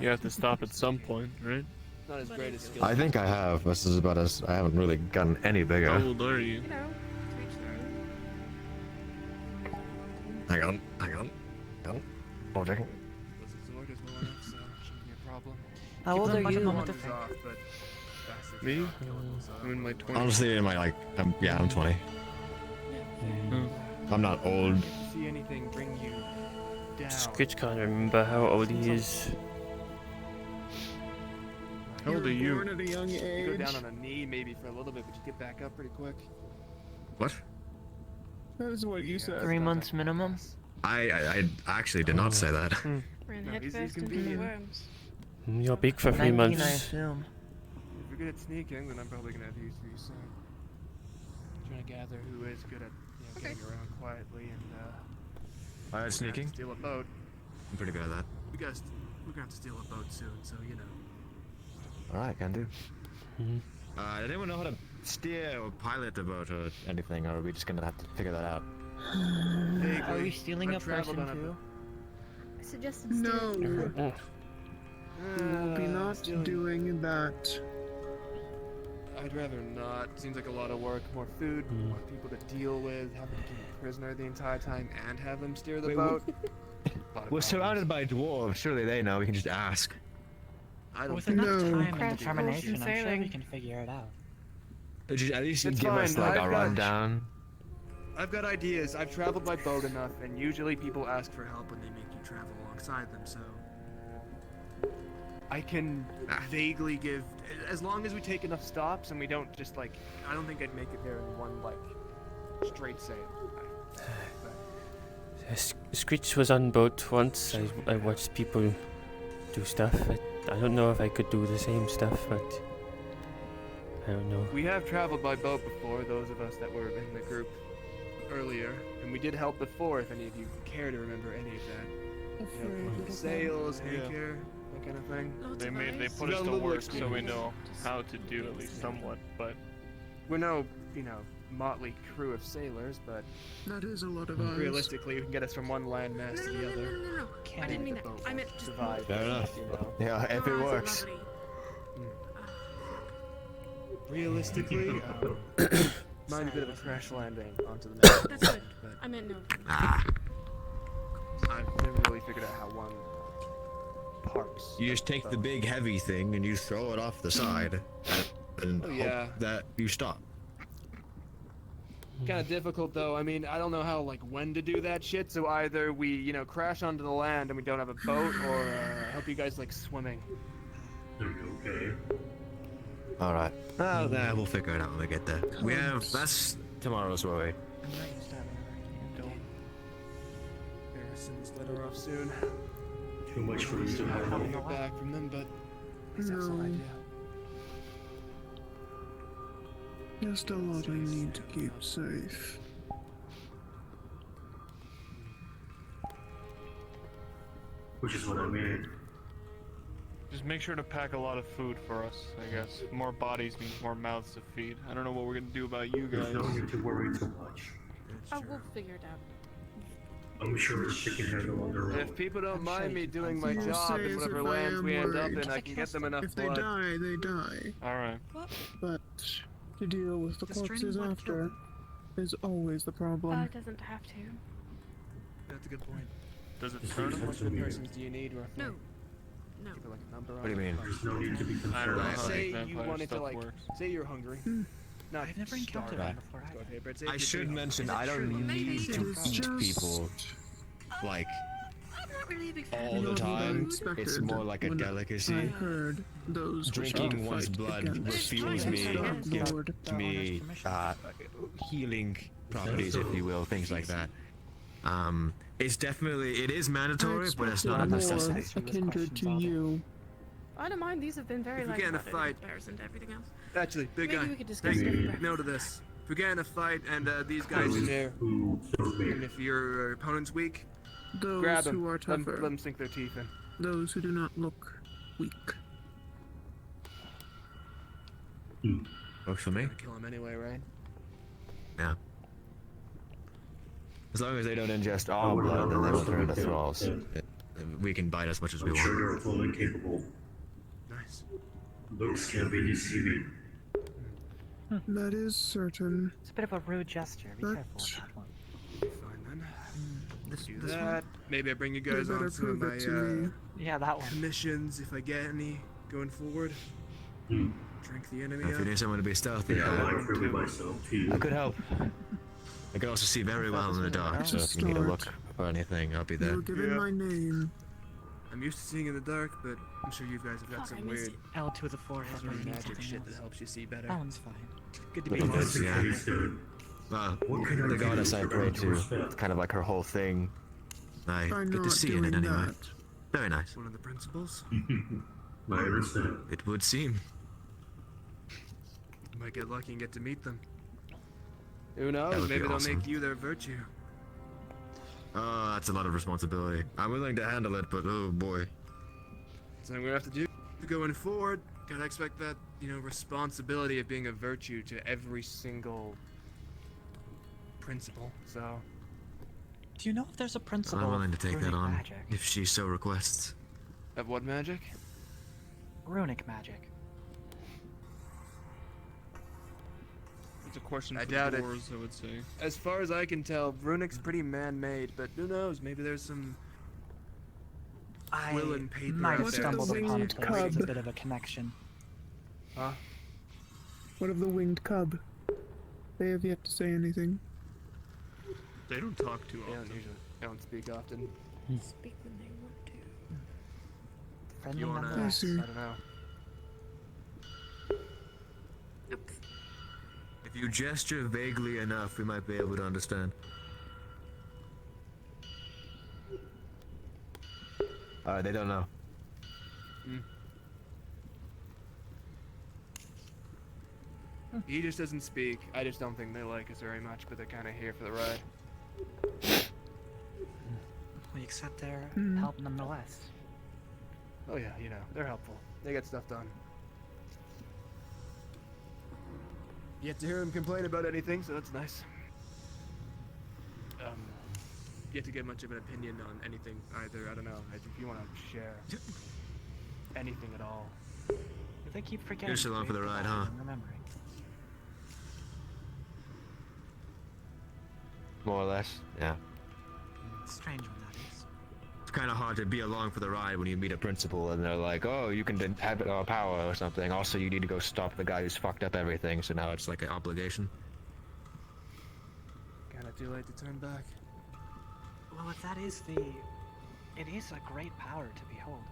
You have to stop at some point, right? Not as great as skill. I think I have. This is about as... I haven't really gotten any bigger. How old are you? You know, to each their own. Hang on. Oh, checking. Zorg is well enough, so shouldn't be a problem. How Give old them are a you? moment to think. Me? I'm in my 20s. Honestly, in my, like... I'm 20. I'm not old. If you see anything bring you down. Skritch can't remember how old he is. How old are you? Born at a young You age. go down on a knee maybe for a little bit, but you get back up pretty quick. What? That is what you said. 3 months minimum. I actually did not say that. Ran No, he's headfirst into the convenient. worms. You're big for 3 19, months. I assume. If you're good at sneaking, then I'm probably gonna have to use you soon. Trying to gather who is good at getting around quietly and Alright, we're gonna have sneaking. to steal a boat. I'm pretty good at that. We're gonna have to steal a boat soon, so you know. Alright, can do. Mhm. Does anyone know how to steer or pilot a boat or anything, or are we just gonna have to figure that out? Are we stealing a person too? I suggested No. stealing. We will be not doing that. I'd rather not. Seems like a lot of work, more food, more people to deal with, having to keep a prisoner the entire time and have them steer the Wait, boat. We're surrounded by dwarves. Surely they know. We can just ask. I don't With think enough No. time and Crash determination, course I'm and sure we sailing. can figure it out. Just at least It's give us fine, like I've a got- rundown. I've got ideas. I've traveled by boat enough, and usually people ask for help when they make you travel alongside them, so I can vaguely give, as long as we take enough stops and we don't just like, I don't think I'd make it there in one like straight sail. Skritch was on boat once. I watched people do stuff. I don't know if I could do the same stuff, but I don't know. We have traveled by boat before, those of us that were in the group earlier, and we did help before, if any of you care to remember any of that. You know, sails, anchor, that kind of thing. They put We us got a to little work so we experience. know how to do at least somewhat, but We're no, motley crew of sailors, but That is a lot of eyes. realistically, we can get us from one landmass to the other. No. I didn't mean that. I meant just Survive. Fair enough. You know. Yeah, if it No, I said works. levity. Realistically, might be a bit of a crash landing onto the map. That's good. I meant no. I've never really figured out how one parks. You just take the big heavy thing and you throw it off the side, and Oh, hope yeah. that you stop. Kind of difficult though. I mean, I don't know how when to do that shit. So either we crash onto the land and we don't have a boat, or help you guys swimming. Okay. All right. Oh, there. We'll figure it out when we get there. We have. That's tomorrow's worry. Harrison's let her off soon. Too much for you to I'll handle. hear back from them, but at least that's an No. idea. Just a lot I need to keep safe. Which is what I mean. just make sure to pack a lot of food for us, I guess. More bodies means more mouths to feed. I don't know what we're gonna do about you guys. There's no need to worry too much. Oh, we'll figure it out. I'm sure she can handle on their own. If people don't mind me doing my You job say in as whatever if I lands am we end up worried. in, I can get them enough If they blood. die, they die. Alright. But to deal with the Just corpses draining blood after is always the problem. It doesn't have to. That's a good point. Does it Just turn leave How them? it much to per me. persons do you need, roughly? No. No. Give it a number on What do you it. mean? There's no need to be I don't know concerned. how Say that you vampire wanted to stuff works. say you're hungry. Not I've never encountered starving. one before. Go ahead, but say I you're should pretty mention Is it I don't true? need It to is eat just- people like I'm not really a big fan. all You the know what I time. expected It's more like a when delicacy. I heard those were Drinking to one's fight blood against refuels the me, Dark gives Lord. me healing properties, if you will, things like that. It's definitely, it is mandatory, but it's not a necessity. A kindred to you. I don't mind. These have been very If we light get in a in fight- comparison to everything else. Actually, big Maybe guy. we could discuss Take it over breakfast. note of this. If we get in a fight and these guys are there, and if your opponent's weak, Those grab them. who are Let 'em- tougher. let them sink their teeth in. Those who do not look weak. Works for me. Gonna kill him anyway, right? Yeah. As long as they don't ingest our blood, then they won't turn into thralls. We can bite as much as we I'm sure want. you're fully capable. Nice. Looks can be deceiving. That is certain. It's a bit of a rude gesture. Be But- careful with that one. Fine then. This, Do this that. Maybe I bring you You guys better on some of prove it to my me. one? Yeah, that one. commissions if I get any going forward. Hmm. Drink the enemy If you up. need someone to be I stealthy, think I I like proving myself to you. could help. I can also see very well in the dark, so if you need to look for anything, I'll be You there. were given Yeah. my name. I'm used to seeing in the dark, but I'm sure you guys have got Fuck, I some missed weird it. L to the forehead when you need magic something shit that else. helps you see better. That one's fine. Good to The be voice, honest. yeah. What can I The do goddess to I earn pray your to. respect? It's kind of like her whole thing. I By get to not see in it doing anyway. that. Very nice. One of the principals. I understand. It would seem. You might get lucky and get to meet them. Who knows? would be Maybe they'll awesome. make you their virtue. Oh, that's a lot of responsibility. I'm willing to handle it, but oh boy. Something we have to do going forward. Gotta expect that, responsibility of being a virtue to every single principle. So. Do you know if there's a principle I'm willing to of take that runic on magic? if she so requests. Of what magic? Runic magic. It's a question I for doubt the it. dwarves, I would say. As far as I can tell, runic's pretty man-made, but who knows? Maybe there's some I quill and paper might out have What's there. the stumbled upon a winged place with a cub? bit of a connection. Huh? What of the winged cub? They have yet to say anything. They don't talk too They often. don't speak often. Speak when they want to. Friendly You wanna? I nonetheless. don't know. If you gesture vaguely enough, we might be able to understand. They don't know. He just doesn't speak. I just don't think they like us very much, but they're kind of here for the ride. We accept their Hmm. help nonetheless. Oh yeah, they're helpful. They get stuff done. Yet to hear him complain about anything, so that's nice. Yet to get much of an opinion on anything either. I don't know. If you want to share anything at all. They keep forgetting. You're still on for the ride, huh? Remembering. More or less, yeah. Strange when that is. It's kind of hard to be along for the ride when you meet a principal and they're like, oh, you can inhabit our power or something. Also, you need to go stop the guy who's fucked up everything, so now it's like an obligation. Kind of too late to turn back. Well, if that is it is a great power to behold.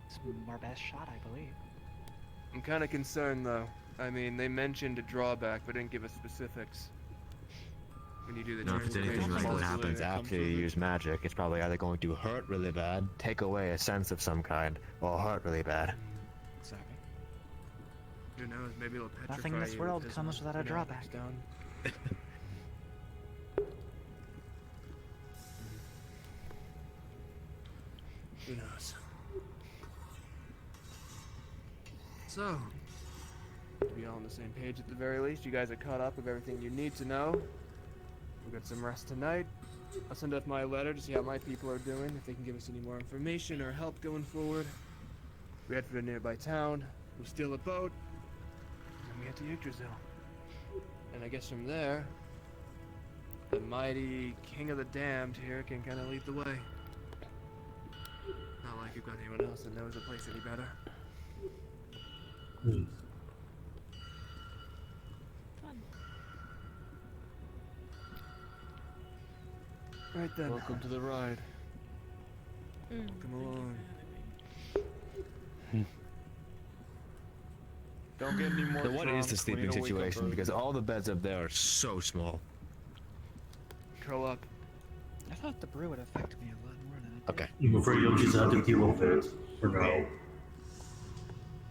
It's our best shot, I believe. I'm kind of concerned though. I mean, they mentioned a drawback, but didn't give us specifics. When you do the No, if it's anything like transformation. that happens after you use magic, it's probably either going to hurt really bad, take away a sense of some kind, or hurt really bad. Exactly. Who knows? Maybe it'll petrify Nothing in this you world with his comes without a knowledge drawback. stone. Who knows? So, to be all on the same page at the very least, you guys are caught up with everything you need to know. We'll get some rest tonight. I'll send off my letter to see how my people are doing, if they can give us any more information or help going forward. We head for a nearby town, we'll steal a boat, and then we head to Yggdrasil. And I guess from there, the mighty King of the Damned here can kind of lead the way. Not like you've got anyone else that knows the place any better. Right then. Welcome to the ride. Come along. Don't get any more So what is the drunk, or sleeping you'll wake up situation? early. Because all the beds up there are so small. Curl up. I thought the brew would affect me a lot more than it did. Okay. I'm afraid you'll just have to deal with it for now.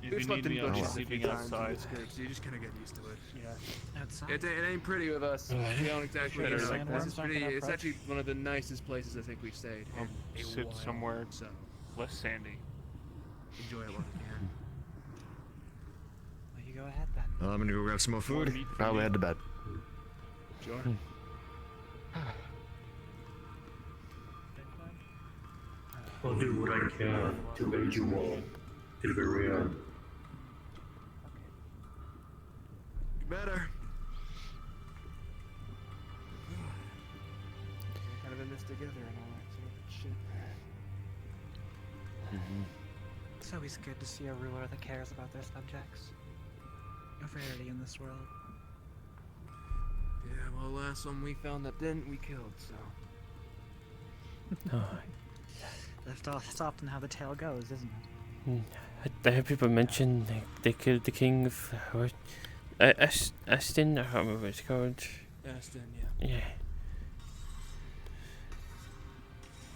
If We've you slept need in me, I'll be bushes a few sleeping times in outside. this group, so you just kind of get used to it. Yeah. Outside. It ain't pretty with us. We don't exactly Sure, like sandworms this. It's aren't pretty. gonna It's approach? actually one of the nicest places I think we've stayed. I'll in a sit while, somewhere So less sandy. enjoy it while you can. Well, you go ahead then. I'm gonna go grab some more More food. meat for Probably me. head to bed. Sure. I'll do what I can to aid you all to the very end. Better. We're kind of in this together and all that sort of shit. It's always good to see a ruler that cares about their subjects. A rarity in this world. Yeah, well, last one we found that didn't, we killed, so. Oh, That's often how the tale goes, isn't it? I heard people mention they killed the king of Aston. I can't remember what it's called. Aston, yeah. Yeah.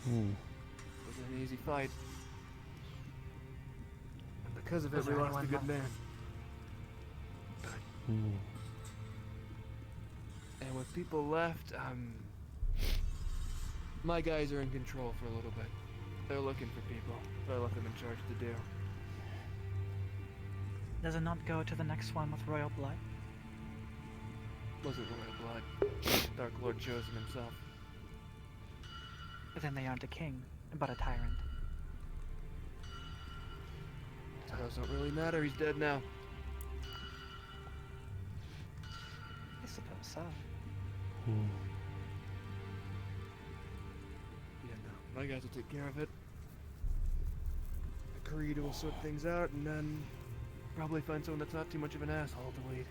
Wasn't an easy fight. And because of it, Was we there lost a anyone good man. And with people left, my guys are in control for a little bit. They're looking for people, so I left them in charge to do. Does it not go to the next one with royal blood? Wasn't royal blood. Dark Lord chose him himself. Then they aren't a king, but a tyrant. Titles don't really matter, he's dead now. I suppose so. Yeah, no. My guys will take care of it. Creed will sort things out, and then probably find someone that's not too much of an asshole to lead.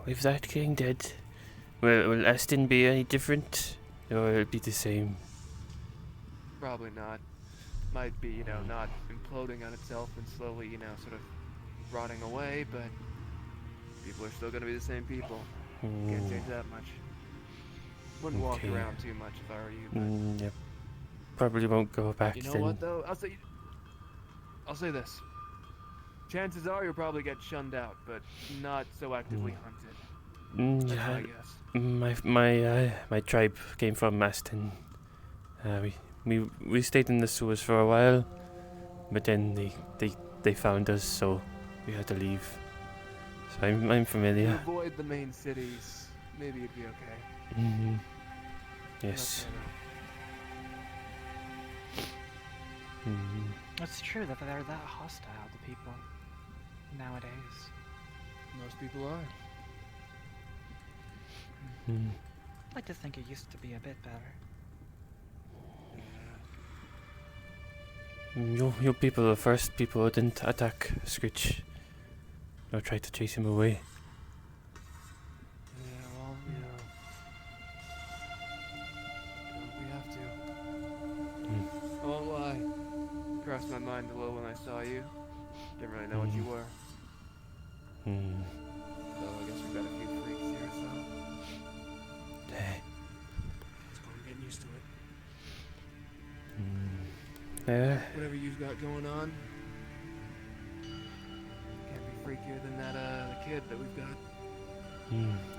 With that king dead, will Aston be any different, or will it be the same? Probably not. Might be, not imploding on itself and slowly, sort of rotting away, but people are still gonna be the same people. Can't change that much. Wouldn't walk around too much if I were you, but... Yep. Probably won't go back You know then. what, though? I'll say this. Chances are you'll probably get shunned out, but not so actively hunted. That's my guess. My tribe came from Aston. We stayed in the sewers for a while, but then they found us, so we had to leave. So I'm familiar. To avoid the main cities, maybe you'd be okay. Yes. It's true that they're that hostile to people nowadays. Most people are. I'd like to think it used to be a bit better. You people are the first people who didn't attack Skritch. Or tried to chase him away. Yeah, well, we have to. I won't lie. Crossed my mind a little when I saw you. Didn't really know what you were. So I guess we've got a few freaks here, so... I'm getting used to it. Whatever you've got going on. Can't be freakier than that, the kid that we've got.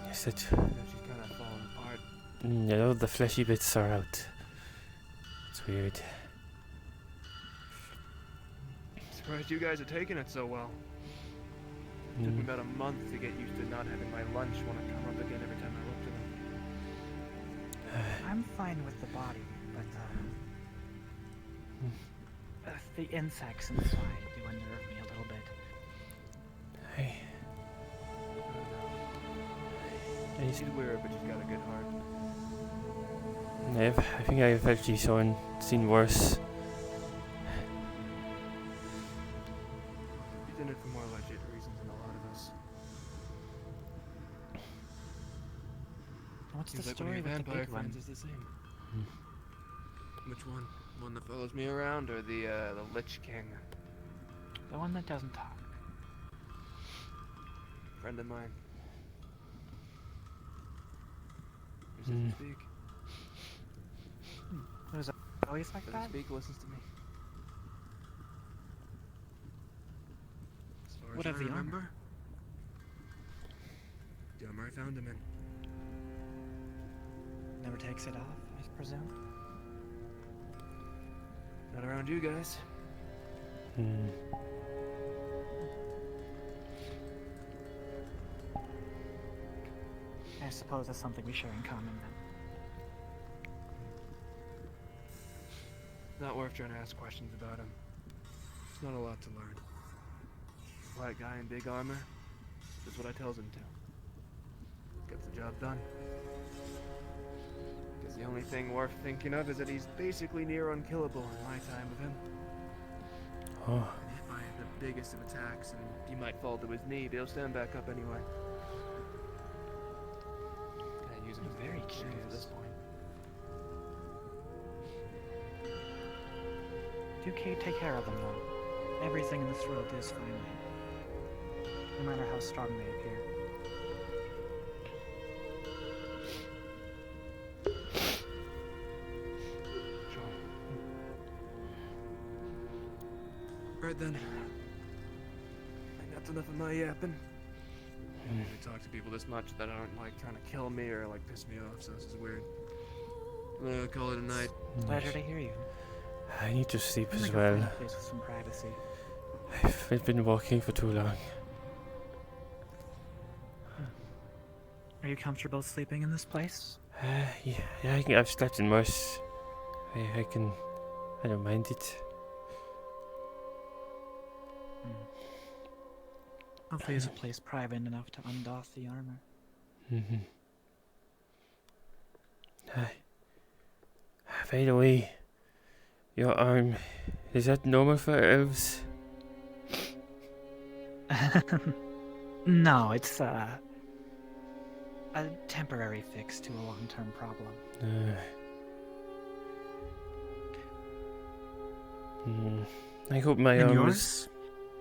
Yes, it... She's kind of falling apart. You know, the fleshy bits are out. It's weird. Surprised you guys are taking it so well. It took me about a month to get used to not having my lunch want to come up again every time I looked at them. I'm fine with the body, but the insects inside do unnerve me a little bit. Hey. She's weird, but she's got a good heart. I think I've actually seen worse. She's in it for more legit reasons than a lot of us. What's Seems the like one story of your with the vampire big one? friends is the same. Which one? The one that follows me around, or the Lich King? The one that doesn't talk. Friend of mine. Who doesn't speak? Was it always like Doesn't that? speak, listens to me. As far What as of I the armor? remember, the armor I found him in. Never takes it off, I presume. Not around you guys. I suppose that's something we share in common then. Not worth trying to ask questions about him. There's not a lot to learn. White guy in big armor. That's what I tells him to. Gets the job done. Because the only thing worth thinking of is that he's basically near unkillable in my time with him. And hit by the biggest of attacks, and he might fall to his knee, but he'll stand back up anyway. Can't use him as Very a shield at this point. Do take care of them, though. Everything in this world is fine, no matter how strong they appear. Right then. I think that's enough of my yapping. I don't really talk to people this much that aren't like trying to kill me or like piss me off, so this is weird. Call it a night. Pleasure to hear you. I need to sleep as Make a well. fine place with some privacy. I've been walking for too long. Are you comfortable sleeping in this place? Yeah, I've slept in worse. I don't mind it. Hopefully it's a place private enough to undoff the armor. Mm-hmm. By the way, your arm, is that normal for elves? No, it's a temporary fix to a long-term problem. I hope my And arm yours?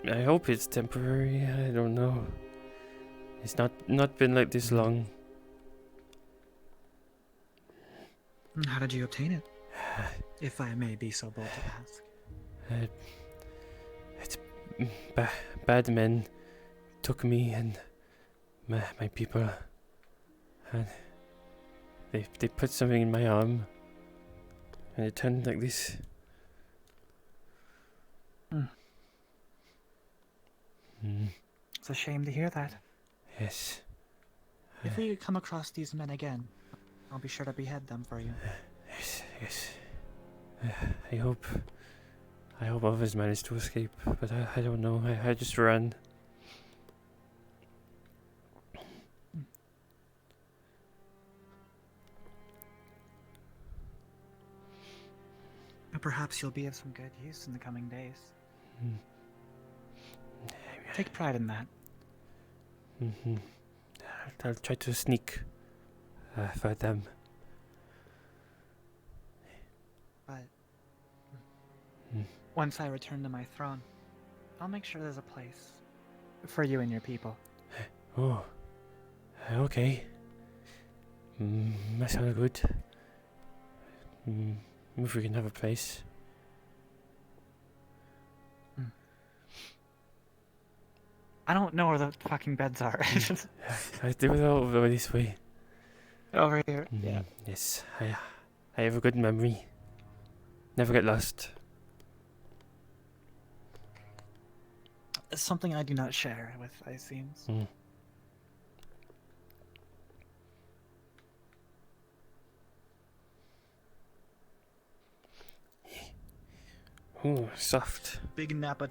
I hope it's temporary. I don't know. It's not been like this long. How did you obtain it? If I may be so bold to ask. It's bad men took me and my people, and they put something in my arm, and it turned like this. It's a shame to hear that. Yes. If we come across these men again, I'll be sure to behead them for you. Yes. I hope others manage to escape, but I don't know. I just ran. Perhaps you'll be of some good use in the coming days. Take pride in that. I'll try to sneak for them. But once I return to my throne, I'll make sure there's a place for you and your people. Oh, okay. That sounds good. If we can have a place. I don't know where the fucking beds are. I do it all over this way. Over here. Yeah. Yes, I have a good memory. Never get lost. It's something I do not share with, it seems. Ooh, soft. Big Napa